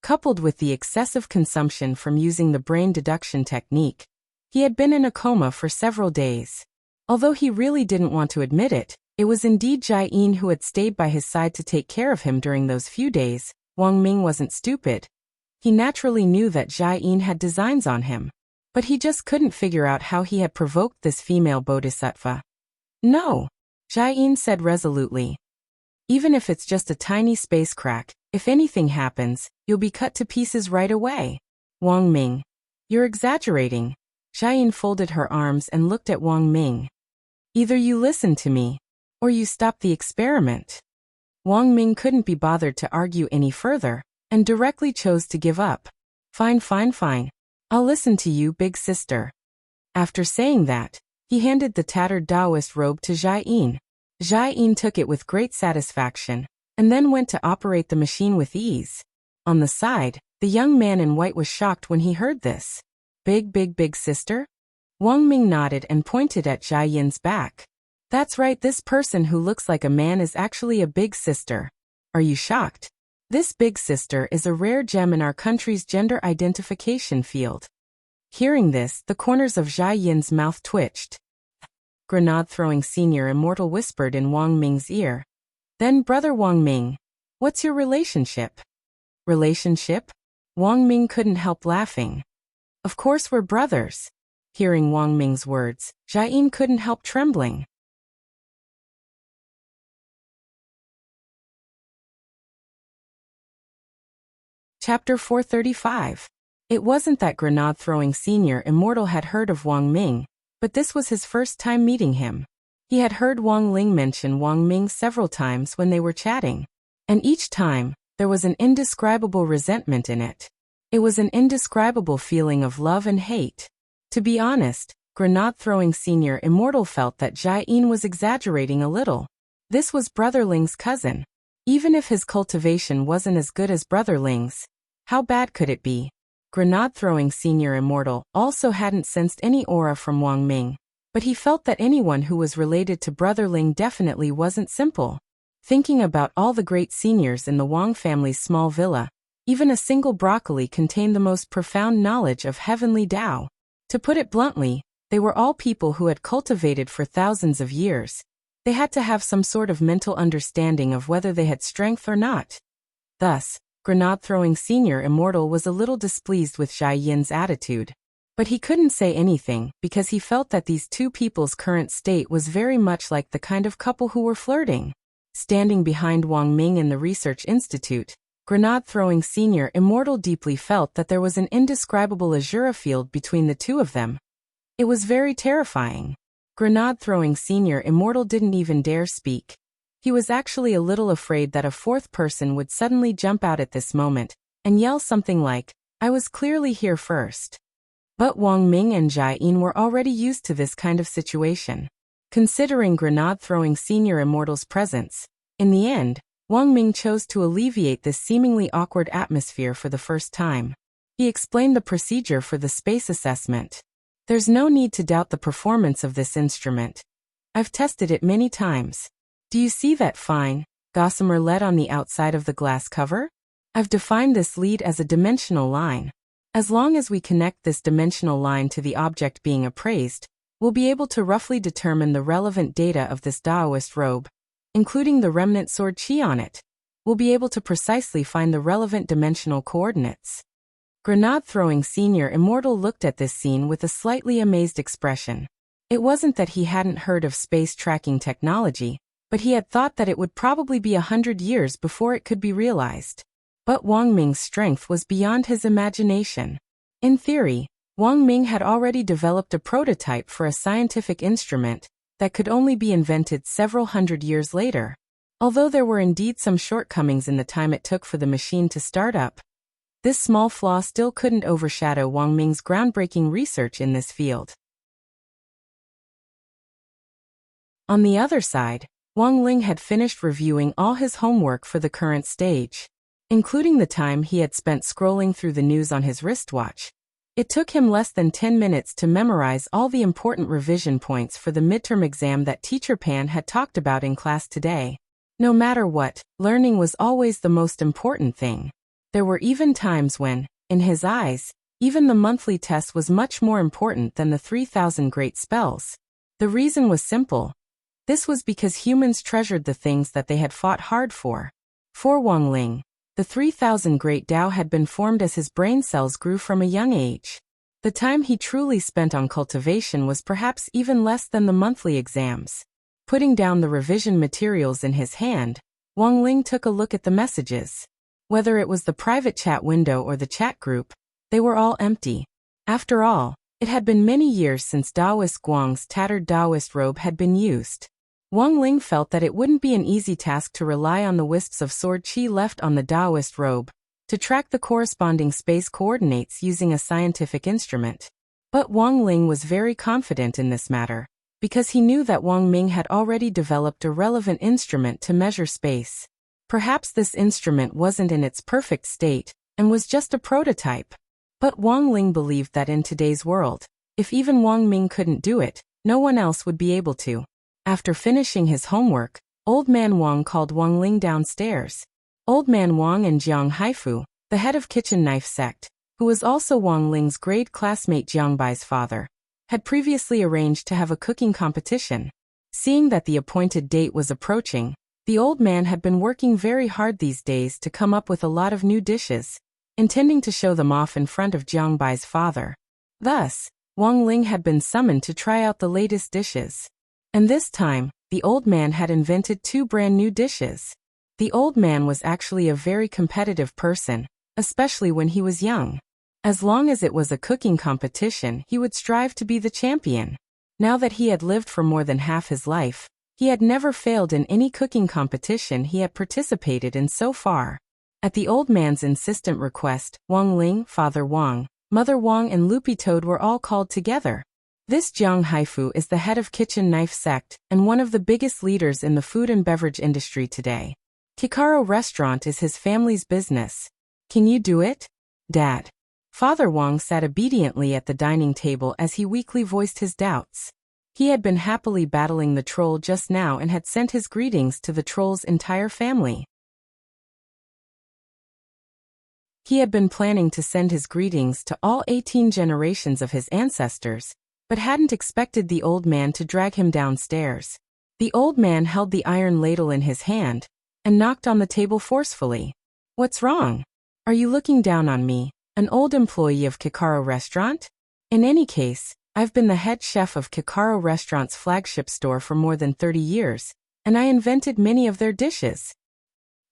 Coupled with the excessive consumption from using the brain deduction technique, he had been in a coma for several days. Although he really didn't want to admit it, it was indeed Jiayin who had stayed by his side to take care of him during those few days. Wang Ming wasn't stupid. He naturally knew that Jiayin had designs on him, but he just couldn't figure out how he had provoked this female bodhisattva. No, Jiayin said resolutely. Even if it's just a tiny space crack, if anything happens, you'll be cut to pieces right away. Wang Ming. You're exaggerating. Jiayin folded her arms and looked at Wang Ming. Either you listen to me, or you stop the experiment. Wang Ming couldn't be bothered to argue any further, and directly chose to give up. Fine, fine, fine. I'll listen to you, big sister. After saying that, he handed the tattered Taoist robe to Jiayin. Jiayin took it with great satisfaction, and then went to operate the machine with ease. On the side, the young man in white was shocked when he heard this. Big sister? Wang Ming nodded and pointed at Jiayin's back. That's right, this person who looks like a man is actually a big sister. Are you shocked? This big sister is a rare gem in our country's gender identification field. Hearing this, the corners of Jiayin's mouth twitched. Grenade-throwing Senior Immortal whispered in Wang Ming's ear. Then, Brother Wang Ming, what's your relationship? Relationship? Wang Ming couldn't help laughing. Of course we're brothers. Hearing Wang Ming's words, Jiayin couldn't help trembling. Chapter 435. It wasn't that grenade-throwing Senior Immortal had heard of Wang Ming, but this was his first time meeting him. He had heard Wang Ling mention Wang Ming several times when they were chatting, and each time, there was an indescribable resentment in it. It was an indescribable feeling of love and hate. To be honest, grenade-throwing Senior Immortal felt that Jiayin was exaggerating a little. This was Brother Ling's cousin. Even if his cultivation wasn't as good as Brother Ling's, how bad could it be? Grenade-throwing Senior Immortal also hadn't sensed any aura from Wang Ming, but he felt that anyone who was related to Brother Ling definitely wasn't simple. Thinking about all the great seniors in the Wang family's small villa, even a single broccoli contained the most profound knowledge of heavenly Tao. To put it bluntly, they were all people who had cultivated for thousands of years. They had to have some sort of mental understanding of whether they had strength or not. Thus, grenade-throwing Senior Immortal was a little displeased with Jiayin's attitude. But he couldn't say anything because he felt that these two people's current state was very much like the kind of couple who were flirting. Standing behind Wang Ming in the research institute, grenade-throwing Senior Immortal deeply felt that there was an indescribable azure field between the two of them. It was very terrifying. Grenade-throwing Senior Immortal didn't even dare speak. He was actually a little afraid that a fourth person would suddenly jump out at this moment and yell something like, I was clearly here first. But Wang Ming and Jai Yin were already used to this kind of situation. Considering grenade-throwing senior immortals' presence, in the end, Wang Ming chose to alleviate this seemingly awkward atmosphere for the first time. He explained the procedure for the space assessment. There's no need to doubt the performance of this instrument. I've tested it many times. Do you see that fine, gossamer lead on the outside of the glass cover? I've defined this lead as a dimensional line. As long as we connect this dimensional line to the object being appraised, we'll be able to roughly determine the relevant data of this Taoist robe, including the remnant sword qi on it. We'll be able to precisely find the relevant dimensional coordinates. Grenade-throwing senior immortal looked at this scene with a slightly amazed expression. It wasn't that he hadn't heard of space tracking technology, but he had thought that it would probably be 100 years before it could be realized. But Wang Ming's strength was beyond his imagination. In theory, Wang Ming had already developed a prototype for a scientific instrument that could only be invented several hundred years later. Although there were indeed some shortcomings in the time it took for the machine to start up, this small flaw still couldn't overshadow Wang Ming's groundbreaking research in this field. On the other side, Wang Ling had finished reviewing all his homework for the current stage, including the time he had spent scrolling through the news on his wristwatch. It took him less than 10 minutes to memorize all the important revision points for the midterm exam that Teacher Pan had talked about in class today. No matter what, learning was always the most important thing. There were even times when, in his eyes, even the monthly test was much more important than the 3,000 great spells. The reason was simple. This was because humans treasured the things that they had fought hard for. For Wang Ling, the 3,000 great Tao had been formed as his brain cells grew from a young age. The time he truly spent on cultivation was perhaps even less than the monthly exams. Putting down the revision materials in his hand, Wang Ling took a look at the messages. Whether it was the private chat window or the chat group, they were all empty. After all, it had been many years since Taoist Guang's tattered Taoist robe had been used. Wang Ling felt that it wouldn't be an easy task to rely on the wisps of sword qi left on the Taoist robe to track the corresponding space coordinates using a scientific instrument. But Wang Ling was very confident in this matter, because he knew that Wang Ming had already developed a relevant instrument to measure space. Perhaps this instrument wasn't in its perfect state, and was just a prototype. But Wang Ling believed that in today's world, if even Wang Ming couldn't do it, no one else would be able to. After finishing his homework, Old Man Wang called Wang Ling downstairs. Old Man Wang and Jiang Haifu, the head of Kitchen Knife Sect, who was also Wang Ling's grade classmate Jiang Bai's father, had previously arranged to have a cooking competition. Seeing that the appointed date was approaching, the old man had been working very hard these days to come up with a lot of new dishes, intending to show them off in front of Jiang Bai's father. Thus, Wang Ling had been summoned to try out the latest dishes. And this time, the old man had invented 2 brand new dishes. The old man was actually a very competitive person, especially when he was young. As long as it was a cooking competition, he would strive to be the champion. Now that he had lived for more than half his life, he had never failed in any cooking competition he had participated in so far. At the old man's insistent request, Wang Ling, Father Wang, Mother Wang and Loopy Toad were all called together. This Jiang Haifu is the head of Kitchen Knife Sect and one of the biggest leaders in the food and beverage industry today. Kikaro Restaurant is his family's business. Can you do it, Dad? Father Wang sat obediently at the dining table as he weakly voiced his doubts. He had been happily battling the troll just now and had sent his greetings to the troll's entire family. He had been planning to send his greetings to all 18 generations of his ancestors, but hadn't expected the old man to drag him downstairs. The old man held the iron ladle in his hand and knocked on the table forcefully. What's wrong? Are you looking down on me, an old employee of Kikaro Restaurant? In any case, I've been the head chef of Kikaro Restaurant's flagship store for more than 30 years, and I invented many of their dishes.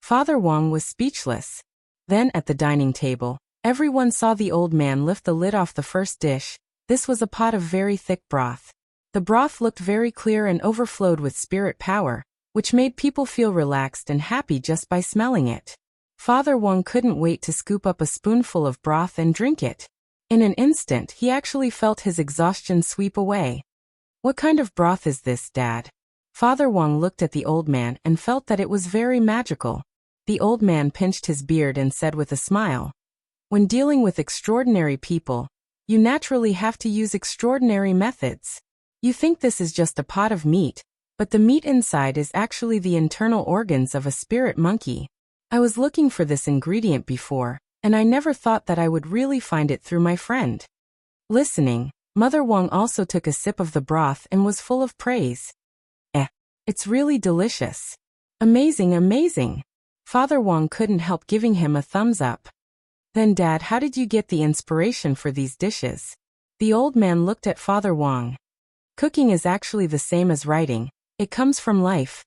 Father Wang was speechless. Then at the dining table, everyone saw the old man lift the lid off the first dish. This was a pot of very thick broth. The broth looked very clear and overflowed with spirit power, which made people feel relaxed and happy just by smelling it. Father Wang couldn't wait to scoop up a spoonful of broth and drink it. In an instant, he actually felt his exhaustion sweep away. What kind of broth is this, Dad? Father Wang looked at the old man and felt that it was very magical. The old man pinched his beard and said with a smile, "When dealing with extraordinary people, you naturally have to use extraordinary methods. You think this is just a pot of meat, but the meat inside is actually the internal organs of a spirit monkey. I was looking for this ingredient before, and I never thought that I would really find it through my friend." Listening, Mother Wang also took a sip of the broth and was full of praise. It's really delicious. Amazing, amazing. Father Wang couldn't help giving him a thumbs up. Then Dad, how did you get the inspiration for these dishes? The old man looked at Father Wang. Cooking is actually the same as writing. It comes from life.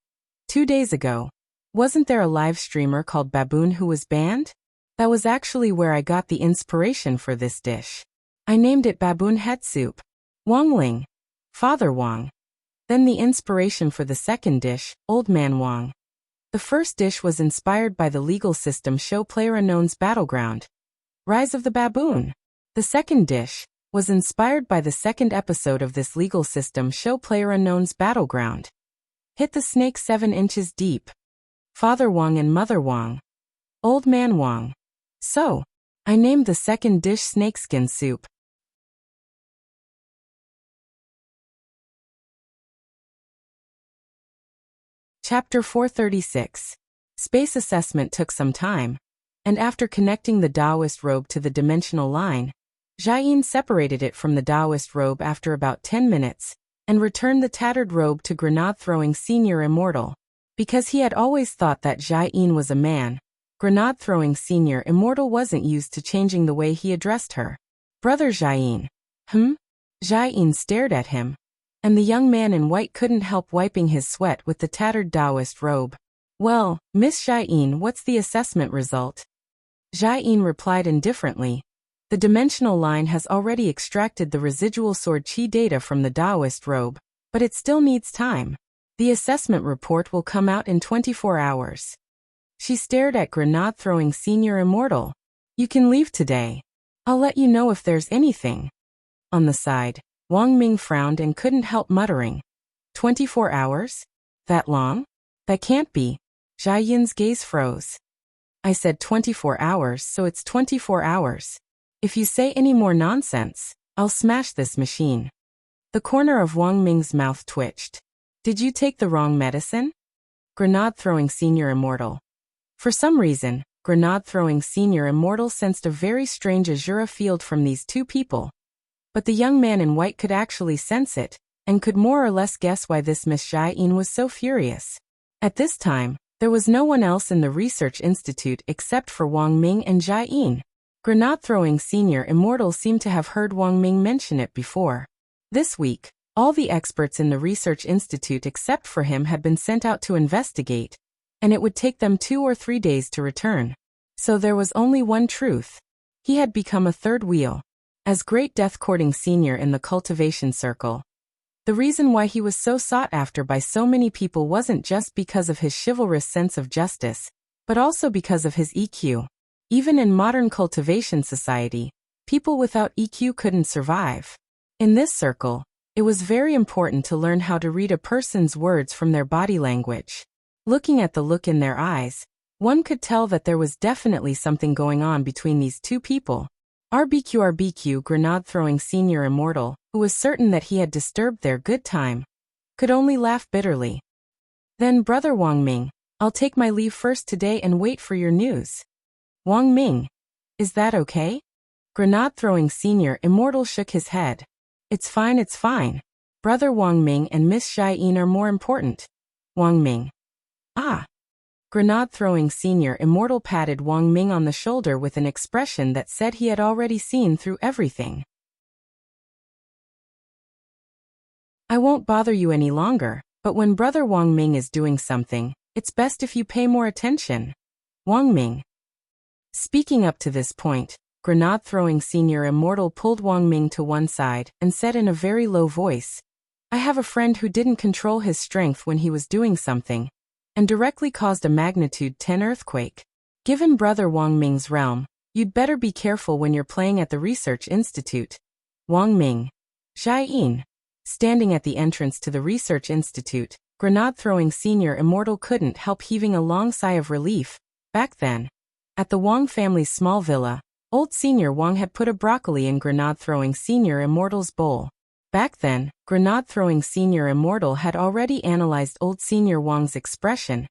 2 days ago, wasn't there a live streamer called Baboon who was banned? That was actually where I got the inspiration for this dish. I named it Baboon Head Soup. Wang Ling. Father Wang. Then the inspiration for the second dish, Old Man Wang. The first dish was inspired by the legal system show PlayerUnknown's Battleground, Rise of the Baboon. The second dish was inspired by the second episode of this legal system show PlayerUnknown's Battleground. Hit the snake 7 inches deep. Father Wang and Mother Wang. Old Man Wang. So, I named the second dish Snakeskin Soup. Chapter 436. Space assessment took some time, and after connecting the Taoist robe to the dimensional line, Jiayin separated it from the Taoist robe after about 10 minutes, and returned the tattered robe to Grenade-throwing Senior Immortal. Because he had always thought that Jiayin was a man, Grenade-throwing Senior Immortal wasn't used to changing the way he addressed her. Brother Jiayin. Jiayin stared at him, and the young man in white couldn't help wiping his sweat with the tattered Taoist robe. Well, Miss Jiayin, what's the assessment result? Jiayin replied indifferently. The dimensional line has already extracted the residual sword chi data from the Taoist robe, but it still needs time. The assessment report will come out in 24 hours. She stared at Grenade-throwing Senior Immortal. You can leave today. I'll let you know if there's anything. On the side, Wang Ming frowned and couldn't help muttering. 24 hours? That long? That can't be. Jiayin's gaze froze. I said 24 hours, so it's 24 hours. If you say any more nonsense, I'll smash this machine. The corner of Wang Ming's mouth twitched. Did you take the wrong medicine? Grenade-throwing Senior Immortal. For some reason, Grenade-throwing Senior Immortal sensed a very strange Azura field from these two people. But the young man in white could actually sense it, and could more or less guess why this Miss Jiayin was so furious. At this time, there was no one else in the research institute except for Wang Ming and Jiayin. Grenade-throwing Senior Immortal seemed to have heard Wang Ming mention it before. This week, all the experts in the research institute except for him had been sent out to investigate, and it would take them 2 or 3 days to return. So there was only one truth. He had become a third wheel. As Great Death-courting senior in the cultivation circle. The reason why he was so sought after by so many people wasn't just because of his chivalrous sense of justice, but also because of his EQ. Even in modern cultivation society, people without EQ couldn't survive. In this circle, it was very important to learn how to read a person's words from their body language. Looking at the look in their eyes, one could tell that there was definitely something going on between these two people. RBQ Grenade-throwing Senior Immortal, who was certain that he had disturbed their good time, could only laugh bitterly. Then Brother Wang Ming, I'll take my leave first today and wait for your news. Wang Ming, is that okay? Grenade-throwing Senior Immortal shook his head. It's fine. Brother Wang Ming and Miss Jiayin are more important. Wang Ming. Ah. Grenade-throwing Senior Immortal patted Wang Ming on the shoulder with an expression that said he had already seen through everything. I won't bother you any longer, but when Brother Wang Ming is doing something, it's best if you pay more attention. Wang Ming. Speaking up to this point, Grenade-throwing Senior Immortal pulled Wang Ming to one side and said in a very low voice, I have a friend who didn't control his strength when he was doing something, and directly caused a magnitude 10 earthquake. Given Brother Wang Ming's realm, you'd better be careful when you're playing at the Research Institute. Wang Ming. Xiaoyin. Standing at the entrance to the Research Institute, grenade-throwing senior immortal couldn't help heaving a long sigh of relief. Back then, at the Wang family's small villa, old senior Wang had put a broccoli in grenade-throwing senior immortal's bowl. Back then, grenade-throwing senior immortal had already analyzed old senior Wang's expression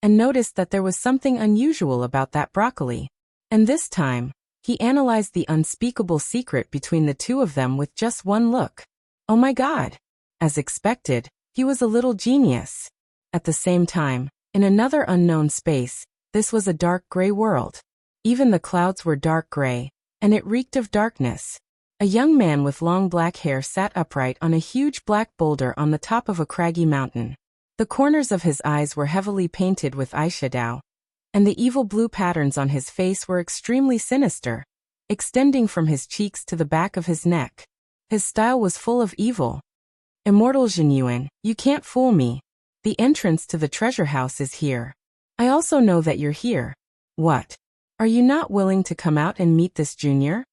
and noticed that there was something unusual about that broccoli. And this time, he analyzed the unspeakable secret between the two of them with just one look. Oh my God! As expected, he was a little genius. At the same time, in another unknown space, this was a dark gray world. Even the clouds were dark gray, and it reeked of darkness. A young man with long black hair sat upright on a huge black boulder on the top of a craggy mountain. The corners of his eyes were heavily painted with eyeshadow, and the evil blue patterns on his face were extremely sinister, extending from his cheeks to the back of his neck. His style was full of evil. Immortal Jinyuan, you can't fool me. The entrance to the treasure house is here. I also know that you're here. What? Are you not willing to come out and meet this junior?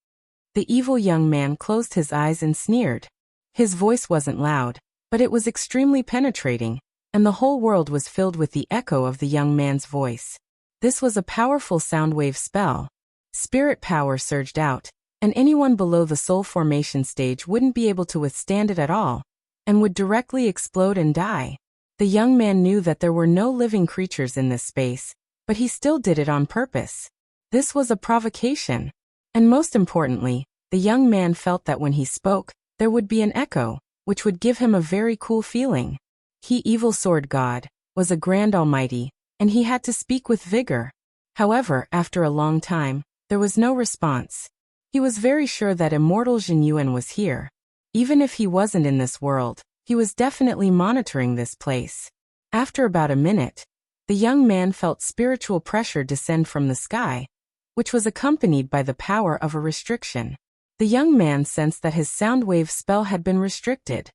The evil young man closed his eyes and sneered. His voice wasn't loud, but it was extremely penetrating, and the whole world was filled with the echo of the young man's voice. This was a powerful soundwave spell. Spirit power surged out, and anyone below the soul formation stage wouldn't be able to withstand it at all, and would directly explode and die. The young man knew that there were no living creatures in this space, but he still did it on purpose. This was a provocation. And most importantly, the young man felt that when he spoke, there would be an echo, which would give him a very cool feeling. He, evil sword god, was a grand almighty, and he had to speak with vigor. However, after a long time, there was no response. He was very sure that immortal Jinyuan was here. Even if he wasn't in this world, he was definitely monitoring this place. After about a minute, the young man felt spiritual pressure descend from the sky, which was accompanied by the power of a restriction. The young man sensed that his soundwave spell had been restricted.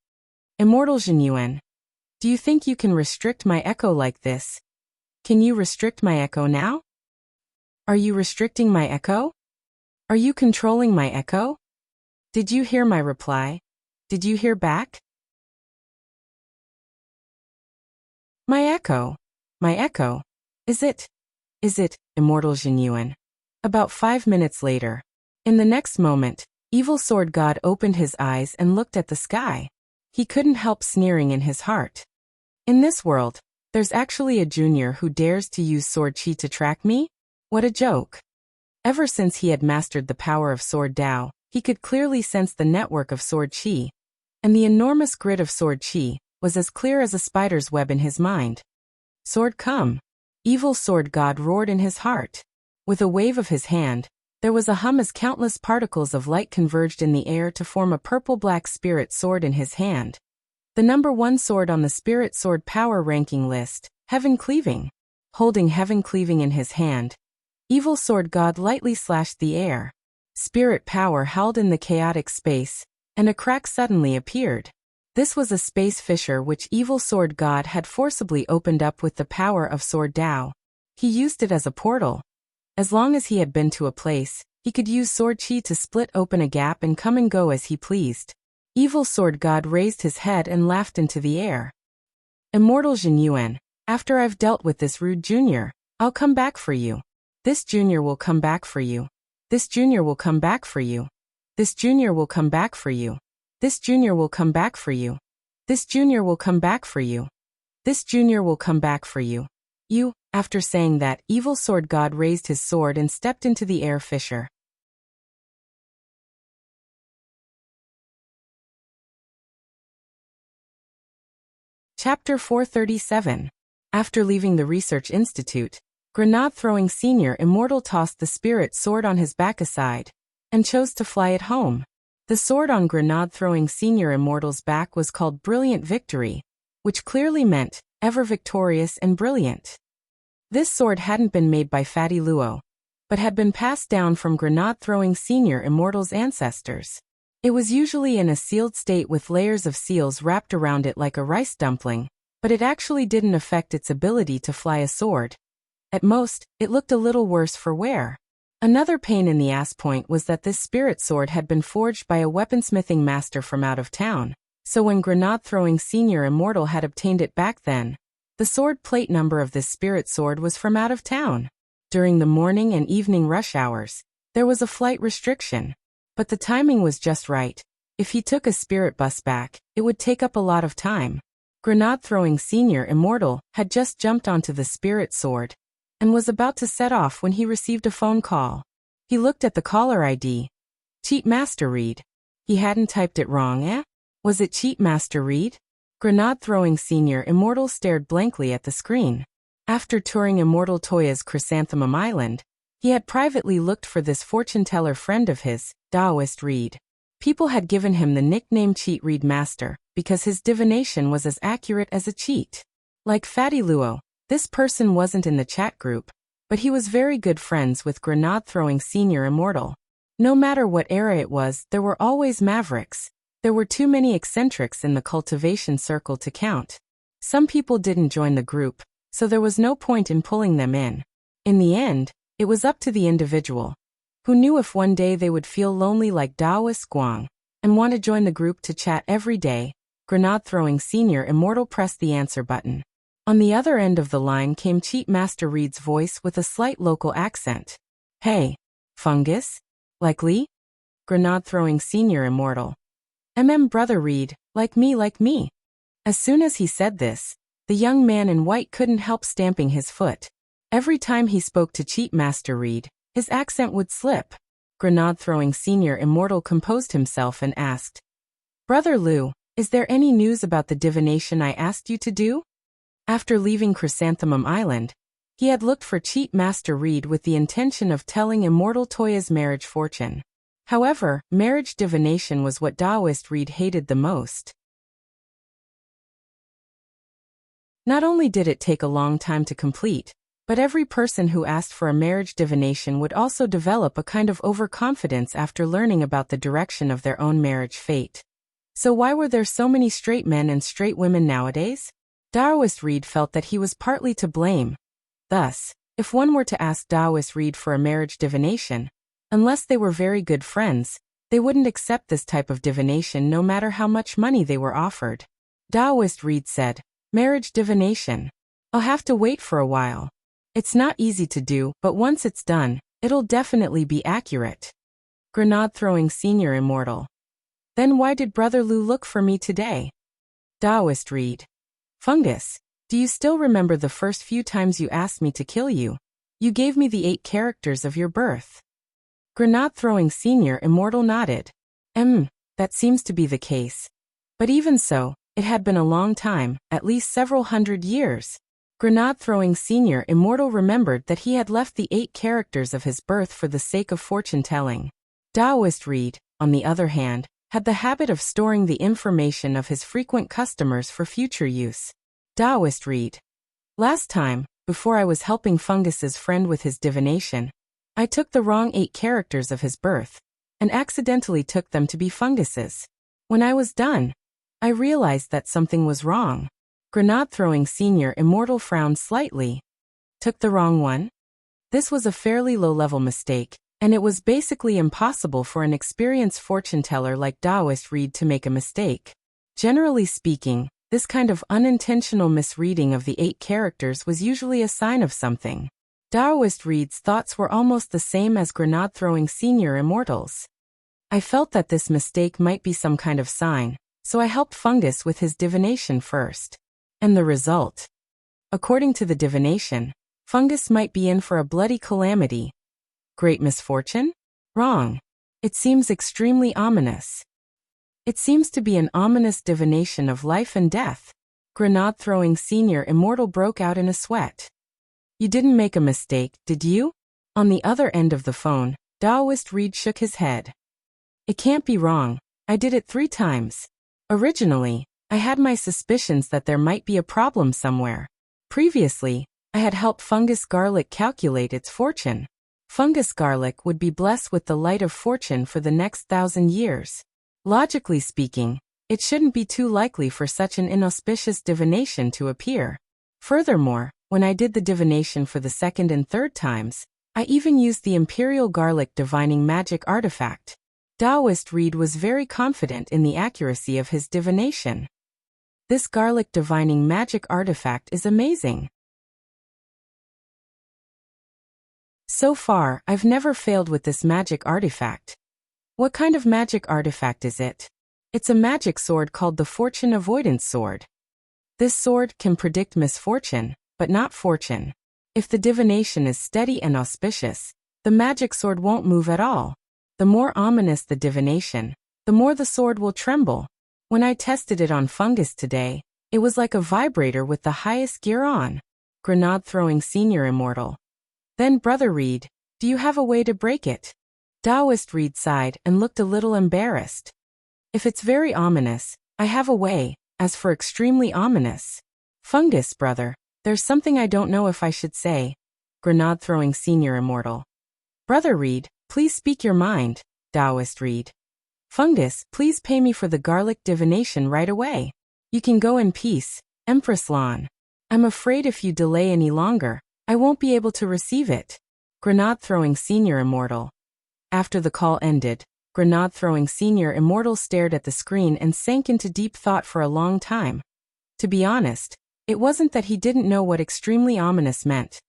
Immortal Jinyuan, do you think you can restrict my echo like this? Can you restrict my echo now? Are you restricting my echo? Are you controlling my echo? Did you hear my reply? Did you hear back? My echo. My echo. Is it, immortal Jinyuan? About 5 minutes later. In the next moment, evil sword god opened his eyes and looked at the sky. He couldn't help sneering in his heart. In this world, there's actually a junior who dares to use sword chi to track me? What a joke. Ever since he had mastered the power of sword Dao, he could clearly sense the network of sword chi, and the enormous grid of sword chi was as clear as a spider's web in his mind. Sword come! Evil sword god roared in his heart. With a wave of his hand, there was a hum as countless particles of light converged in the air to form a purple-black spirit sword in his hand. The number 1 sword on the spirit sword power ranking list, Heaven Cleaving. Holding Heaven Cleaving in his hand, evil sword god lightly slashed the air. Spirit power howled in the chaotic space, and a crack suddenly appeared. This was a space fissure which evil sword god had forcibly opened up with the power of sword Dao. He used it as a portal. As long as he had been to a place, he could use sword chi to split open a gap and come and go as he pleased. Evil sword god raised his head and laughed into the air. Immortal Jinyuan, after I've dealt with this rude junior, I'll come back for you. This junior will come back for you. This junior will come back for you. This junior will come back for you. This junior will come back for you. This junior will come back for you. This junior will come back for you. You, after saying that, evil sword god raised his sword and stepped into the air fissure. Chapter 437. After leaving the Research Institute, grenade-throwing senior immortal tossed the spirit sword on his back aside, and chose to fly it home. The sword on grenade-throwing senior immortal's back was called Brilliant Victory, which clearly meant, ever victorious and brilliant. This sword hadn't been made by Fatty Luo, but had been passed down from grenade-throwing senior immortal's ancestors. It was usually in a sealed state with layers of seals wrapped around it like a rice dumpling, but it actually didn't affect its ability to fly a sword. At most, it looked a little worse for wear. Another pain in the ass point was that this spirit sword had been forged by a weaponsmithing master from out of town, so when Grenade-throwing Senior Immortal had obtained it back then, the sword plate number of this spirit sword was from out of town. During the morning and evening rush hours, there was a flight restriction, but the timing was just right. If he took a spirit bus back, it would take up a lot of time. Grenade-throwing Senior Immortal had just jumped onto the spirit sword and was about to set off when he received a phone call. He looked at the caller ID. Cheat Master Reed. He hadn't typed it wrong, eh? Was it Cheat Master Reed? Grenade-throwing Senior Immortal stared blankly at the screen. After touring Immortal Toya's Chrysanthemum Island, he had privately looked for this fortune-teller friend of his, Taoist Reed. People had given him the nickname Cheat Reed Master because his divination was as accurate as a cheat. Like Fatty Luo, this person wasn't in the chat group, but he was very good friends with Grenade-throwing Senior Immortal. No matter what era it was, there were always mavericks. There were too many eccentrics in the cultivation circle to count. Some people didn't join the group, so there was no point in pulling them in. In the end, it was up to the individual. Who knew if one day they would feel lonely like Taoist Guang and want to join the group to chat every day? Grenade-throwing Senior Immortal pressed the answer button. On the other end of the line came Cheat Master Reed's voice with a slight local accent. Hey, Fungus? Likely? Grenade-throwing Senior Immortal. Brother Reed, like me. As soon as he said this, the young man in white couldn't help stamping his foot. Every time he spoke to Cheat Master Reed, his accent would slip. Grenade-throwing Senior Immortal composed himself and asked, Brother Lu, is there any news about the divination I asked you to do? After leaving Chrysanthemum Island, he had looked for Cheat Master Reed with the intention of telling Immortal Toya's marriage fortune. However, marriage divination was what Taoist Reed hated the most. Not only did it take a long time to complete, but every person who asked for a marriage divination would also develop a kind of overconfidence after learning about the direction of their own marriage fate. So why were there so many straight men and straight women nowadays? Taoist Reed felt that he was partly to blame. Thus, if one were to ask Taoist Reed for a marriage divination, unless they were very good friends, they wouldn't accept this type of divination no matter how much money they were offered. Taoist Reed said, Marriage divination. I'll have to wait for a while. It's not easy to do, but once it's done, it'll definitely be accurate. Grenade-throwing Senior Immortal. Then why did Brother Lu look for me today? Taoist Reed. Fungus, do you still remember the first few times you asked me to kill you? You gave me the 8 characters of your birth. Grenade-throwing Senior Immortal nodded. That seems to be the case. But even so, it had been a long time, at least several hundred years. Grenade-throwing Senior Immortal remembered that he had left the 8 characters of his birth for the sake of fortune-telling. Taoist Reed, on the other hand, had the habit of storing the information of his frequent customers for future use. Taoist Reed. Last time, before I was helping Fungus's friend with his divination, I took the wrong 8 characters of his birth, and accidentally took them to be Fungus's. When I was done, I realized that something was wrong. Grenade-throwing Senior Immortal frowned slightly. Took the wrong one? This was a fairly low-level mistake, and it was basically impossible for an experienced fortune-teller like Taoist Reed to make a mistake. Generally speaking, this kind of unintentional misreading of the 8 characters was usually a sign of something. Taoist Reed's thoughts were almost the same as Grenade-throwing Senior Immortal's. I felt that this mistake might be some kind of sign, so I helped Fungus with his divination first. And the result? According to the divination, Fungus might be in for a bloody calamity. Great misfortune? Wrong. It seems extremely ominous. It seems to be an ominous divination of life and death. Grenade-throwing Senior Immortal broke out in a sweat. You didn't make a mistake, did you? On the other end of the phone, Taoist Reed shook his head. It can't be wrong. I did it 3 times. Originally, I had my suspicions that there might be a problem somewhere. Previously, I had helped Fungus Garlic calculate its fortune. Fungus Garlic would be blessed with the light of fortune for the next 1,000 years. Logically speaking, it shouldn't be too likely for such an inauspicious divination to appear. Furthermore, When I did the divination for the second and third times, I even used the Imperial Garlic Divining Magic artifact. Taoist Reed was very confident in the accuracy of his divination. This Garlic Divining Magic artifact is amazing. So far, I've never failed with this magic artifact. What kind of magic artifact is it? It's a magic sword called the Fortune Avoidance Sword. This sword can predict misfortune, but not fortune. If the divination is steady and auspicious, the magic sword won't move at all. The more ominous the divination, the more the sword will tremble. When I tested it on Fungus today, it was like a vibrator with the highest gear on. Grenade throwing Senior Immortal. Then Brother Reed, do you have a way to break it? Taoist Reed sighed and looked a little embarrassed. If it's very ominous, I have a way. As for extremely ominous, Fungus, brother, there's something I don't know if I should say. Grenade throwing Senior Immortal. Brother Reed, please speak your mind. Taoist Reed. Fungus, please pay me for the garlic divination right away. You can go in peace, Empress Lawn. I'm afraid if you delay any longer, I won't be able to receive it. Grenade throwing Senior Immortal. After the call ended, Grenade throwing Senior Immortal stared at the screen and sank into deep thought for a long time. To be honest, it wasn't that he didn't know what extremely ominous meant.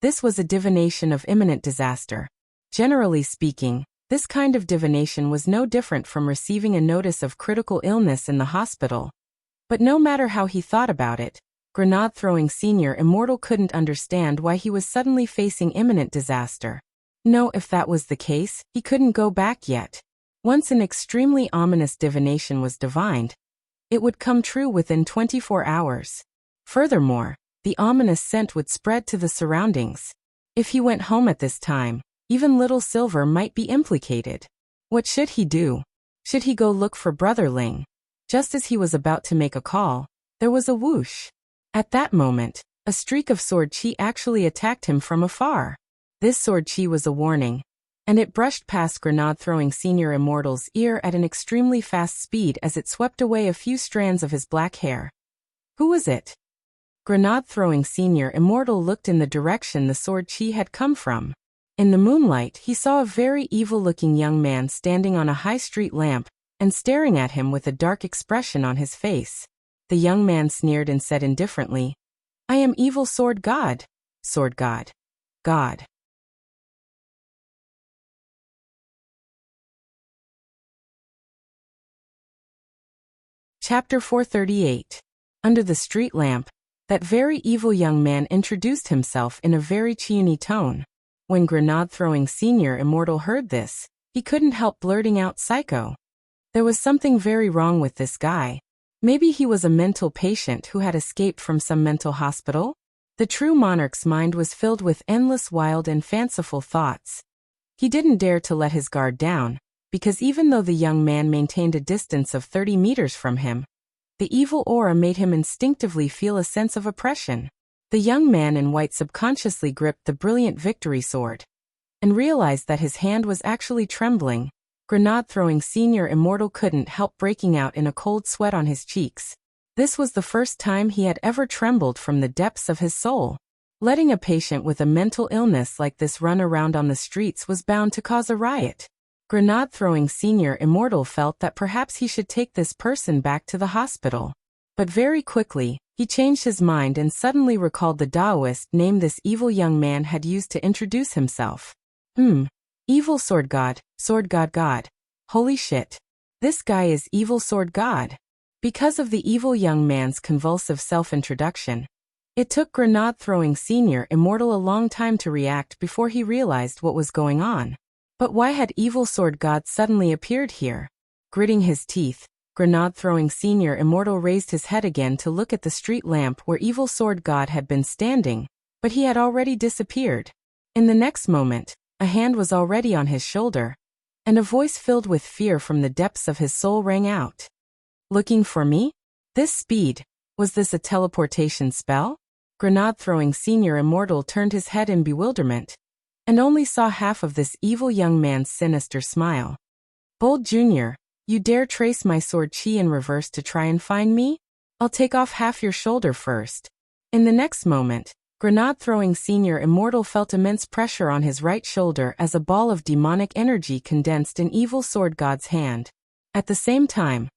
This was a divination of imminent disaster. Generally speaking, this kind of divination was no different from receiving a notice of critical illness in the hospital. But no matter how he thought about it, Grenade throwing Senior Immortal couldn't understand why he was suddenly facing imminent disaster. No, if that was the case, he couldn't go back yet. Once an extremely ominous divination was divined, it would come true within 24 hours. Furthermore, the ominous scent would spread to the surroundings. If he went home at this time, even Little Silver might be implicated. What should he do? Should he go look for Brother Ling? Just as he was about to make a call, there was a whoosh. At that moment, a streak of sword chi actually attacked him from afar. This sword chi was a warning, and it brushed past Grenade throwing Senior Immortal's ear at an extremely fast speed as it swept away a few strands of his black hair. Who was it? Grenade throwing Senior Immortal looked in the direction the sword chi had come from. In the moonlight, he saw a very evil-looking young man standing on a high street lamp and staring at him with a dark expression on his face. The young man sneered and said indifferently, "I am Evil Sword God. Sword God. God." Chapter 438. Under the street lamp, that very evil young man introduced himself in a very chiony tone. When Grenade throwing Senior Immortal heard this, he couldn't help blurting out psycho. There was something very wrong with this guy. Maybe he was a mental patient who had escaped from some mental hospital? The true monarch's mind was filled with endless wild and fanciful thoughts. He didn't dare to let his guard down, because even though the young man maintained a distance of 30 meters from him, the evil aura made him instinctively feel a sense of oppression. The young man in white subconsciously gripped the brilliant victory sword and realized that his hand was actually trembling. Grenade throwing Senior Immortal couldn't help breaking out in a cold sweat on his cheeks. This was the first time he had ever trembled from the depths of his soul. Letting a patient with a mental illness like this run around on the streets was bound to cause a riot. Grenade throwing Senior Immortal felt that perhaps he should take this person back to the hospital. But very quickly, he changed his mind and suddenly recalled the Taoist name this evil young man had used to introduce himself. Evil Sword God, Sword God God. Holy shit. This guy is Evil Sword God. Because of the evil young man's convulsive self-introduction, it took Grenade throwing Senior Immortal a long time to react before he realized what was going on. But why had Evil Sword God suddenly appeared here? Gritting his teeth, Grenade throwing Senior Immortal raised his head again to look at the street lamp where Evil Sword God had been standing, but he had already disappeared. In the next moment, a hand was already on his shoulder, and a voice filled with fear from the depths of his soul rang out. Looking for me? This speed, was this a teleportation spell? Grenade throwing Senior Immortal turned his head in bewilderment, and only saw half of this evil young man's sinister smile. Bold Junior, you dare trace my sword chi in reverse to try and find me? I'll take off half your shoulder first. In the next moment, Grenade-throwing Senior Immortal felt immense pressure on his right shoulder as a ball of demonic energy condensed in Evil Sword God's hand. At the same time,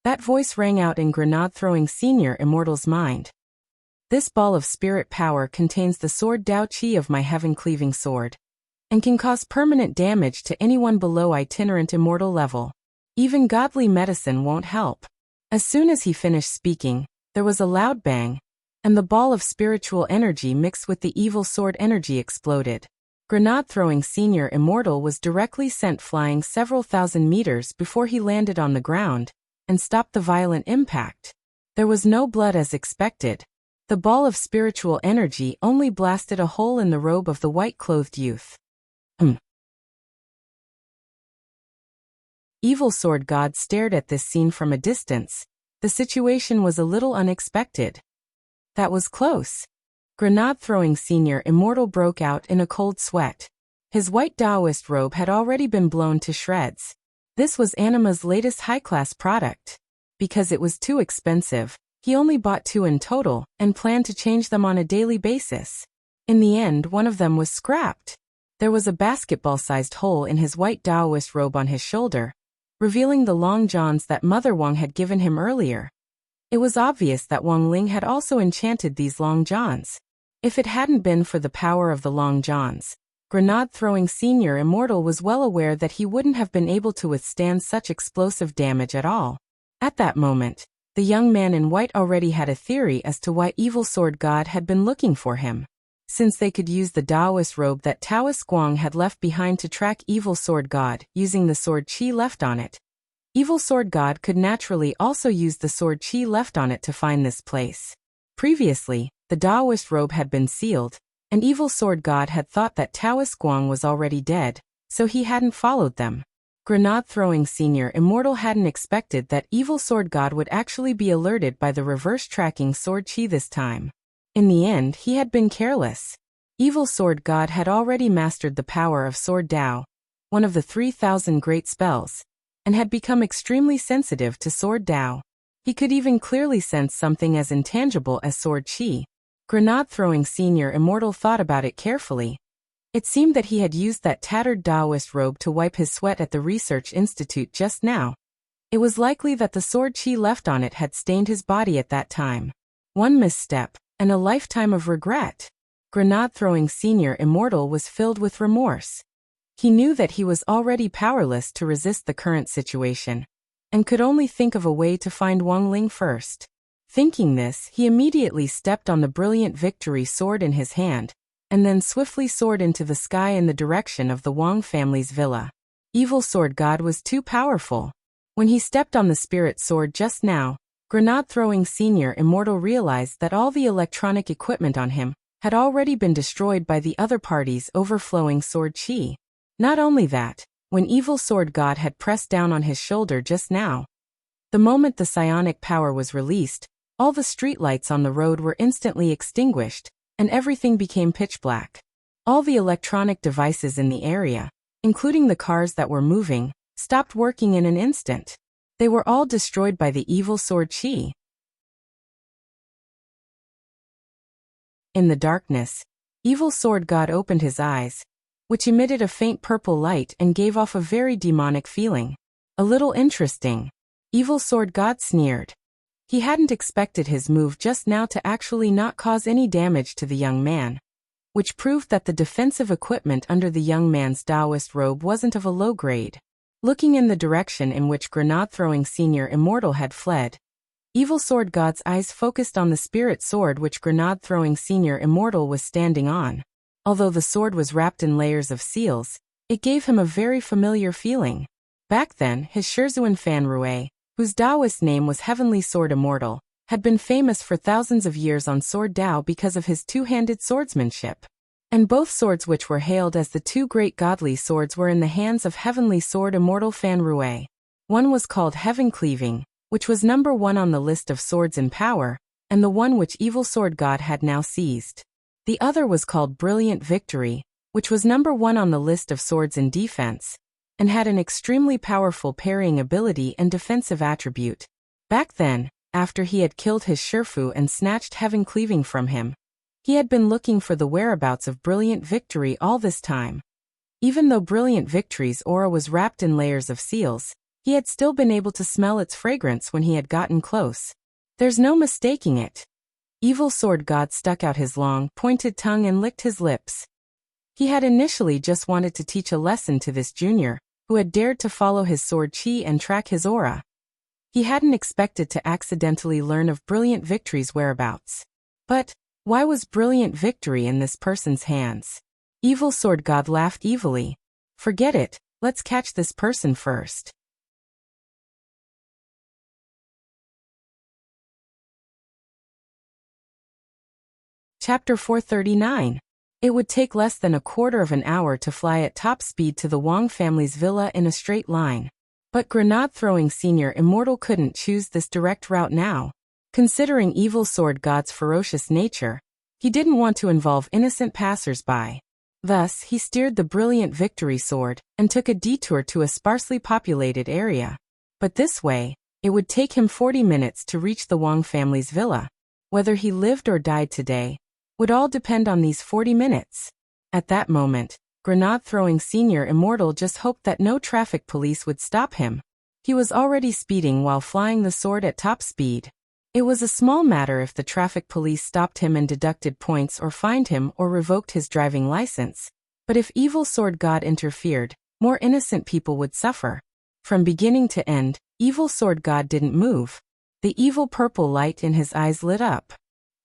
that voice rang out in Grenade-throwing Senior Immortal's mind. This ball of spirit power contains the sword Dao Qi of my heaven-cleaving sword, and can cause permanent damage to anyone below itinerant immortal level. Even godly medicine won't help. As soon as he finished speaking, there was a loud bang, and the ball of spiritual energy mixed with the evil sword energy exploded. Grenade-throwing Senior Immortal was directly sent flying several thousand meters before he landed on the ground, and stopped the violent impact. There was no blood as expected. The ball of spiritual energy only blasted a hole in the robe of the white-clothed youth. Evil Sword God stared at this scene from a distance. The situation was a little unexpected. That was close. Grenade-throwing Senior Immortal broke out in a cold sweat. His white Taoist robe had already been blown to shreds. This was Anima's latest high-class product. Because it was too expensive, he only bought 2 in total and planned to change them on a daily basis. In the end, one of them was scrapped. There was a basketball-sized hole in his white Taoist robe on his shoulder, revealing the long johns that Mother Wang had given him earlier. It was obvious that Wang Ling had also enchanted these long johns. If it hadn't been for the power of the long johns, Grenade-throwing Senior Immortal was well aware that he wouldn't have been able to withstand such explosive damage at all. At that moment, the young man in white already had a theory as to why Evil Sword God had been looking for him. Since they could use the Taoist robe that Taoist Guang had left behind to track Evil Sword God using the sword Qi left on it, Evil Sword God could naturally also use the sword Qi left on it to find this place. Previously, the Taoist robe had been sealed, and Evil Sword God had thought that Taoist Guang was already dead, so he hadn't followed them. Grenade-throwing Senior Immortal hadn't expected that Evil Sword God would actually be alerted by the reverse-tracking sword Qi this time. In the end, he had been careless. Evil Sword God had already mastered the power of Sword Dao, one of the 3,000 great spells, and had become extremely sensitive to Sword Dao. He could even clearly sense something as intangible as Sword Qi. Grenade-throwing Senior Immortal thought about it carefully. It seemed that he had used that tattered Taoist robe to wipe his sweat at the research institute just now. It was likely that the sword Qi left on it had stained his body at that time. One misstep, and a lifetime of regret. Grenade-throwing Senior Immortal was filled with remorse. He knew that he was already powerless to resist the current situation, and could only think of a way to find Wang Ling first. Thinking this, he immediately stepped on the brilliant victory sword in his hand, and then swiftly soared into the sky in the direction of the Wang family's villa. Evil Sword God was too powerful. When he stepped on the spirit sword just now, Grenade-throwing Senior Immortal realized that all the electronic equipment on him had already been destroyed by the other party's overflowing sword Qi. Not only that, when Evil Sword God had pressed down on his shoulder just now, the moment the psionic power was released, all the streetlights on the road were instantly extinguished, and everything became pitch black. All the electronic devices in the area, including the cars that were moving, stopped working in an instant. They were all destroyed by the evil sword Qi. In the darkness, Evil Sword God opened his eyes, which emitted a faint purple light and gave off a very demonic feeling. A little interesting. Evil Sword God sneered. He hadn't expected his move just now to actually not cause any damage to the young man, which proved that the defensive equipment under the young man's Taoist robe wasn't of a low grade. Looking in the direction in which Grenade-throwing Senior Immortal had fled, Evil Sword God's eyes focused on the spirit sword which Grenade-throwing Senior Immortal was standing on. Although the sword was wrapped in layers of seals, it gave him a very familiar feeling. Back then, his Shizhuan Fan Rui, whose Taoist name was Heavenly Sword Immortal, had been famous for thousands of years on Sword Dao because of his two-handed swordsmanship. And both swords which were hailed as the two great godly swords were in the hands of Heavenly Sword Immortal Fan Rui. One was called Heaven Cleaving, which was number 1 on the list of swords in power, and the one which Evil Sword God had now seized. The other was called Brilliant Victory, which was number 1 on the list of swords in defense, and had an extremely powerful parrying ability and defensive attribute. Back then, after he had killed his Shifu and snatched Heaven Cleaving from him, He had been looking for the whereabouts of Brilliant Victory all this time. Even though Brilliant Victory's aura was wrapped in layers of seals, he had still been able to smell its fragrance when he had gotten close. There's no mistaking it. Evil Sword God stuck out his long, pointed tongue and licked his lips. He had initially just wanted to teach a lesson to this junior, who had dared to follow his sword chi and track his aura. He hadn't expected to accidentally learn of Brilliant Victory's whereabouts. But why was Brilliant Victory in this person's hands? Evil Sword God laughed evilly. Forget it, let's catch this person first. Chapter 439. It would take less than a quarter of an hour to fly at top speed to the Wang family's villa in a straight line. But Grenade-throwing Senior Immortal couldn't choose this direct route now. Considering Evil Sword God's ferocious nature, he didn't want to involve innocent passers-by. Thus, he steered the Brilliant Victory sword and took a detour to a sparsely populated area. But this way, it would take him 40 minutes to reach the Wang family's villa. Whether he lived or died today would all depend on these 40 minutes. At that moment, Grenade-throwing Senior Immortal just hoped that no traffic police would stop him. He was already speeding while flying the sword at top speed. It was a small matter if the traffic police stopped him and deducted points or fined him or revoked his driving license. But if Evil Sword God interfered, more innocent people would suffer. From beginning to end, Evil Sword God didn't move. The evil purple light in his eyes lit up.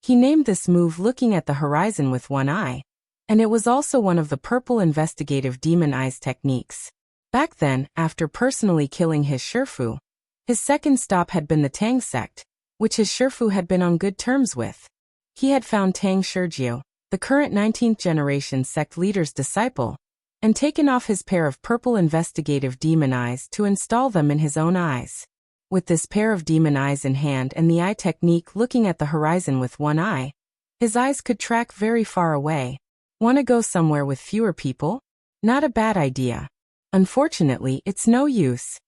He named this move looking at the horizon with one eye. And it was also one of the purple investigative demon eyes techniques. Back then, after personally killing his Shifu, his second stop had been the Tang sect, which his Shifu had been on good terms with. He had found Tang Shirjiu, the current 19th generation sect leader's disciple, and taken off his pair of purple investigative demon eyes to install them in his own eyes. With this pair of demon eyes in hand and the eye technique looking at the horizon with one eye, his eyes could track very far away. Want to go somewhere with fewer people? Not a bad idea. Unfortunately, it's no use.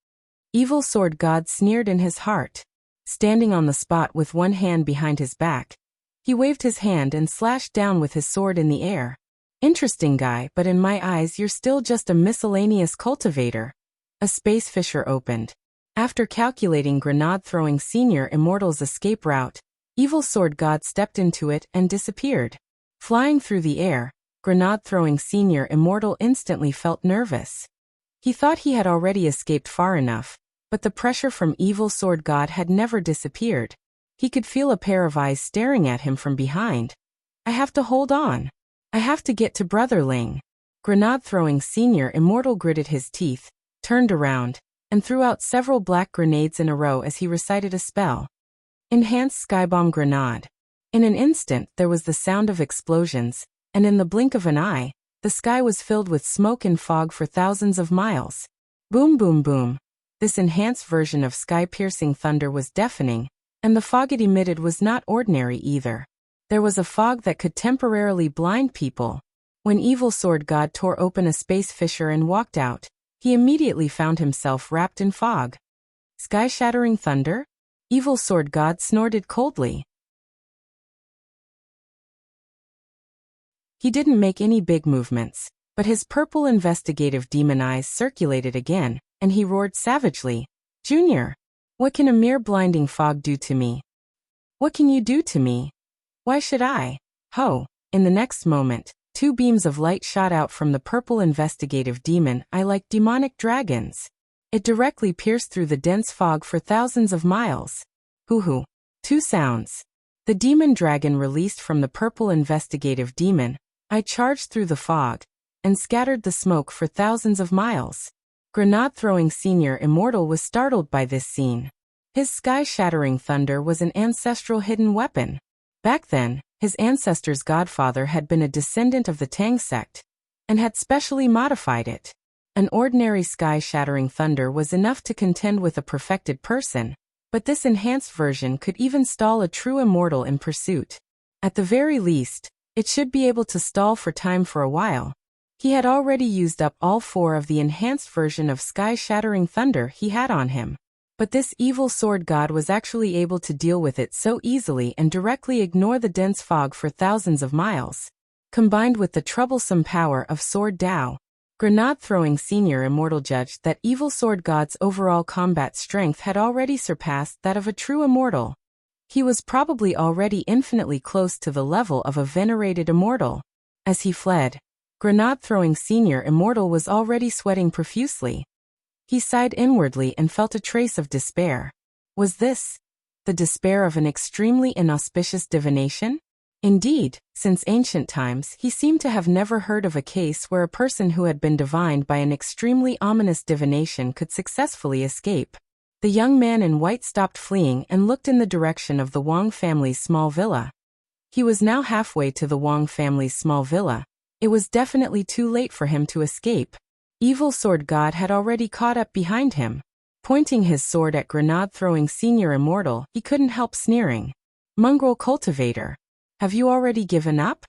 Evil Sword God sneered in his heart. Standing on the spot with one hand behind his back, he waved his hand and slashed down with his sword in the air. Interesting guy, but in my eyes you're still just a miscellaneous cultivator. A space fissure opened. After calculating Grenade-throwing Senior Immortal's escape route, Evil Sword God stepped into it and disappeared. Flying through the air, Grenade-throwing Senior Immortal instantly felt nervous. He thought he had already escaped far enough, but the pressure from Evil Sword God had never disappeared. He could feel a pair of eyes staring at him from behind. I have to hold on. I have to get to Brotherling. Grenade-throwing Senior Immortal gritted his teeth, turned around, and threw out several black grenades in a row as he recited a spell. Enhanced Skybomb Grenade. In an instant there was the sound of explosions, and in the blink of an eye, the sky was filled with smoke and fog for thousands of miles. Boom boom boom. This enhanced version of sky-piercing thunder was deafening, and the fog it emitted was not ordinary either. There was a fog that could temporarily blind people. When Evil Sword God tore open a space fissure and walked out, he immediately found himself wrapped in fog. Sky-shattering thunder? Evil Sword God snorted coldly. He didn't make any big movements, but his purple investigative demon eyes circulated again, and he roared savagely, "Junior! What can a mere blinding fog do to me? What can you do to me? Why should I?" Ho! In the next moment, two beams of light shot out from the purple investigative demon eye like demonic dragons. It directly pierced through the dense fog for thousands of miles. Hoo-hoo. Two sounds. The demon dragon released from the purple investigative demon eye charged through the fog and scattered the smoke for thousands of miles. Grenade-throwing Senior Immortal was startled by this scene. His sky-shattering thunder was an ancestral hidden weapon. Back then, his ancestor's godfather had been a descendant of the Tang sect, and had specially modified it. An ordinary sky-shattering thunder was enough to contend with a perfected person, but this enhanced version could even stall a true immortal in pursuit. At the very least, it should be able to stall for time for a while. He had already used up all 4 of the enhanced version of sky-shattering thunder he had on him. But this evil sword god was actually able to deal with it so easily and directly ignore the dense fog for thousands of miles. Combined with the troublesome power of Sword Dao, Grenade-throwing Senior Immortal judged that evil sword god's overall combat strength had already surpassed that of a true immortal. He was probably already infinitely close to the level of a venerated immortal. As he fled, Grenade-throwing Senior Immortal was already sweating profusely. He sighed inwardly and felt a trace of despair. Was this the despair of an extremely inauspicious divination? Indeed, since ancient times, he seemed to have never heard of a case where a person who had been divined by an extremely ominous divination could successfully escape. The young man in white stopped fleeing and looked in the direction of the Wang family's small villa. He was now halfway to the Wang family's small villa. It was definitely too late for him to escape. Evil Sword God had already caught up behind him. Pointing his sword at Grenade-throwing Senior Immortal, he couldn't help sneering. "Mongrel cultivator. Have you already given up?"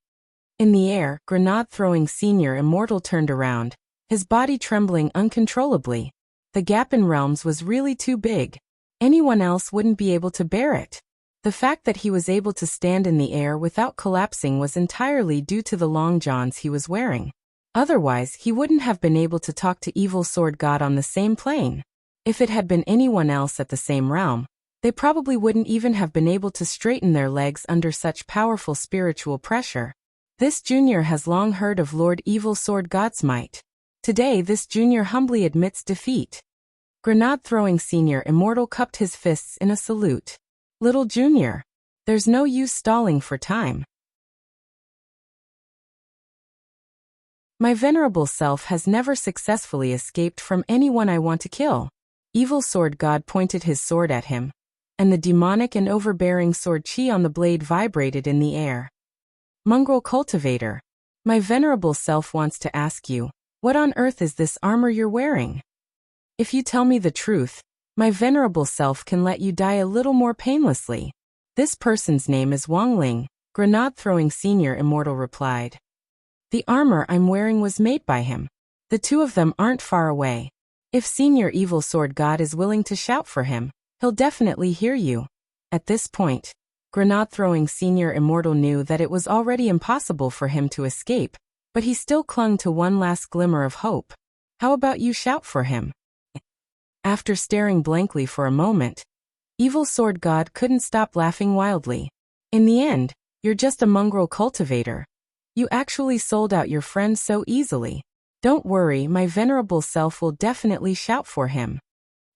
In the air, Grenade-throwing Senior Immortal turned around, his body trembling uncontrollably. The gap in realms was really too big. Anyone else wouldn't be able to bear it. The fact that he was able to stand in the air without collapsing was entirely due to the long johns he was wearing. Otherwise, he wouldn't have been able to talk to Evil Sword God on the same plane. If it had been anyone else at the same realm, they probably wouldn't even have been able to straighten their legs under such powerful spiritual pressure. This junior has long heard of Lord Evil Sword God's might. Today this junior humbly admits defeat. Grenade-throwing Senior Immortal cupped his fists in a salute. "Little junior, there's no use stalling for time. My venerable self has never successfully escaped from anyone I want to kill." Evil Sword God pointed his sword at him, and the demonic and overbearing sword chi on the blade vibrated in the air. "Mongrel cultivator, my venerable self wants to ask you, what on earth is this armor you're wearing? If you tell me the truth, my venerable self can let you die a little more painlessly." "This person's name is Wang Ling," Grenade-throwing Senior Immortal replied. "The armor I'm wearing was made by him. The two of them aren't far away. If Senior Evil Sword God is willing to shout for him, he'll definitely hear you." At this point, Grenade-throwing Senior Immortal knew that it was already impossible for him to escape, but he still clung to one last glimmer of hope. "How about you shout for him?" After staring blankly for a moment, Evil Sword God couldn't stop laughing wildly. "In the end, you're just a mongrel cultivator. You actually sold out your friend so easily. Don't worry, my venerable self will definitely shout for him."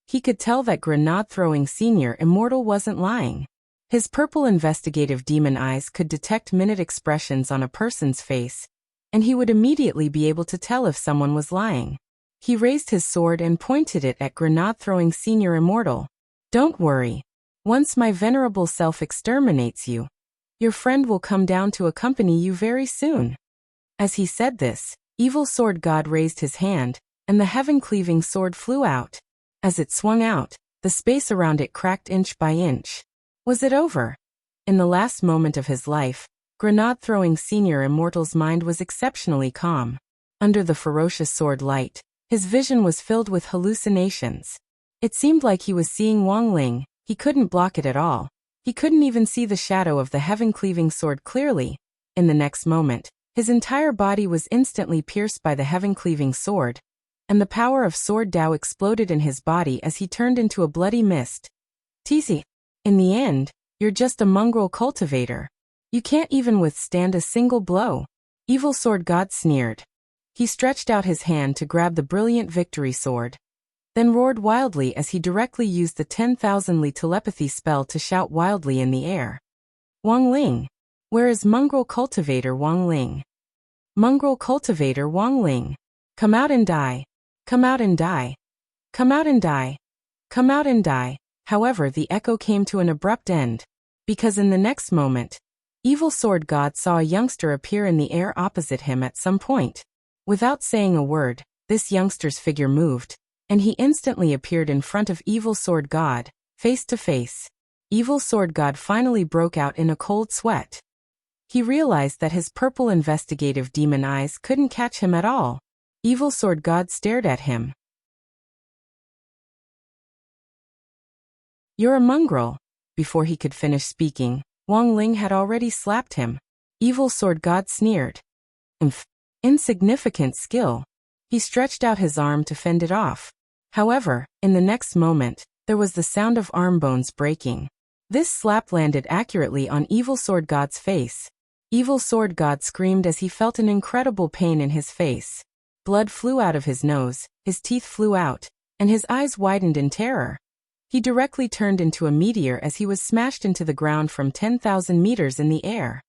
He could tell that Grenade-throwing Senior Immortal wasn't lying. His purple investigative demon eyes could detect minute expressions on a person's face, and he would immediately be able to tell if someone was lying. He raised his sword and pointed it at Grenade-throwing Senior Immortal. "Don't worry. Once my venerable self exterminates you, your friend will come down to accompany you very soon." As he said this, Evil Sword God raised his hand, and the heaven-cleaving sword flew out. As it swung out, the space around it cracked inch by inch. Was it over? In the last moment of his life, Grenade-throwing Senior Immortal's mind was exceptionally calm. Under the ferocious sword light, his vision was filled with hallucinations. It seemed like he was seeing Wang Ling. He couldn't block it at all. He couldn't even see the shadow of the heaven-cleaving sword clearly. In the next moment, his entire body was instantly pierced by the heaven-cleaving sword, and the power of Sword Dao exploded in his body as he turned into a bloody mist. "Teasy. In the end, you're just a mongrel cultivator. You can't even withstand a single blow." Evil Sword God sneered. He stretched out his hand to grab the brilliant victory sword, then roared wildly as he directly used the 10,000 Li telepathy spell to shout wildly in the air. "Wang Ling! Where is mongrel cultivator Wang Ling? Mongrel cultivator Wang Ling! Come out and die! Come out and die! Come out and die! Come out and die!" However, the echo came to an abrupt end, because in the next moment, Evil Sword God saw a youngster appear in the air opposite him at some point. Without saying a word, this youngster's figure moved, and he instantly appeared in front of Evil Sword God, face to face. Evil Sword God finally broke out in a cold sweat. He realized that his purple investigative demon eyes couldn't catch him at all. Evil Sword God stared at him, You're a mongrel. Before he could finish speaking, Wang Ling had already slapped him. Evil Sword God sneered. Insignificant skill. He stretched out his arm to fend it off. However, in the next moment, there was the sound of arm bones breaking. This slap landed accurately on Evil Sword God's face. Evil Sword God screamed as he felt an incredible pain in his face. Blood flew out of his nose, his teeth flew out, and his eyes widened in terror. He directly turned into a meteor as he was smashed into the ground from 10,000 meters in the air.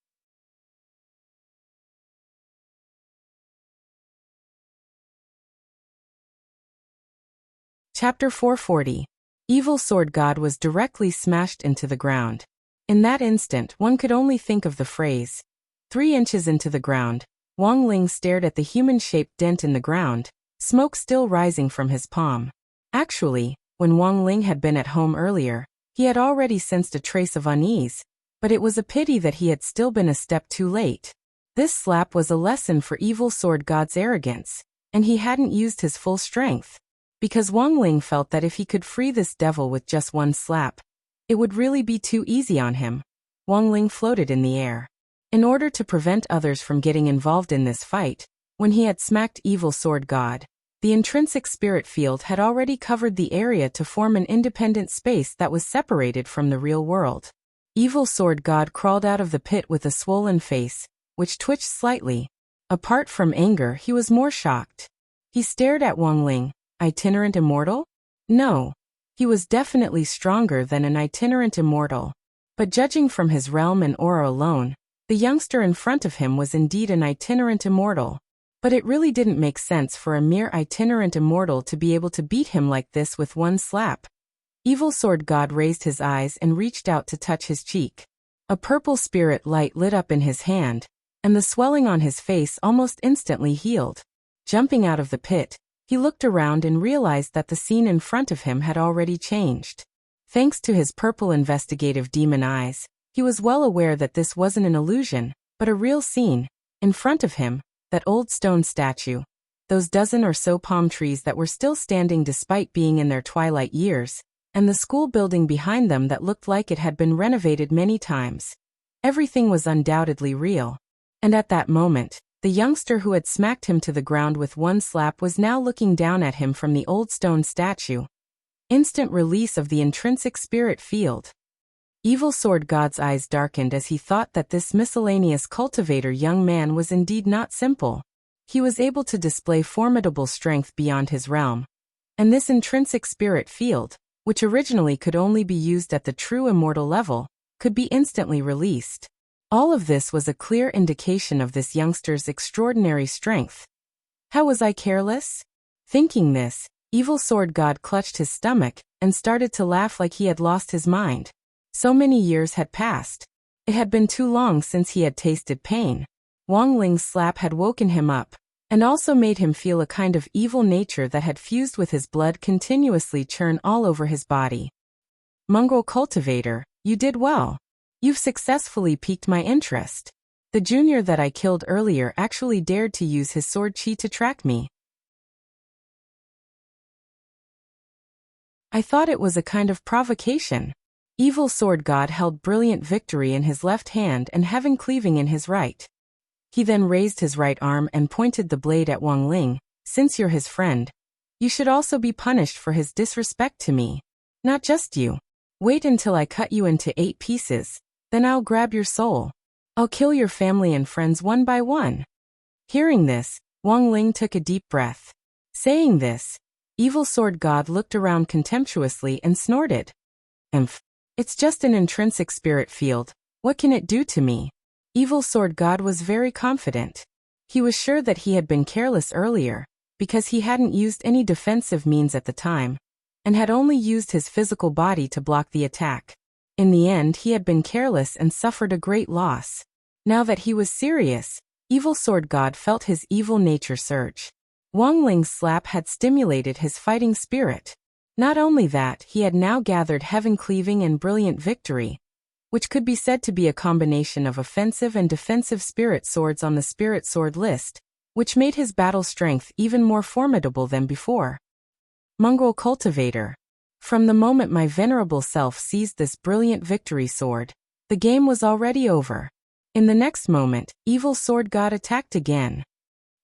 Chapter 440. Evil Sword God was directly smashed into the ground. In that instant, one could only think of the phrase, 3 inches into the ground. Wang Ling stared at the human-shaped dent in the ground, smoke still rising from his palm. Actually, when Wang Ling had been at home earlier, he had already sensed a trace of unease, but it was a pity that he had still been a step too late. This slap was a lesson for Evil Sword God's arrogance, and he hadn't used his full strength. Because Wang Ling felt that if he could free this devil with just one slap, it would really be too easy on him. Wang Ling floated in the air. In order to prevent others from getting involved in this fight, when he had smacked Evil Sword God, the intrinsic spirit field had already covered the area to form an independent space that was separated from the real world. Evil Sword God crawled out of the pit with a swollen face, which twitched slightly. Apart from anger, he was more shocked. He stared at Wang Ling. Itinerant immortal? No. He was definitely stronger than an itinerant immortal. But judging from his realm and aura alone, the youngster in front of him was indeed an itinerant immortal. But it really didn't make sense for a mere itinerant immortal to be able to beat him like this with one slap. Evil Sword God raised his eyes and reached out to touch his cheek. A purple spirit light lit up in his hand, and the swelling on his face almost instantly healed. Jumping out of the pit, he looked around and realized that the scene in front of him had already changed. Thanks to his purple investigative demon eyes, he was well aware that this wasn't an illusion, but a real scene. In front of him, that old stone statue, those dozen or so palm trees that were still standing despite being in their twilight years, and the school building behind them that looked like it had been renovated many times. Everything was undoubtedly real. And at that moment, the youngster who had smacked him to the ground with one slap was now looking down at him from the old stone statue. Instant release of the intrinsic spirit field. Evil Sword God's eyes darkened as he thought that this miscellaneous cultivator young man was indeed not simple. He was able to display formidable strength beyond his realm. And this intrinsic spirit field, which originally could only be used at the true immortal level, could be instantly released. All of this was a clear indication of this youngster's extraordinary strength. How was I careless? Thinking this, Evil Sword God clutched his stomach and started to laugh like he had lost his mind. So many years had passed. It had been too long since he had tasted pain. Wang Ling's slap had woken him up, and also made him feel a kind of evil nature that had fused with his blood continuously churn all over his body. Mongrel cultivator, you did well. You've successfully piqued my interest. The junior that I killed earlier actually dared to use his sword chi to track me. I thought it was a kind of provocation. Evil Sword God held Brilliant Victory in his left hand and Heaven Cleaving in his right. He then raised his right arm and pointed the blade at Wang Ling. Since you're his friend, you should also be punished for his disrespect to me. Not just you. Wait until I cut you into 8 pieces, then I'll grab your soul. I'll kill your family and friends one by one. Hearing this, Wang Ling took a deep breath. Saying this, Evil Sword God looked around contemptuously and snorted. It's just an intrinsic spirit field. What can it do to me? Evil Sword God was very confident. He was sure that he had been careless earlier, because he hadn't used any defensive means at the time, and had only used his physical body to block the attack. In the end, he had been careless and suffered a great loss. Now that he was serious, Evil Sword God felt his evil nature surge. Wang Ling's slap had stimulated his fighting spirit. Not only that, he had now gathered Heaven Cleaving and Brilliant Victory, which could be said to be a combination of offensive and defensive spirit swords on the spirit sword list, which made his battle strength even more formidable than before. Mongrel cultivator. From the moment my venerable self seized this brilliant victory sword, the game was already over. In the next moment, evil sword god attacked again.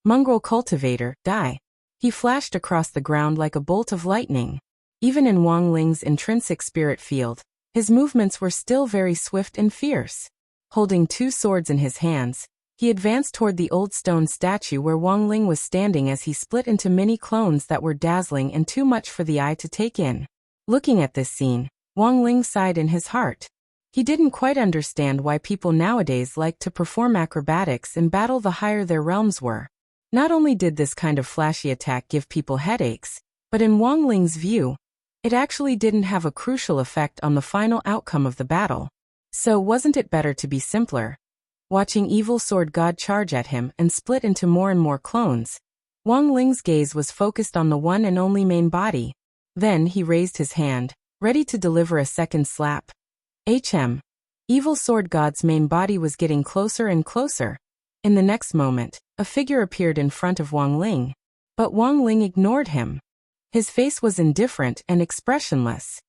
Mongrel cultivator, die. He flashed across the ground like a bolt of lightning. Even in Wang Ling's intrinsic spirit field, his movements were still very swift and fierce. Holding two swords in his hands, he advanced toward the old stone statue where Wang Ling was standing as he split into many clones that were dazzling and too much for the eye to take in. Looking at this scene, Wang Ling sighed in his heart. He didn't quite understand why people nowadays liked to perform acrobatics in battle the higher their realms were. Not only did this kind of flashy attack give people headaches, but in Wang Ling's view, it actually didn't have a crucial effect on the final outcome of the battle. So wasn't it better to be simpler? Watching evil sword god charge at him and split into more and more clones, Wang Ling's gaze was focused on the one and only main body. Then he raised his hand, ready to deliver a second slap. Evil sword god's main body was getting closer and closer. In the next moment, a figure appeared in front of Wang Ling. But Wang Ling ignored him. His face was indifferent and expressionless.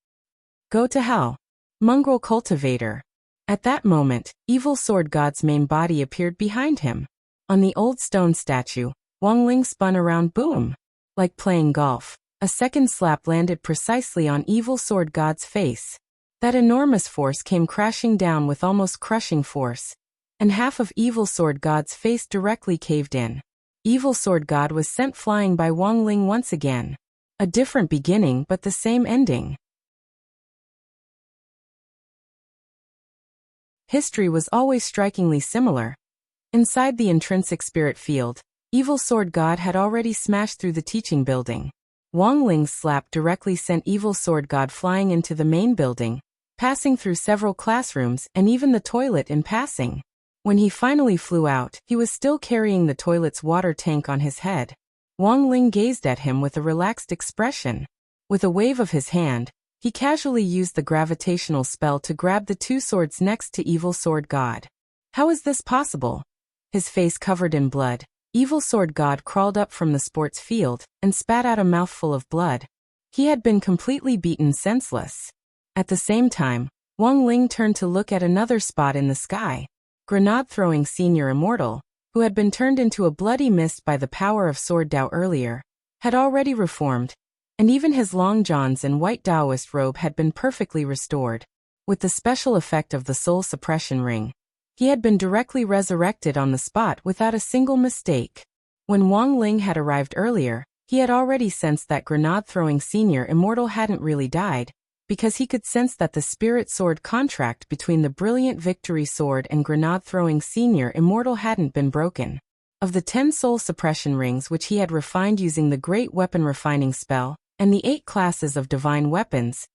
Go to hell. Mongrel cultivator. At that moment, evil sword god's main body appeared behind him. On the old stone statue, Wang Ling spun around, boom. Like playing golf, a second slap landed precisely on evil sword god's face. That enormous force came crashing down with almost crushing force, and half of evil sword god's face directly caved in. Evil sword god was sent flying by Wang Ling once again. A different beginning but the same ending. History was always strikingly similar. Inside the intrinsic spirit field, evil sword god had already smashed through the teaching building. Wang Ling's slap directly sent evil sword god flying into the main building, passing through several classrooms and even the toilet in passing. When he finally flew out, he was still carrying the toilet's water tank on his head. Wang Ling gazed at him with a relaxed expression. With a wave of his hand, he casually used the gravitational spell to grab the two swords next to evil sword god. How is this possible? His face covered in blood, evil sword god crawled up from the sports field and spat out a mouthful of blood. He had been completely beaten senseless. At the same time, Wang Ling turned to look at another spot in the sky. Grenade-throwing senior immortal, who had been turned into a bloody mist by the power of sword Dao earlier, had already reformed, and even his long johns and white Taoist robe had been perfectly restored. With the special effect of the soul suppression ring, he had been directly resurrected on the spot without a single mistake. When Wang Ling had arrived earlier, he had already sensed that grenade-throwing senior immortal hadn't really died, because he could sense that the spirit sword contract between the brilliant victory sword and grenade-throwing senior immortal hadn't been broken. Of the 10 soul suppression rings which he had refined using the great weapon refining spell, and the 8 classes of divine weapons,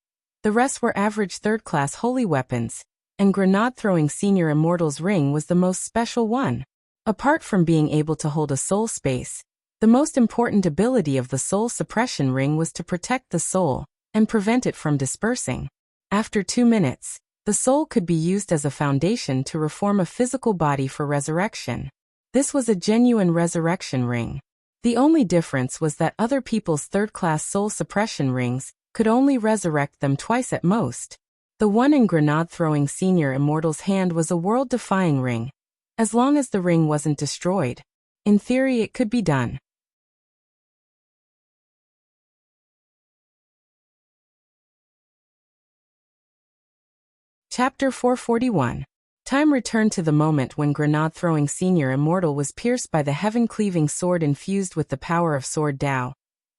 the rest were average 3rd-class holy weapons, and grenade-throwing senior immortal's ring was the most special one. Apart from being able to hold a soul space, the most important ability of the soul suppression ring was to protect the soul and prevent it from dispersing. After 2 minutes, the soul could be used as a foundation to reform a physical body for resurrection. This was a genuine resurrection ring. The only difference was that other people's 3rd-class soul suppression rings could only resurrect them twice at most. The one in grenade-throwing senior immortal's hand was a world-defying ring. As long as the ring wasn't destroyed, in theory it could be done. Chapter 441. Time returned to the moment when grenade-throwing senior immortal was pierced by the heaven-cleaving sword infused with the power of sword Dao,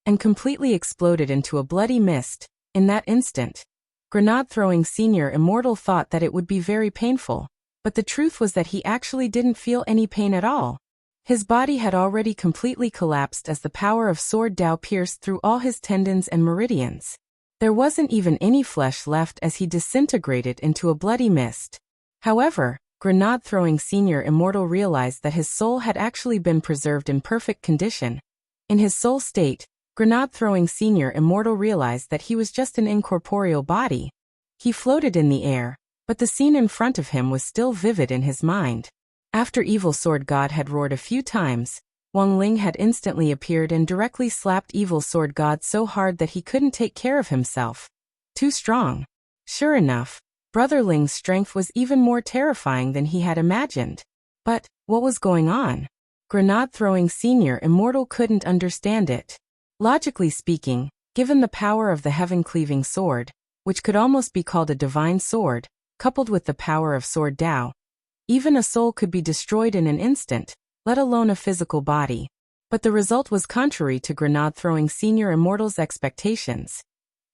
and completely exploded into a bloody mist. In that instant, grenade-throwing senior immortal thought that it would be very painful, but the truth was that he actually didn't feel any pain at all. His body had already completely collapsed as the power of sword Dao pierced through all his tendons and meridians. There wasn't even any flesh left as he disintegrated into a bloody mist. However, grenade-throwing senior immortal realized that his soul had actually been preserved in perfect condition. In his soul state, grenade-throwing senior immortal realized that he was just an incorporeal body. He floated in the air, but the scene in front of him was still vivid in his mind. After evil sword god had roared a few times, Wang Ling had instantly appeared and directly slapped evil sword god so hard that he couldn't take care of himself. Too strong. Sure enough, Brother Ling's strength was even more terrifying than he had imagined. But what was going on? Grenade-throwing Senior Immortal couldn't understand it. Logically speaking, given the power of the heaven-cleaving sword, which could almost be called a divine sword, coupled with the power of Sword Dao, even a soul could be destroyed in an instant, let alone a physical body. But the result was contrary to Grenade-throwing Senior Immortal's expectations.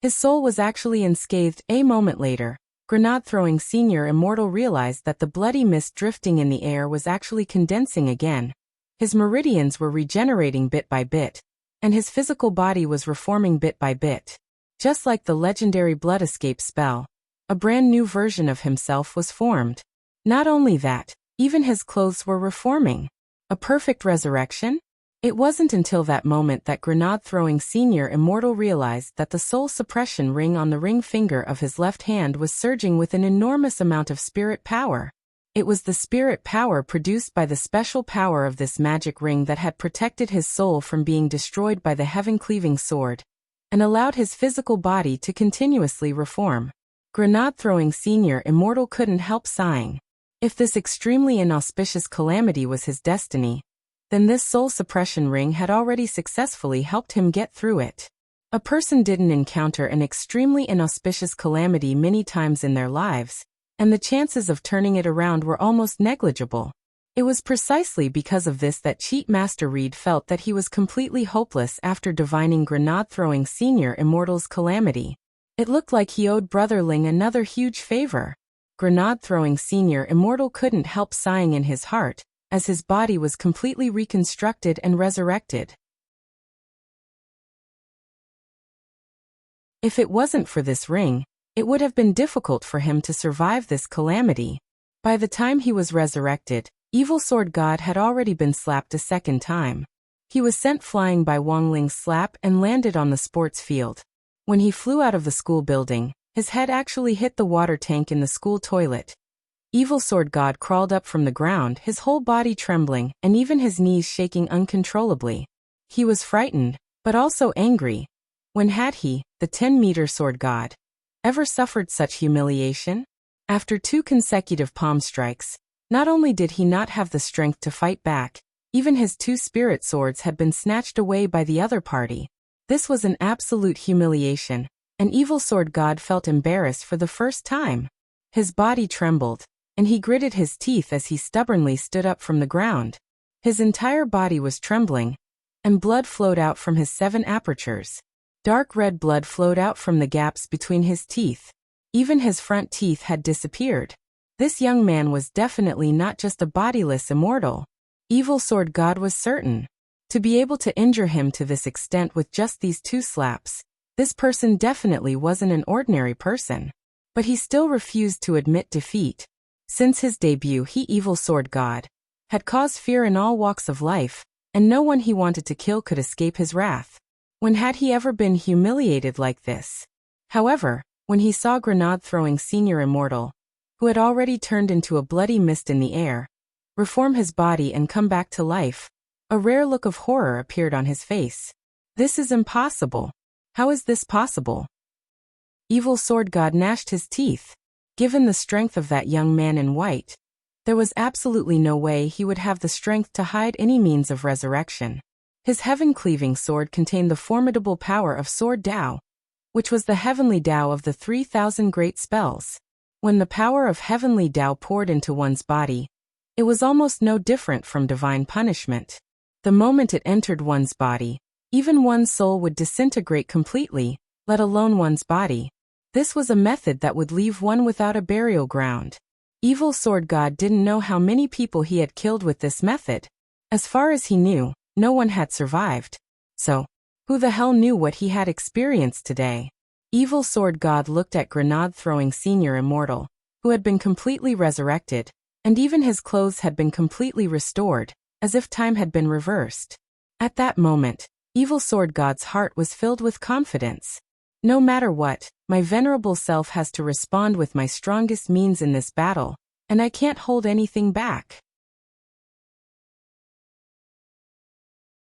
His soul was actually unscathed. A moment later, Grenade-throwing Senior Immortal realized that the bloody mist drifting in the air was actually condensing again. His meridians were regenerating bit by bit, and his physical body was reforming bit by bit. Just like the legendary Blood Escape spell, a brand new version of himself was formed. Not only that, even his clothes were reforming. A perfect resurrection? It wasn't until that moment that Grenade-throwing Senior Immortal realized that the soul suppression ring on the ring finger of his left hand was surging with an enormous amount of spirit power. It was the spirit power produced by the special power of this magic ring that had protected his soul from being destroyed by the heaven-cleaving sword, and allowed his physical body to continuously reform. Grenade-throwing Senior Immortal couldn't help sighing. If this extremely inauspicious calamity was his destiny, then this soul suppression ring had already successfully helped him get through it. A person didn't encounter an extremely inauspicious calamity many times in their lives, and the chances of turning it around were almost negligible. It was precisely because of this that Cheat Master Reed felt that he was completely hopeless after divining Grenade-throwing Senior Immortal's calamity. It looked like he owed Brother Ling another huge favor. Grenade-throwing Senior Immortal couldn't help sighing in his heart, as his body was completely reconstructed and resurrected. If it wasn't for this ring, it would have been difficult for him to survive this calamity. By the time he was resurrected, Evil Sword God had already been slapped a second time. He was sent flying by Wang Ling's slap and landed on the sports field. When he flew out of the school building, his head actually hit the water tank in the school toilet. Evil Sword God crawled up from the ground, his whole body trembling and even his knees shaking uncontrollably. He was frightened, but also angry. When had he, the 10-meter Sword God, ever suffered such humiliation? After 2 consecutive palm strikes, not only did he not have the strength to fight back, even his 2 spirit swords had been snatched away by the other party. This was an absolute humiliation, and Evil Sword God felt embarrassed for the first time. His body trembled, and he gritted his teeth as he stubbornly stood up from the ground. His entire body was trembling, and blood flowed out from his 7 apertures. Dark red blood flowed out from the gaps between his teeth. Even his front teeth had disappeared. This young man was definitely not just a bodiless immortal. Evil Sword God was certain. To be able to injure him to this extent with just these 2 slaps, this person definitely wasn't an ordinary person. But he still refused to admit defeat. Since his debut, he, Evil Sword God, had caused fear in all walks of life, and no one he wanted to kill could escape his wrath. When had he ever been humiliated like this? However, when he saw Grenade-throwing Senior Immortal, who had already turned into a bloody mist in the air, reform his body and come back to life, a rare look of horror appeared on his face. This is impossible. How is this possible? Evil Sword God gnashed his teeth. Given the strength of that young man in white, there was absolutely no way he would have the strength to hide any means of resurrection. His heaven-cleaving sword contained the formidable power of Sword Dao, which was the heavenly Dao of the 3,000 great spells. When the power of heavenly Dao poured into one's body, it was almost no different from divine punishment. The moment it entered one's body, even one's soul would disintegrate completely, let alone one's body. This was a method that would leave one without a burial ground. Evil Sword God didn't know how many people he had killed with this method. As far as he knew, no one had survived. So, who the hell knew what he had experienced today? Evil Sword God looked at Grenade-throwing Senior Immortal, who had been completely resurrected, and even his clothes had been completely restored, as if time had been reversed. At that moment, Evil Sword God's heart was filled with confidence. No matter what, my venerable self has to respond with my strongest means in this battle, and I can't hold anything back.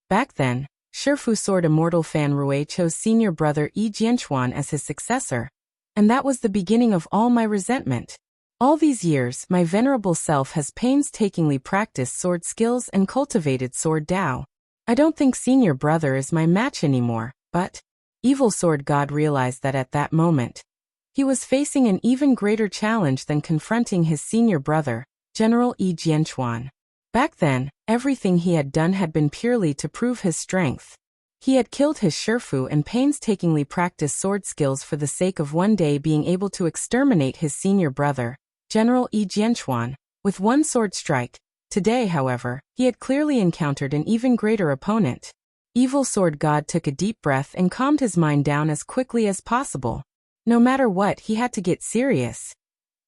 Back then, Shifu Sword Immortal Fan Rui chose senior brother Yi Jianchuan as his successor. And that was the beginning of all my resentment. All these years, my venerable self has painstakingly practiced sword skills and cultivated sword Tao. I don't think senior brother is my match anymore, but evil sword god realized that at that moment, he was facing an even greater challenge than confronting his senior brother, General Yi Jianchuan. Back then, everything he had done had been purely to prove his strength. He had killed his Shifu and painstakingly practiced sword skills for the sake of one day being able to exterminate his senior brother, General Yi Jianchuan, with one sword strike. Today, however, he had clearly encountered an even greater opponent. Evil Sword God took a deep breath and calmed his mind down as quickly as possible. No matter what, he had to get serious.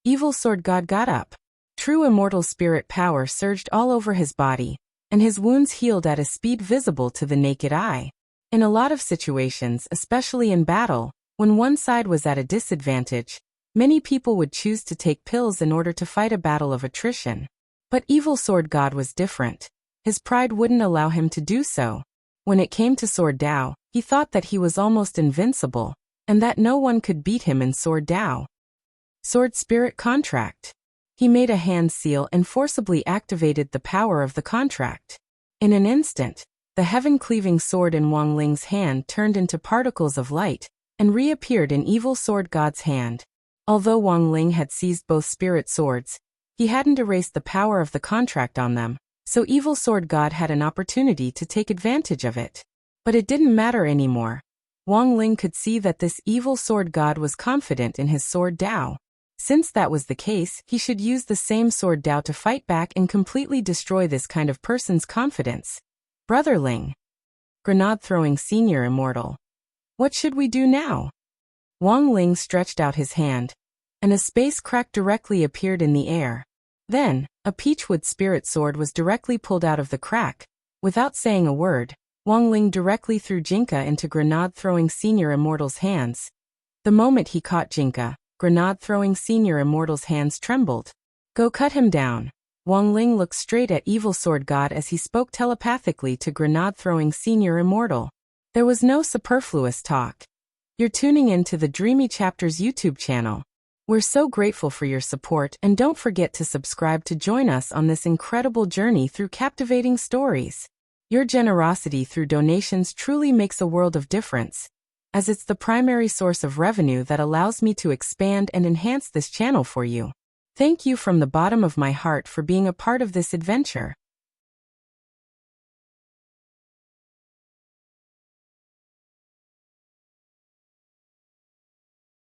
Evil Sword God got up. True immortal spirit power surged all over his body, and his wounds healed at a speed visible to the naked eye. In a lot of situations, especially in battle, when one side was at a disadvantage, many people would choose to take pills in order to fight a battle of attrition. But Evil Sword God was different. His pride wouldn't allow him to do so. When it came to Sword Tao, he thought that he was almost invincible, and that no one could beat him in Sword Tao. Sword Spirit Contract. He made a hand seal and forcibly activated the power of the contract. In an instant, the heaven-cleaving sword in Wang Ling's hand turned into particles of light and reappeared in Evil Sword God's hand. Although Wang Ling had seized both spirit swords, he hadn't erased the power of the contract on them, so Evil Sword God had an opportunity to take advantage of it. But it didn't matter anymore. Wang Ling could see that this Evil Sword God was confident in his Sword Tao. Since that was the case, he should use the same Sword Tao to fight back and completely destroy this kind of person's confidence. Brother Ling. Grenade-throwing senior immortal. What should we do now? Wang Ling stretched out his hand, and a space crack directly appeared in the air. Then, a peachwood spirit sword was directly pulled out of the crack. Without saying a word, Wang Ling directly threw Jinka into Grenade-throwing senior immortal's hands. The moment he caught Jinka, Grenade-throwing senior immortal's hands trembled. Go cut him down. Wang Ling looked straight at Evil Sword God as he spoke telepathically to Grenade-throwing senior immortal. There was no superfluous talk. You're tuning in to the Dreamy Chapters YouTube channel. We're so grateful for your support, and don't forget to subscribe to join us on this incredible journey through captivating stories. Your generosity through donations truly makes a world of difference, as it's the primary source of revenue that allows me to expand and enhance this channel for you. Thank you from the bottom of my heart for being a part of this adventure.